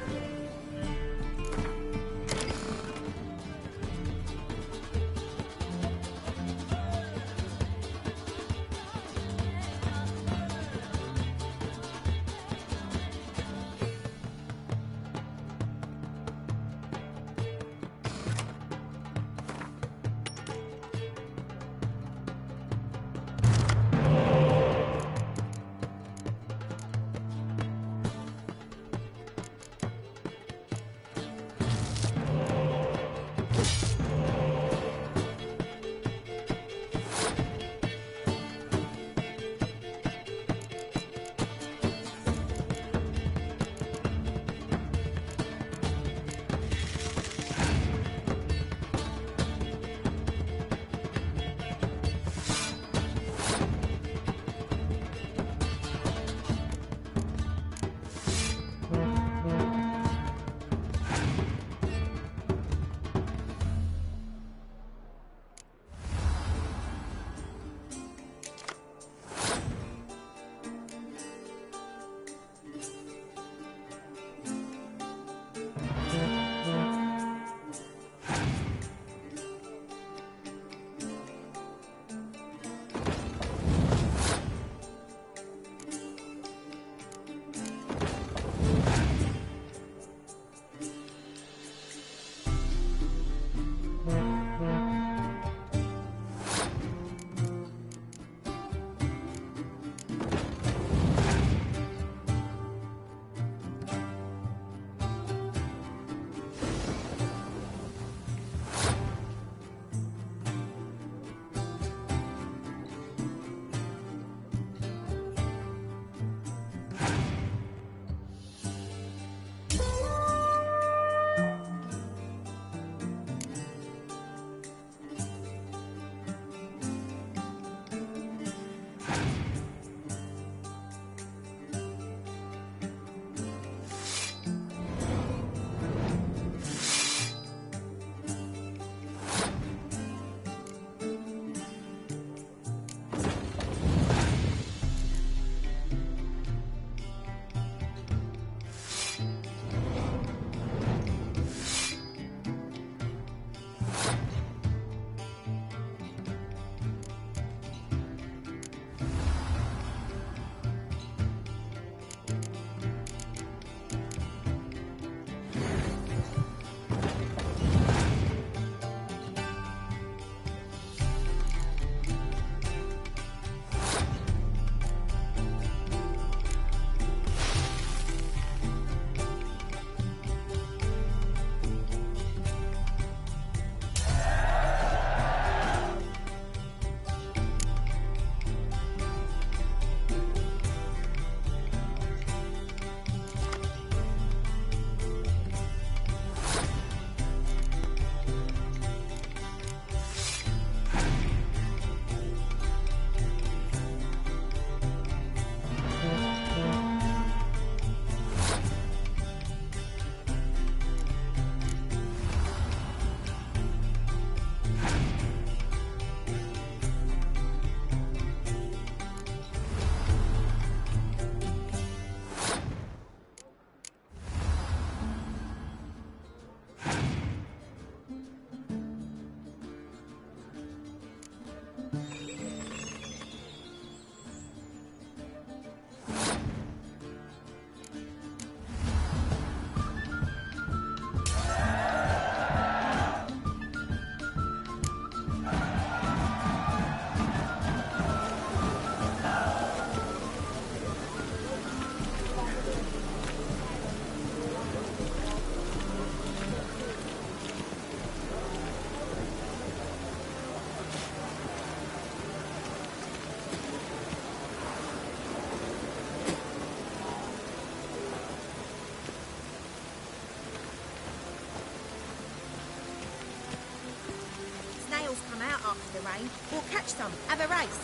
After the rain, we'll catch some. Have a race.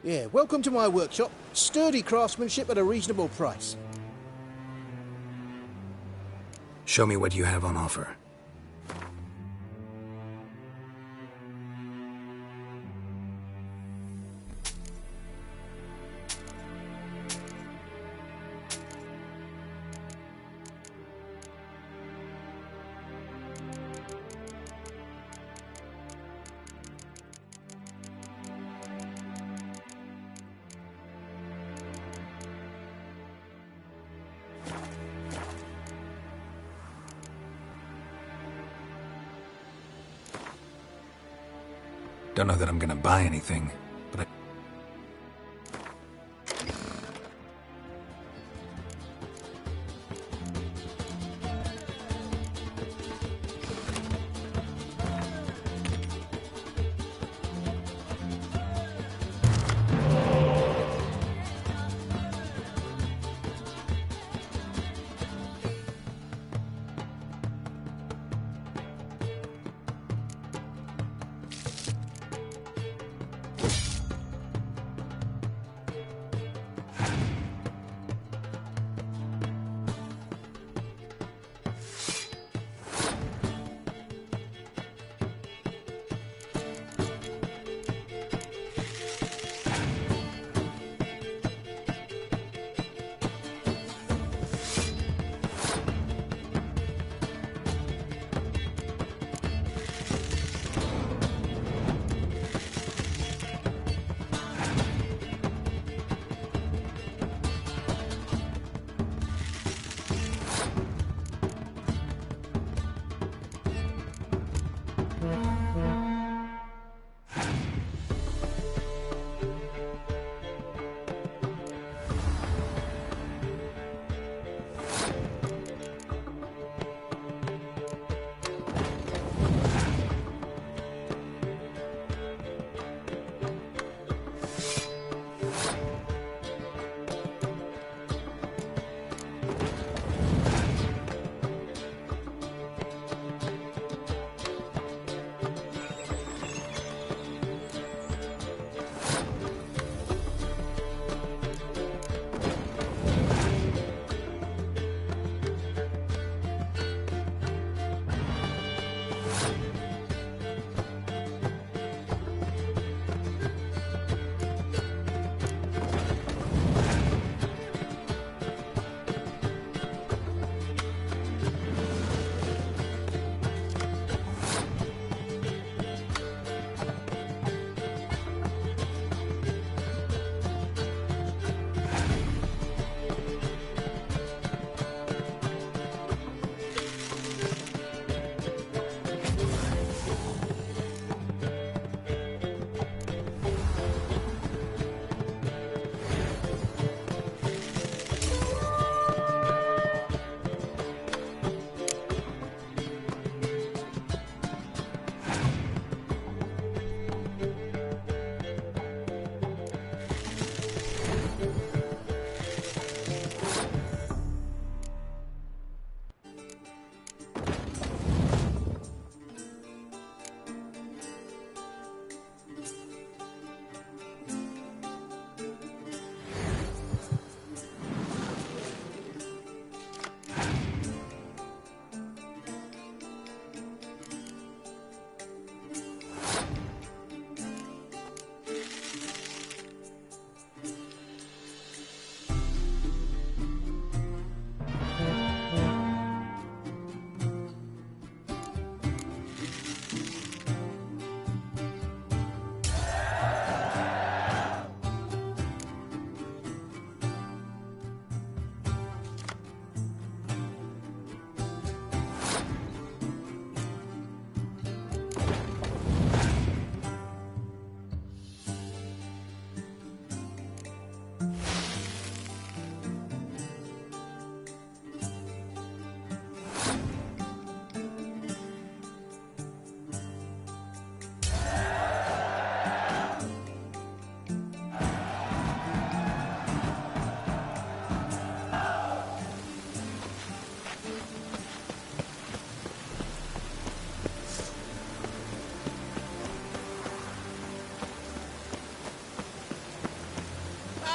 Yeah, welcome to my workshop. Sturdy craftsmanship at a reasonable price. Show me what you have on offer. Don't know that I'm gonna buy anything, but I...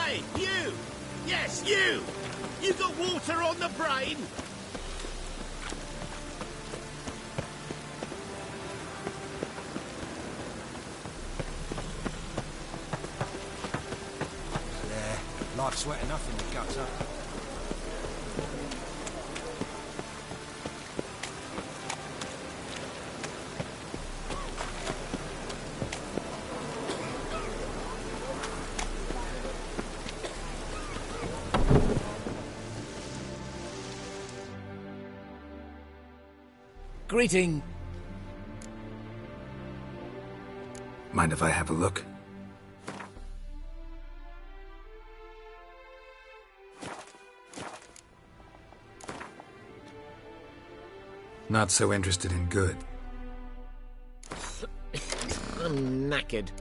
Hey, you! Yes, you! You got water on the brain? Yeah, life's wet enough in the gutter. Greeting. Mind if I have a look? Not so interested in good. I'm knackered.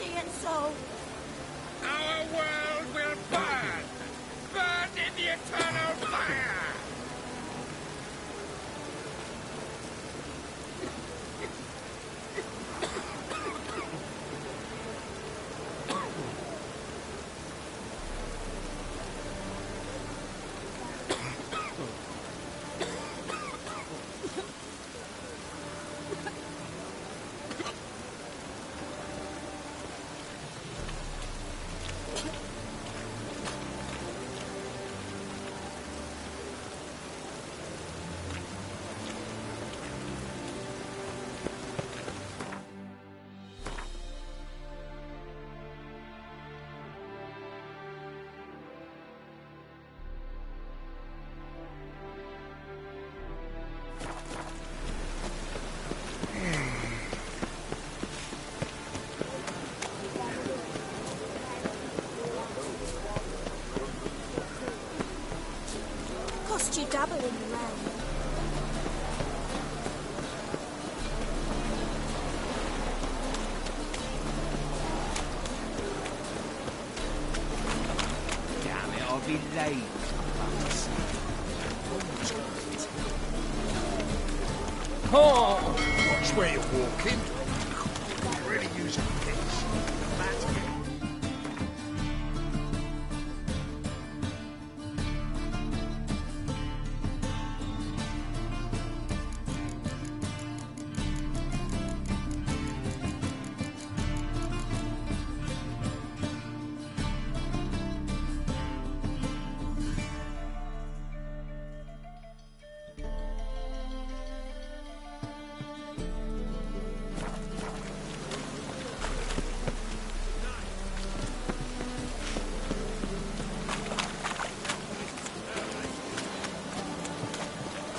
see it so. Our world will burn! Burn in the eternal fire! Cost you double in the round. Damn it, I'll be late. Oh, watch where you're walking. Could really use a piss. That's it.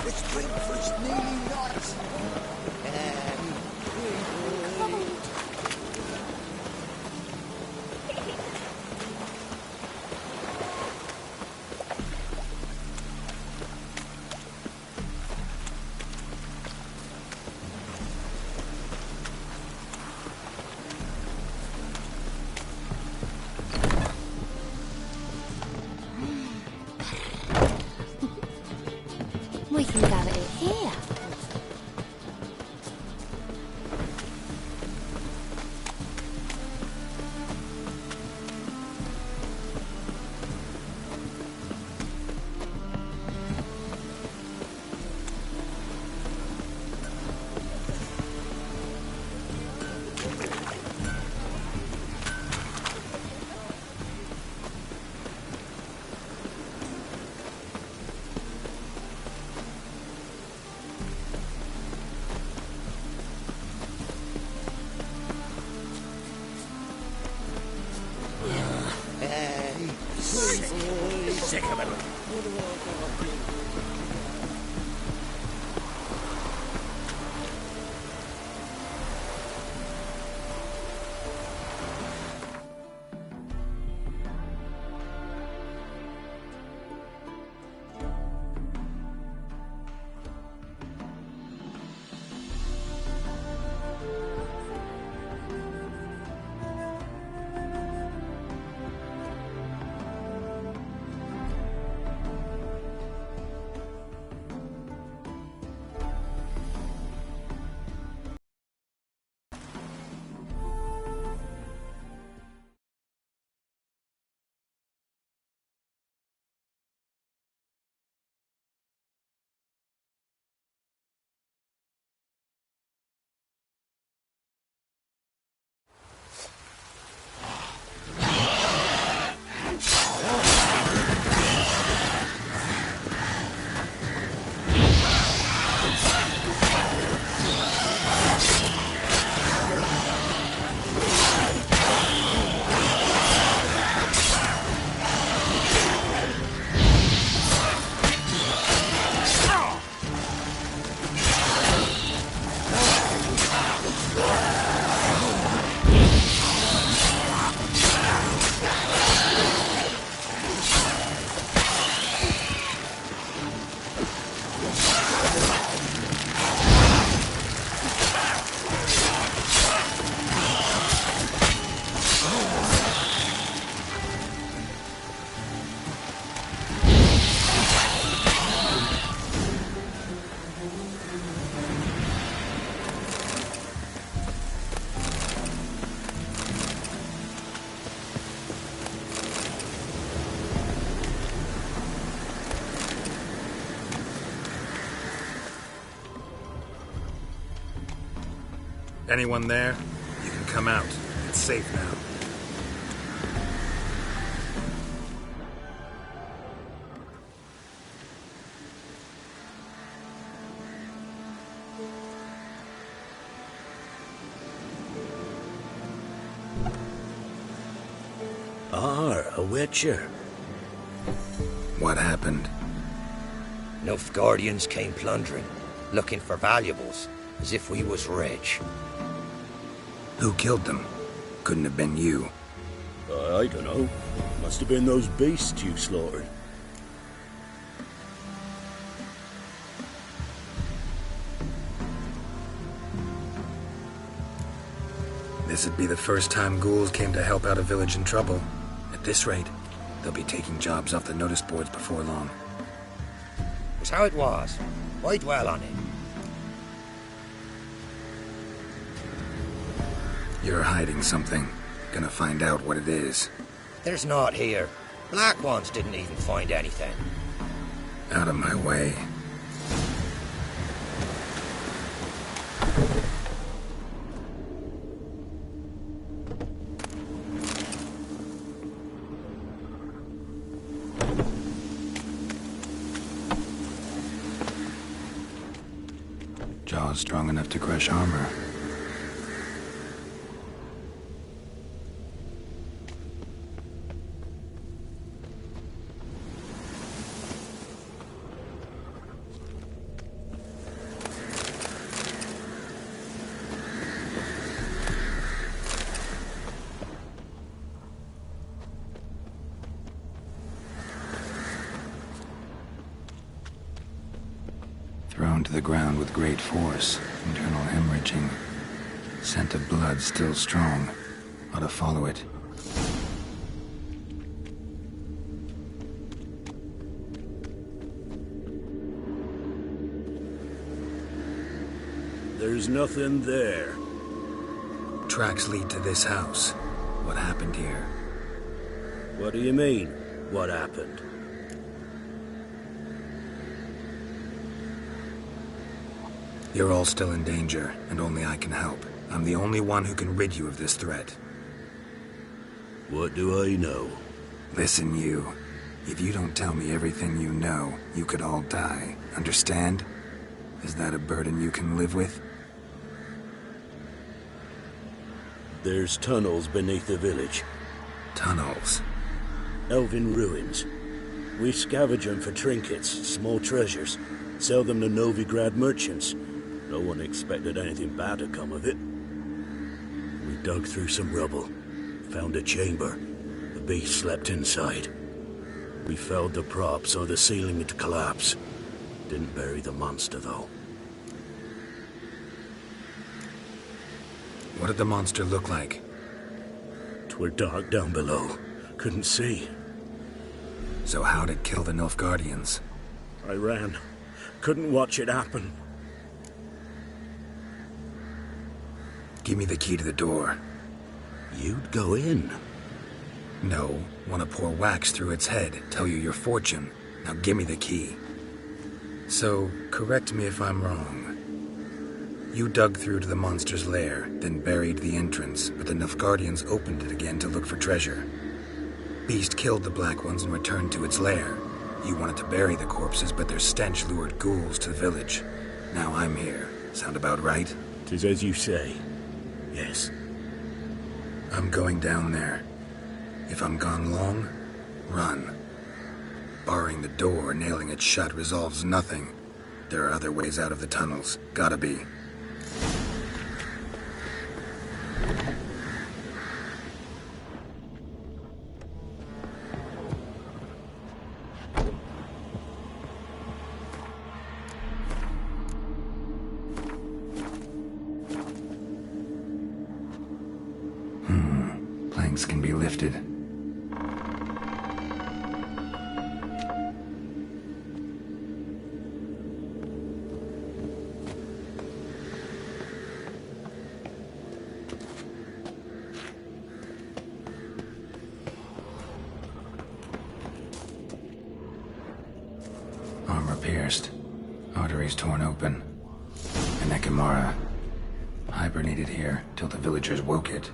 This drink was nearly nice. We can go at it here. Sick of it. Anyone there? You can come out. It's safe now. A witcher. What happened? Nilfgaardians came plundering, looking for valuables, as if we was rich. Who killed them? Couldn't have been you. I don't know. Must have been those beasts you slaughtered. This'd be the first time ghouls came to help out a village in trouble. At this rate, they'll be taking jobs off the notice boards before long. It was how it was. Why dwell on it? You're hiding something. Gonna find out what it is. There's naught here. Black ones didn't even find anything. Out of my way. Jaws strong enough to crush armor. Thrown to the ground with great force, internal hemorrhaging. Scent of blood still strong. Ought to follow it. There's nothing there. Tracks lead to this house. What happened here? What do you mean, what happened? You're all still in danger, and only I can help. I'm the only one who can rid you of this threat. What do I know? Listen, you. If you don't tell me everything you know, you could all die. Understand? Is that a burden you can live with? There's tunnels beneath the village. Tunnels? Elven ruins. We scavenge them for trinkets, small treasures. Sell them to Novigrad merchants. No one expected anything bad to come of it. We dug through some rubble. Found a chamber. The beast slept inside. We felled the prop so the ceiling would collapse. Didn't bury the monster, though. What did the monster look like? 'Twere dark down below. Couldn't see. So how'd it kill the Nilfgaardians? I ran. Couldn't watch it happen. Give me the key to the door. You'd go in? No. Want to pour wax through its head, tell you your fortune. Now give me the key. So, correct me if I'm wrong. You dug through to the monster's lair, then buried the entrance, but the Nilfgaardians opened it again to look for treasure. Beast killed the Black Ones and returned to its lair. You wanted to bury the corpses, but their stench lured ghouls to the village. Now I'm here. Sound about right? 'Tis as you say. Yes. I'm going down there. If I'm gone long, run. Barring the door, nailing it shut resolves nothing. There are other ways out of the tunnels. Gotta be. Planks can be lifted. Armor pierced. Arteries torn open. An Ekimara. Hibernated here till the villagers woke it.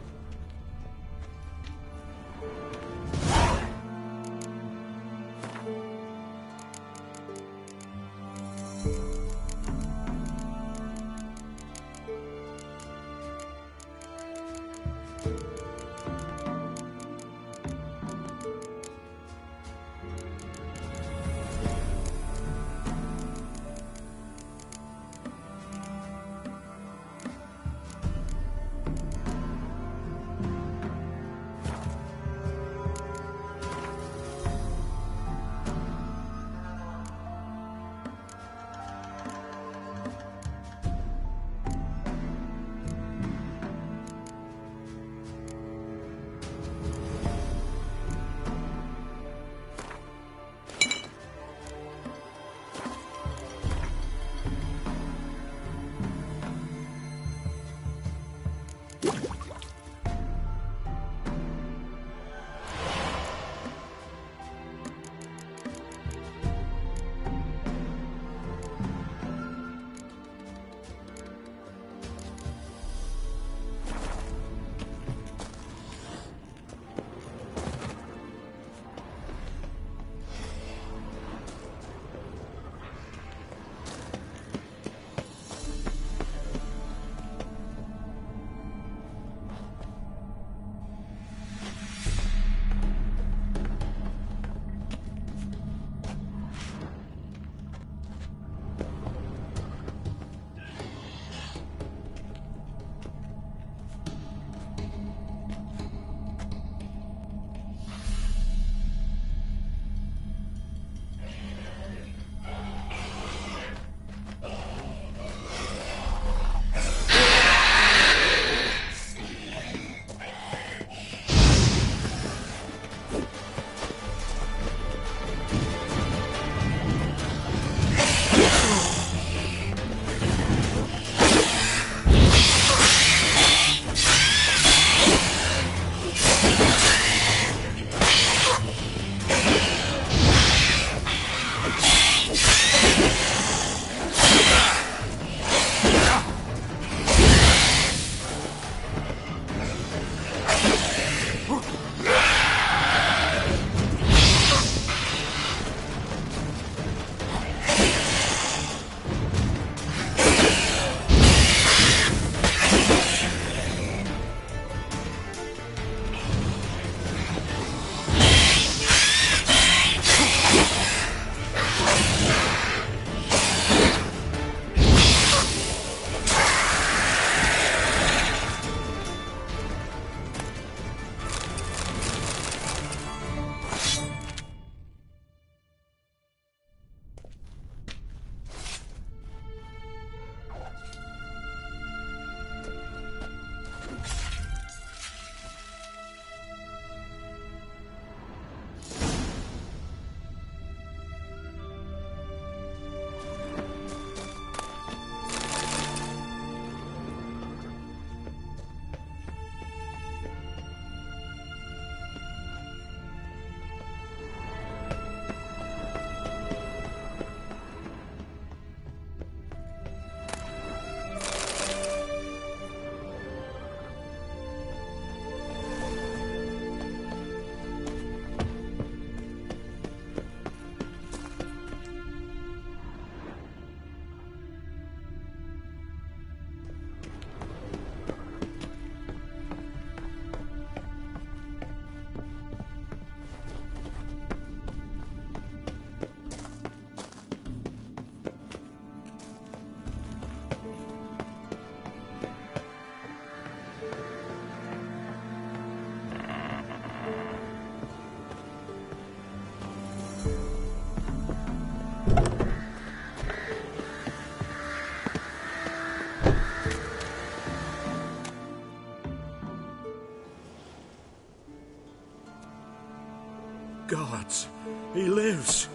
Gods, he lives.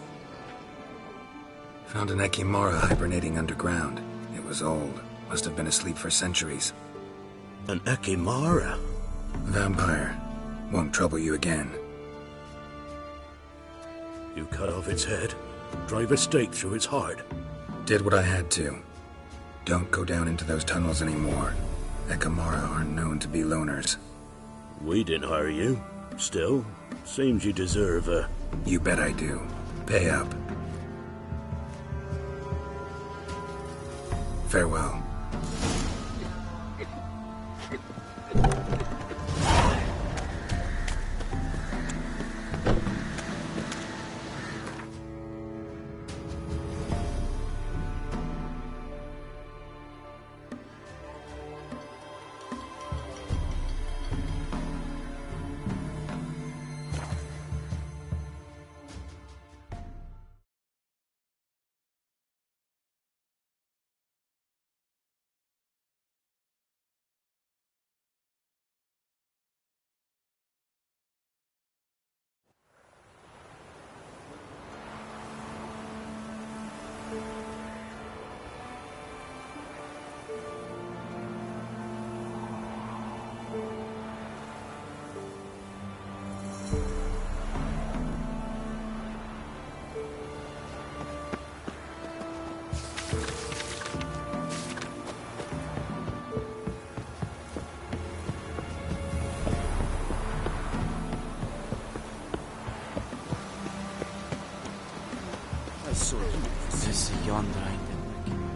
Found an Ekimara hibernating underground. It was old. Must have been asleep for centuries. An Ekimara? Vampire. Won't trouble you again. You cut off its head, drive a stake through its heart. Did what I had to. Don't go down into those tunnels anymore. Ekamara aren't known to be loners. We didn't hire you. Still, seems you deserve a... You bet I do. Pay up. Farewell.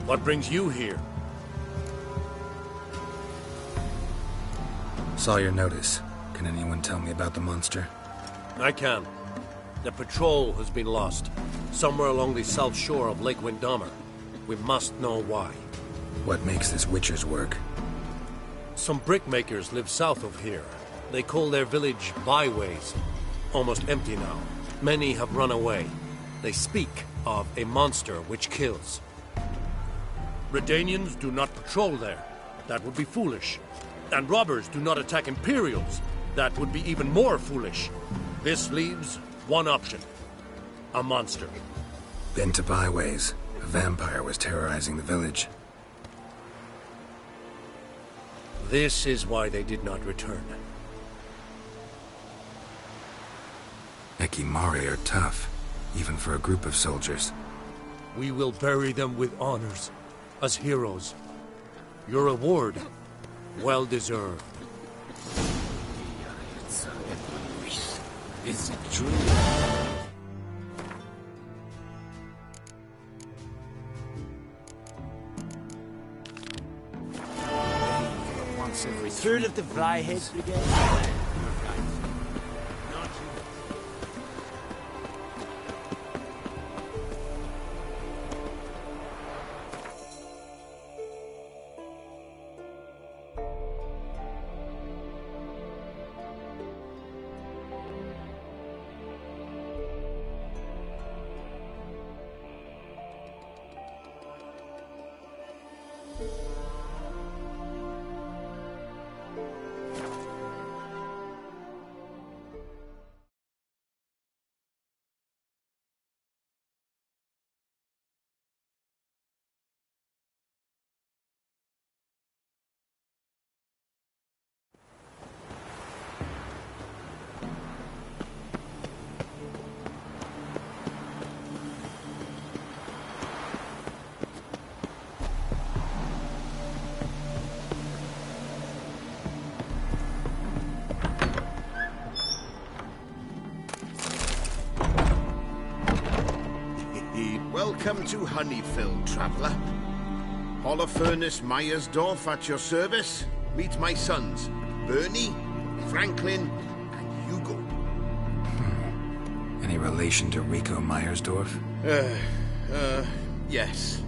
What brings you here? Saw your notice. Can anyone tell me about the monster? I can. The patrol has been lost. Somewhere along the south shore of Lake Windammer. We must know why. What makes this witcher's work? Some brickmakers live south of here. They call their village byways. Almost empty now. Many have run away. They speak of a monster which kills. Redanians do not patrol there. That would be foolish. And robbers do not attack Imperials. That would be even more foolish. This leaves one option. A monster. Been to byways. A vampire was terrorizing the village. This is why they did not return. Ekimari are tough, even for a group of soldiers. We will bury them with honors, as heroes. Your reward, well deserved. Is it true? Once every third of the Flyheads Brigade. Welcome to Honeyfield, traveller. Holofernes Meyersdorf at your service. Meet my sons, Bernie, Franklin, and Hugo. Any relation to Rico Meyersdorf? Yes.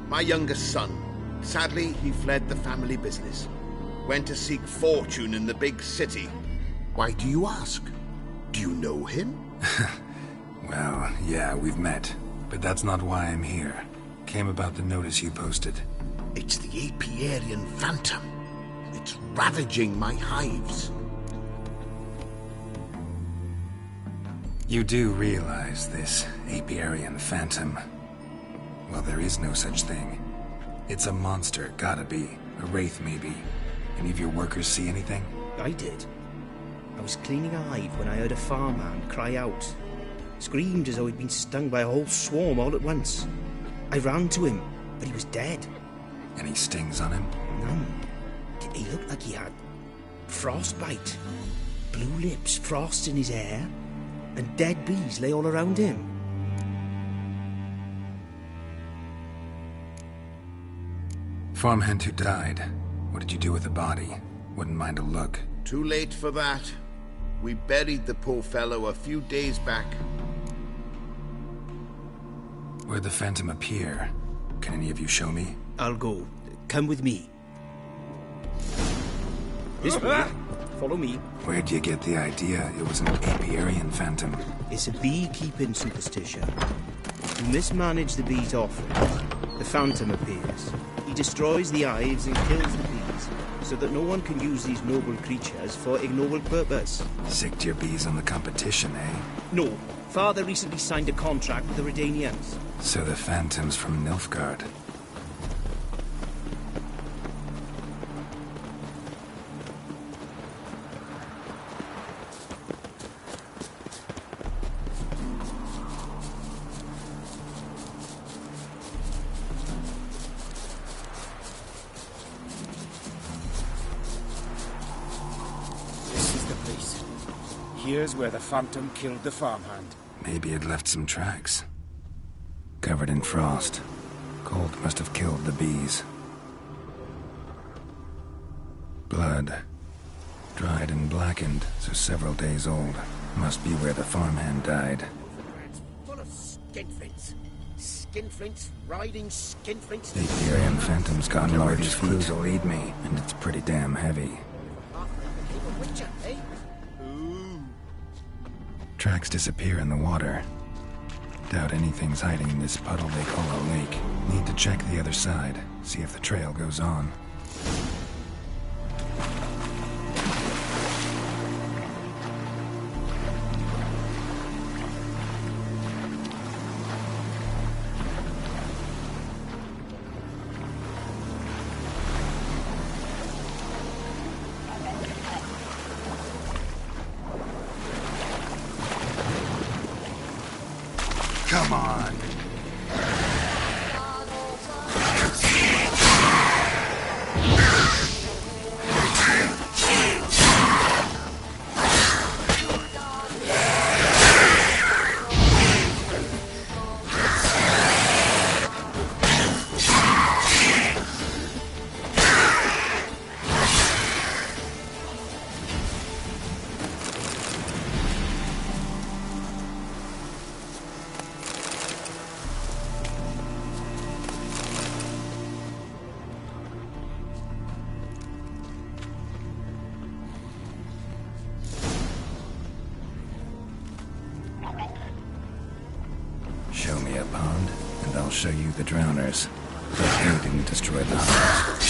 My youngest son. Sadly, he fled the family business. Went to seek fortune in the big city. Why do you ask? Do you know him? Well, yeah, we've met. But that's not why I'm here. Came about the notice you posted. It's the Apiarian Phantom. It's ravaging my hives. You do realize this Apiarian Phantom? Well, there is no such thing. It's a monster, gotta be. A wraith, maybe. Any of your workers see anything? I did. I was cleaning a hive when I heard a farmhand cry out. Screamed as though he'd been stung by a whole swarm all at once. I ran to him, but he was dead. Any stings on him? None. He looked like he had frostbite. Blue lips, frost in his hair, and dead bees lay all around him. Farmhand who died. What did you do with the body? Wouldn't mind a look. Too late for that. We buried the poor fellow a few days back. Where'd the Phantom appear? Can any of you show me? I'll go. Come with me. This way. Follow me. Where'd you get the idea it was an apiarian phantom? It's a beekeeping superstition. To mismanage the bees often, the Phantom appears. He destroys the hives and kills the bees, so that no one can use these noble creatures for ignoble purpose. Sicked your bees on the competition, eh? No. Father recently signed a contract with the Redanians. So the Phantom's from Nilfgaard. Here's where the Phantom killed the farmhand. Maybe it left some tracks. Covered in frost. Cold must have killed the bees. Blood. Dried and blackened, so several days old. Must be where the farmhand died. Full of skinflints. Skinflints riding skinflints. The apiarian Phantom's got nowhere these clues will lead me, and it's pretty damn heavy. Witcher, eh? Tracks disappear in the water. Doubt anything's hiding in this puddle they call a lake. Need to check the other side, see if the trail goes on. Come on. Show me a pond, and I'll show you the drowners. But they didn't destroy the hive.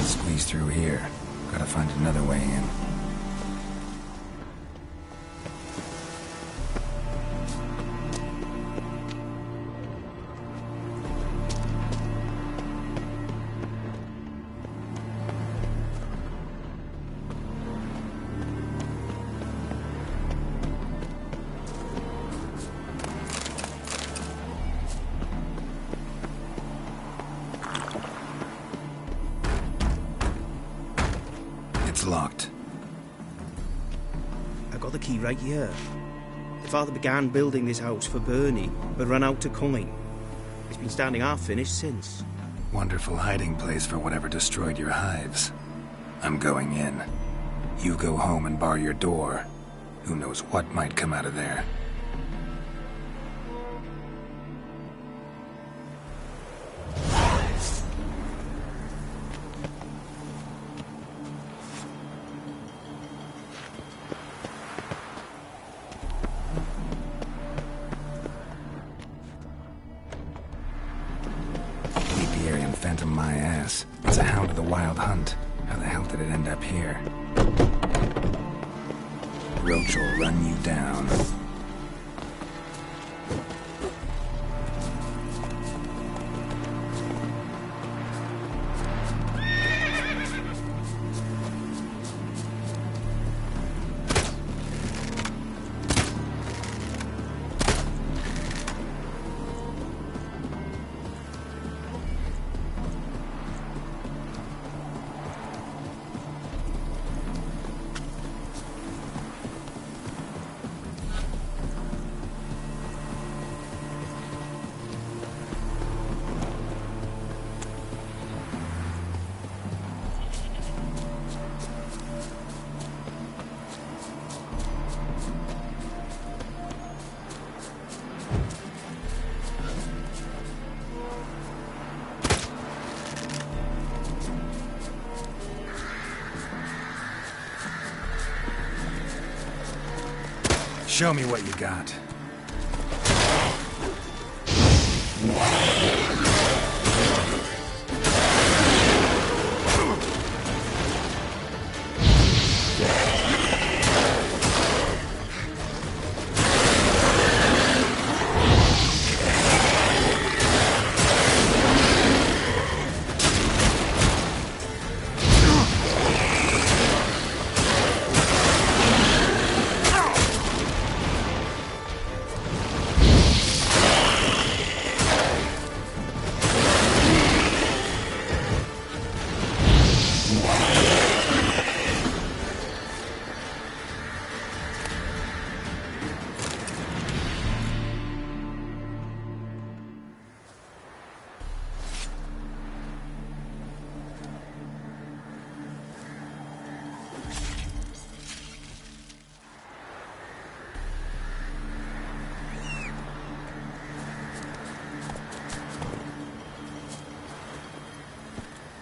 Squeeze through here. Gotta find another way in. It's locked. I got the key right here. The father began building this house for Bernie, but ran out of coin. It's been standing half finished since. Wonderful hiding place for whatever destroyed your hives. I'm going in. You go home and bar your door. Who knows what might come out of there. phantom my ass. It's a hound of the wild hunt. How the hell did it end up here? Roach will run you down. Show me what you got.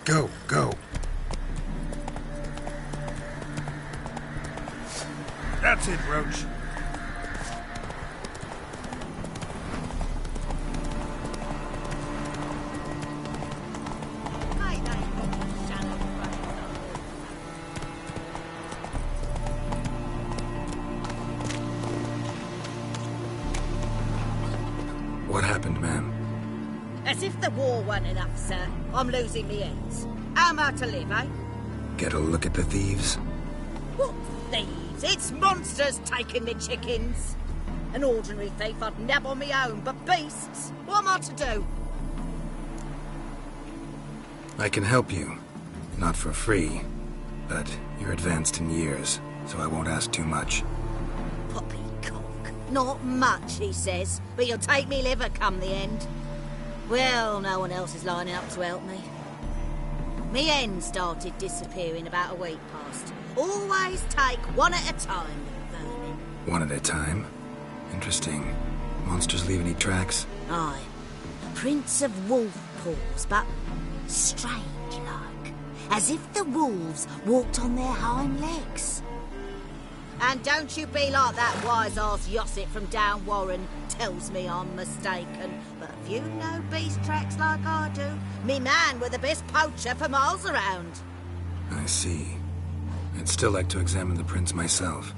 Go, go. That's it, Roach. What happened, ma'am? As if the war weren't enough, sir. I'm losing me ends. How am I to live, eh? Get a look at the thieves? What thieves? It's monsters taking me chickens. An ordinary thief I'd nab on my own, but beasts? What am I to do? I can help you. Not for free, but you're advanced in years, so I won't ask too much. Poppycock. Not much, he says, but you'll take me liver come the end. Well, no one else is lining up to help me. Me hen started disappearing about a week past. Always take one at a time, vermin. One at a time? Interesting. Monsters leave any tracks? Aye. Prints of wolf paws, but strange-like. As if the wolves walked on their hind legs. And don't you be like that wise-ass Yossit from down Warren tells me I'm mistaken. But if you know beast tracks like I do, me man were the best poacher for miles around. I see. I'd still like to examine the prints myself.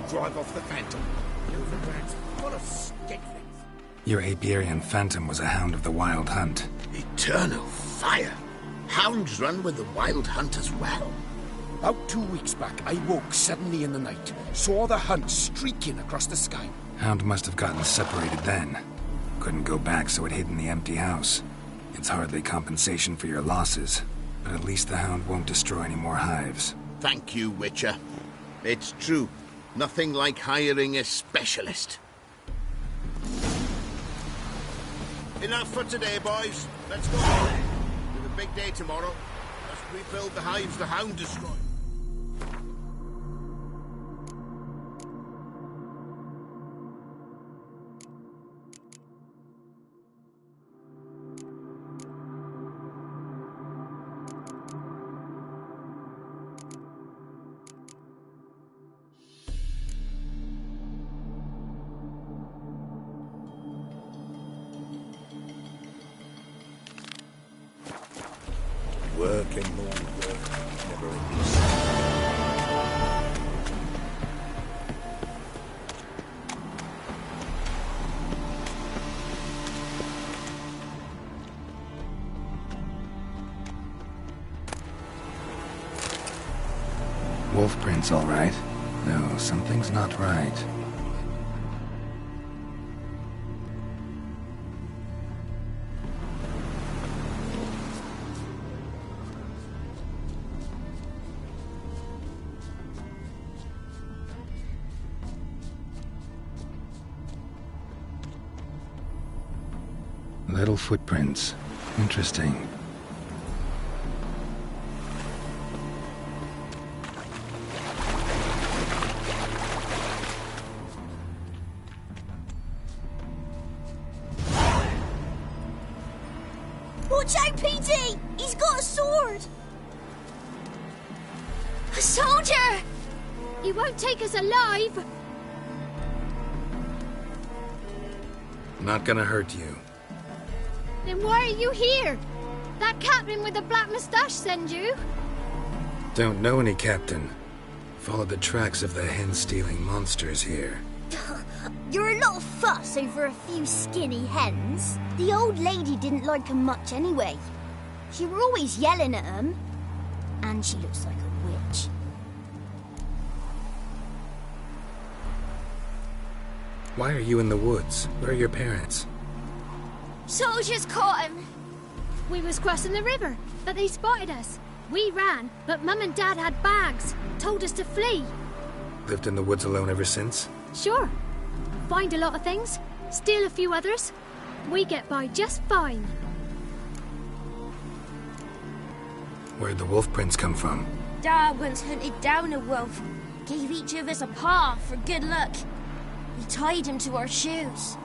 Drive off the Phantom. What a stick. Your Aperian Phantom was a hound of the Wild Hunt. Eternal fire! Hounds run with the Wild Hunt as well. About 2 weeks back, I woke suddenly in the night. Saw the hunt streaking across the sky. Hound must have gotten separated then. Couldn't go back, so it hid in the empty house. It's hardly compensation for your losses, but at least the hound won't destroy any more hives. Thank you, Witcher. It's true. Nothing like hiring a specialist. Enough for today, boys. Let's go home. We have a big day tomorrow. Let's rebuild the hives the hound destroyed. work and more work. Never ending cycle. Wolf prints, all right. No, something's not right. Little footprints. Interesting. Watch out, P.T.! He's got a sword! A soldier! He won't take us alive! Not gonna hurt you. Then why are you here? That captain with the black moustache send you? Don't know any captain. Followed the tracks of the hen-stealing monsters here. You're a lot of fuss over a few skinny hens. The old lady didn't like 'em much anyway. She were always yelling at 'em. And she looks like a witch. Why are you in the woods? Where are your parents? Soldiers caught him. We was crossing the river, but they spotted us. We ran, but Mum and Dad had bags. Told us to flee. Lived in the woods alone ever since? Sure. Find a lot of things, steal a few others. We get by just fine. Where'd the wolf prints come from? Dad once hunted down a wolf. Gave each of us a paw for good luck. He tied him to our shoes.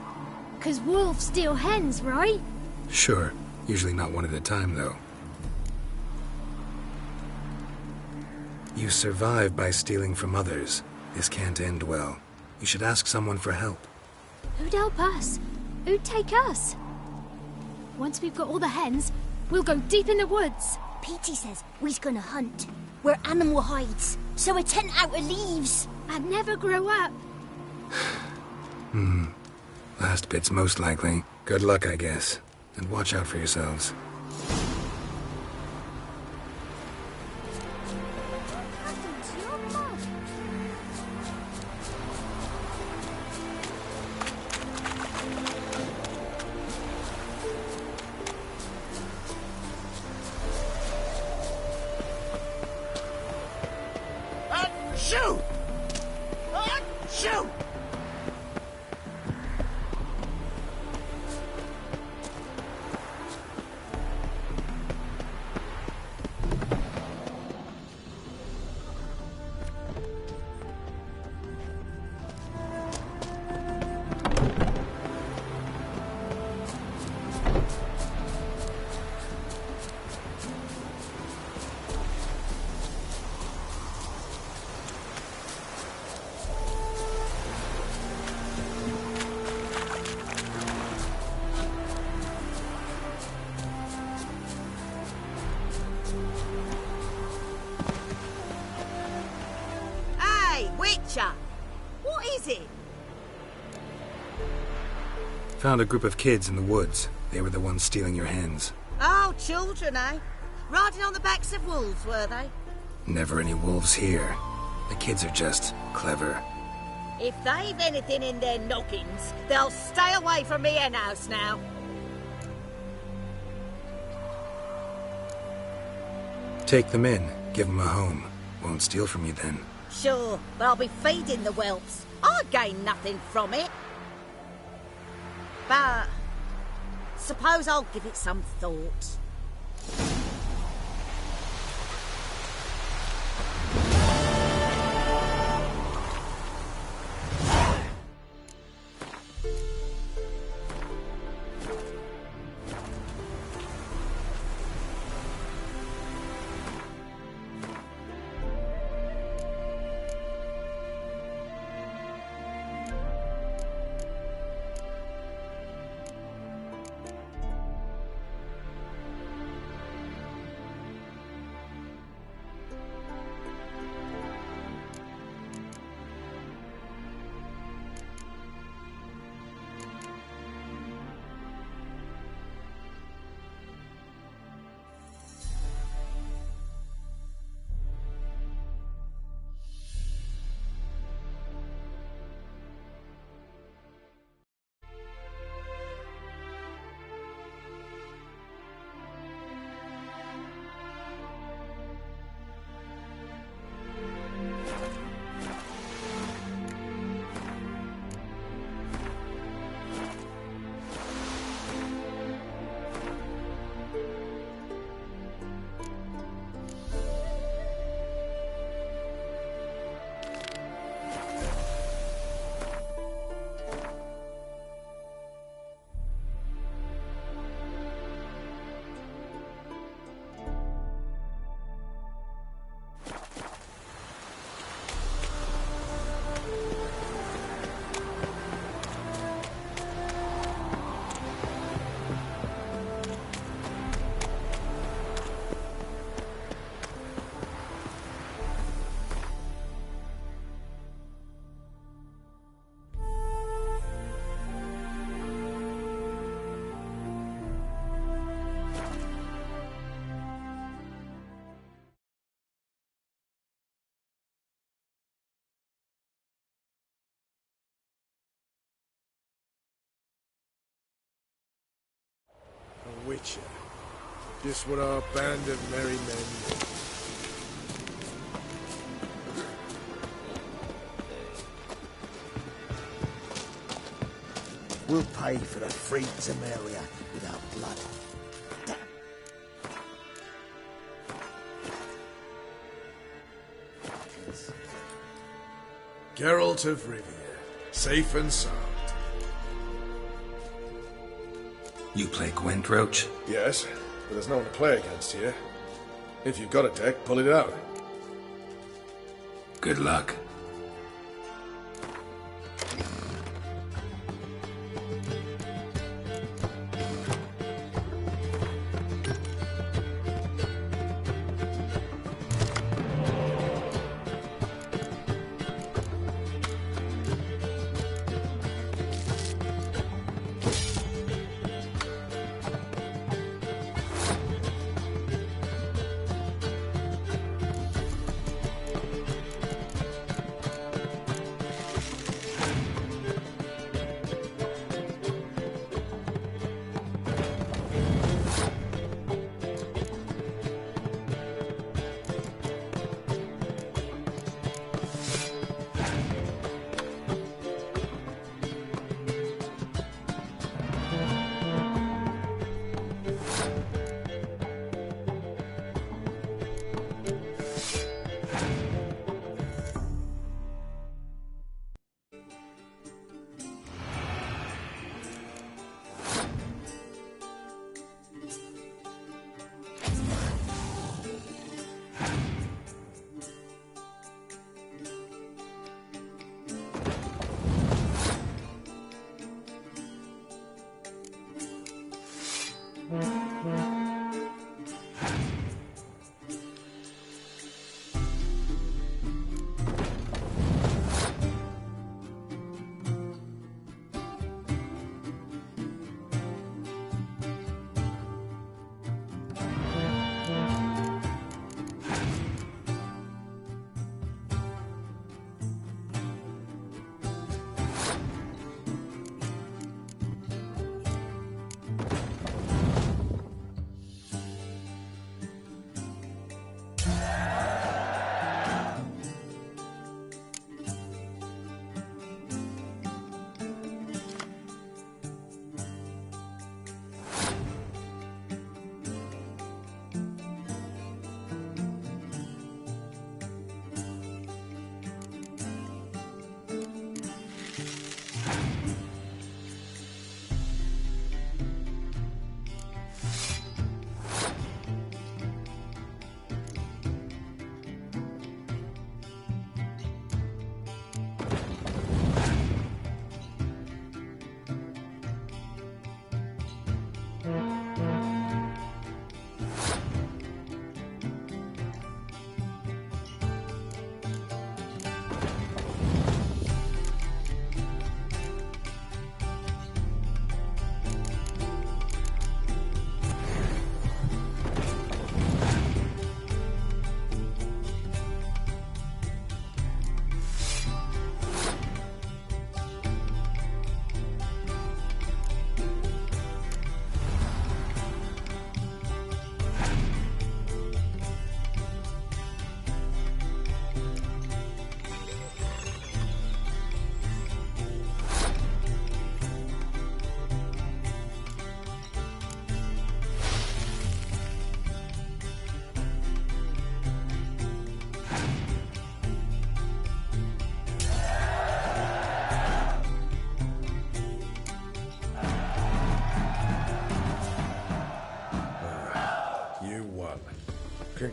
'Cause wolves steal hens, right? Sure. Usually not one at a time, though. You survive by stealing from others. This can't end well. You should ask someone for help. Who'd help us? Who'd take us? Once we've got all the hens, we'll go deep in the woods. P.T. says we's gonna hunt. We're animal hides, so a tent out of leaves. And never grow up. Last bit's most likely. Good luck, I guess. And watch out for yourselves. Shoot! Shoot! Witcher! What is it? Found a group of kids in the woods. They were the ones stealing your hens. Oh, children, eh? Riding on the backs of wolves, were they? Never any wolves here. The kids are just clever. If they've anything in their noggins, they'll stay away from me hen house now. Take them in. Give them a home. Won't steal from you then. Sure, but I'll be feeding the whelps. I gain nothing from it. But suppose I'll give it some thought. witcher. Just what our band of merry men need. We'll pay for the free Temeria with our blood. Geralt of Rivia, safe and sound. You play Gwent, Roach? Yes, but there's no one to play against here. If you've got a deck, pull it out. Good luck.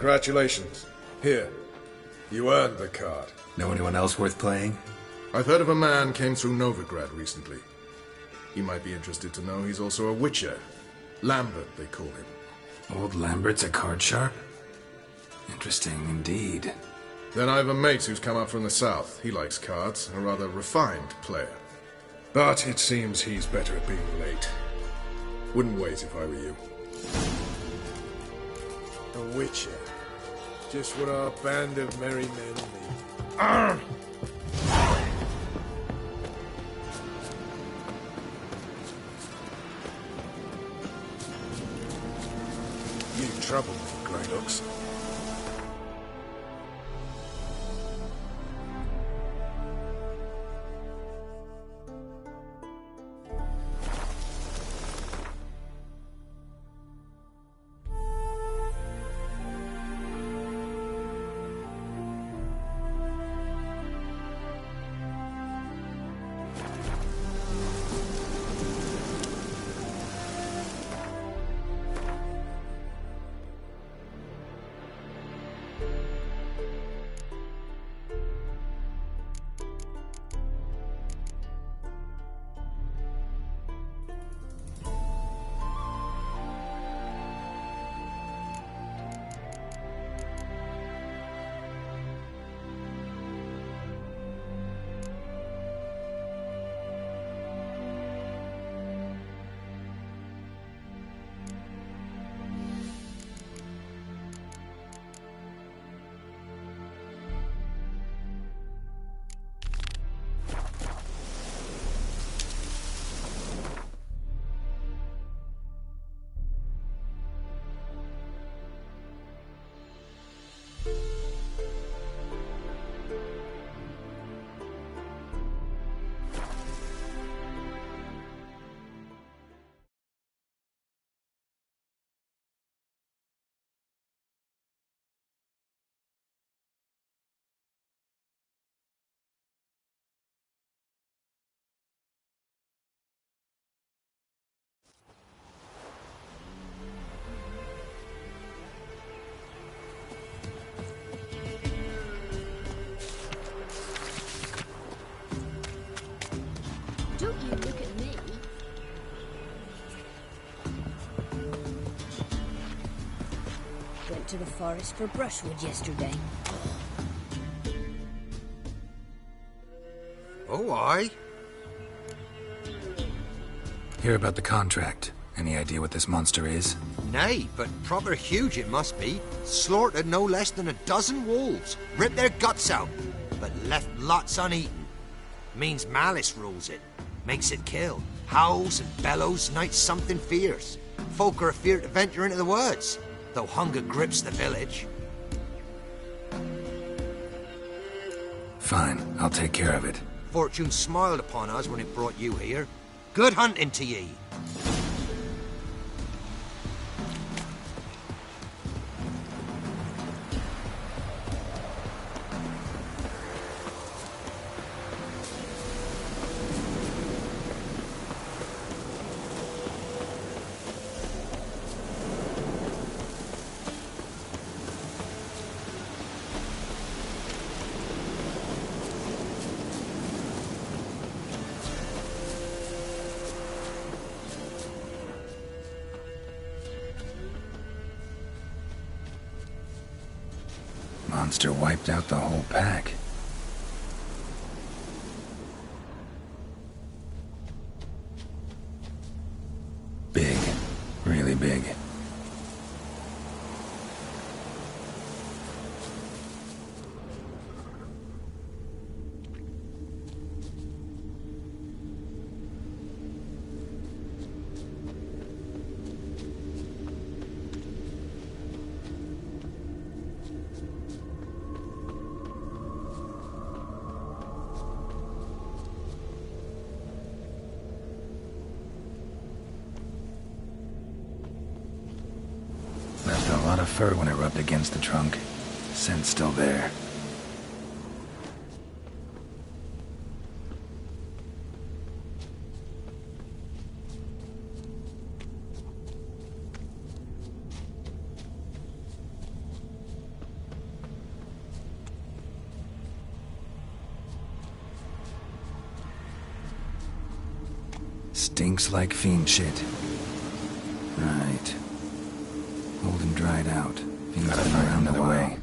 Congratulations. Here. You earned the card. Know anyone else worth playing? I've heard of a man came through Novigrad recently. You might be interested to know he's also a witcher. Lambert, they call him. Old Lambert's a card sharp? Interesting indeed. Then I have a mate who's come up from the south. He likes cards, a rather refined player. But it seems he's better at being late. Wouldn't wait if I were you. A witcher. Just what our band of merry men need. Arr! trouble with grey looks. Don't you look at me. Went to the forest for brushwood yesterday. Oh, aye. Hear about the contract. Any idea what this monster is? Nay, but proper huge it must be. Slaughtered no less than a dozen wolves. Ripped their guts out, but left lots uneaten. Means malice rules it. Makes it kill. Howls and bellows, nights something fierce. Folk are afeard to venture into the woods, though hunger grips the village. Fine, I'll take care of it. Fortune smiled upon us when it brought you here. Good hunting to ye. Monster wiped out the whole pack. Big. Really big. Left a lot of fur when it rubbed against the trunk. Scent's still there. Stinks like fiend shit. Right. Old and dried out. Gotta find another way.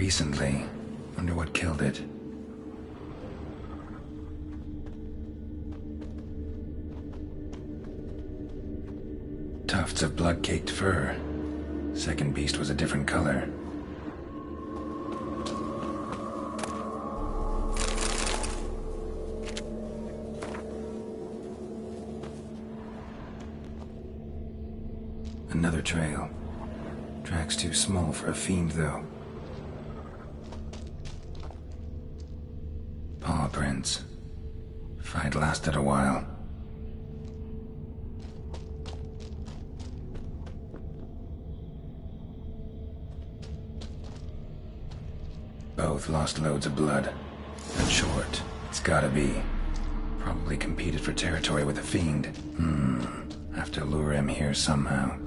recently. Wonder what killed it. Tufts of blood-caked fur. Second beast was a different color. Another trail. Tracks too small for a fiend, though. Paw prints. Fight lasted a while. Both lost loads of blood. That short. It's gotta be. Probably competed for territory with a fiend. Have to lure him here somehow.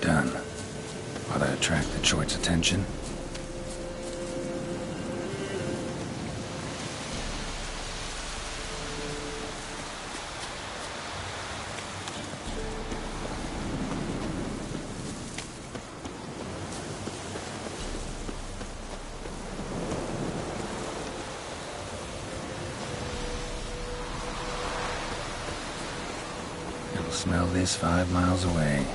Done. Ought to attract the choice attention. You'll smell this 5 miles away.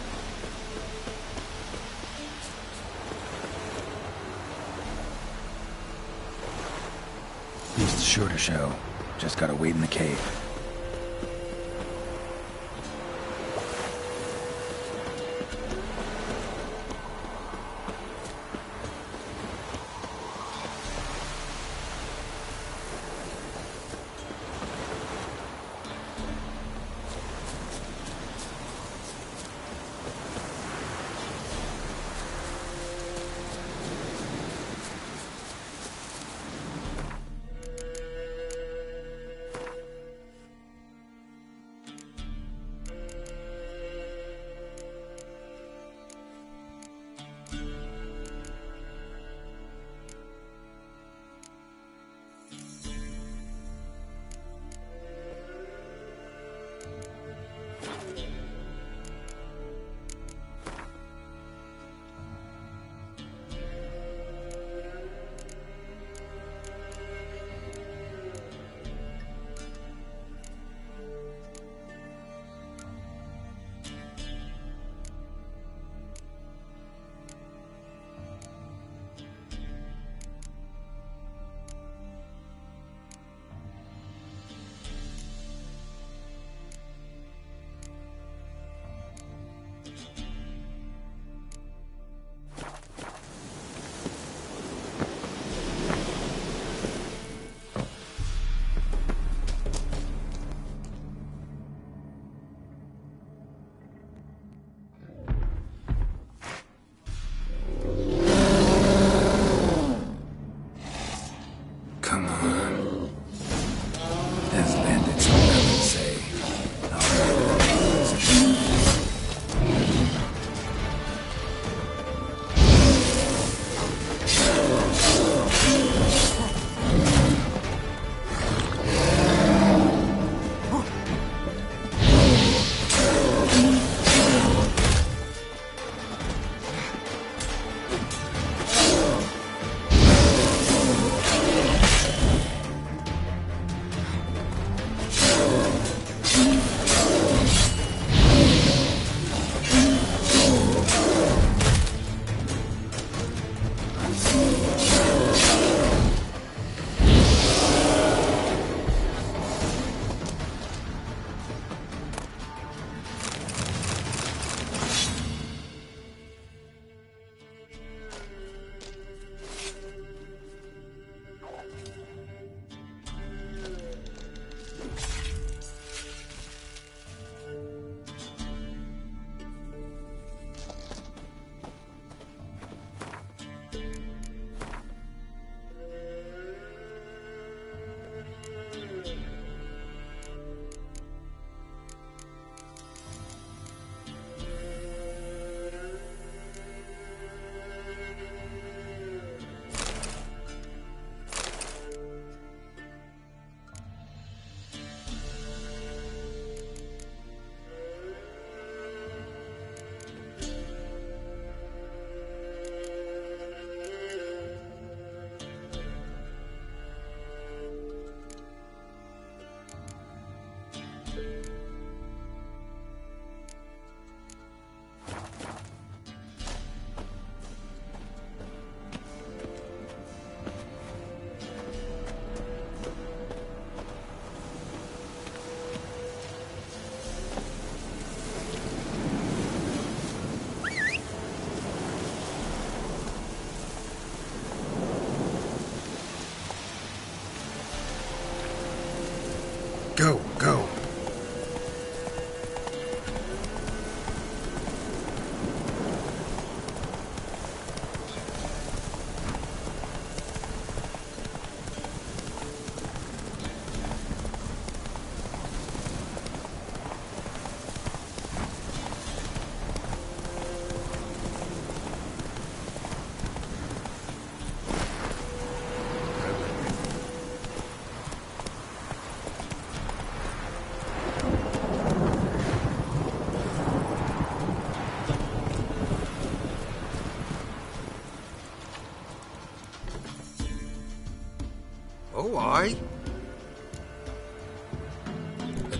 Beast's sure to show. Just gotta wait in the cave.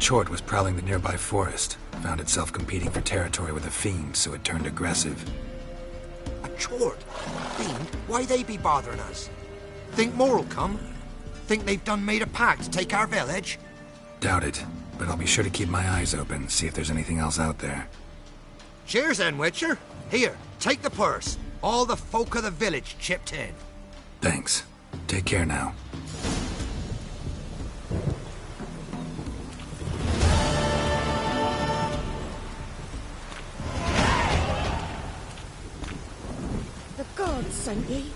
chort was prowling the nearby forest. Found itself competing for territory with a fiend, so it turned aggressive. A chort? Fiend? Why they be bothering us? Think more'll come? Think they've done made a pact to take our village? Doubt it, but I'll be sure to keep my eyes open, see if there's anything else out there. Cheers then, Witcher. Here, take the purse. All the folk of the village chipped in. Thanks. Take care now. The gods sent ye.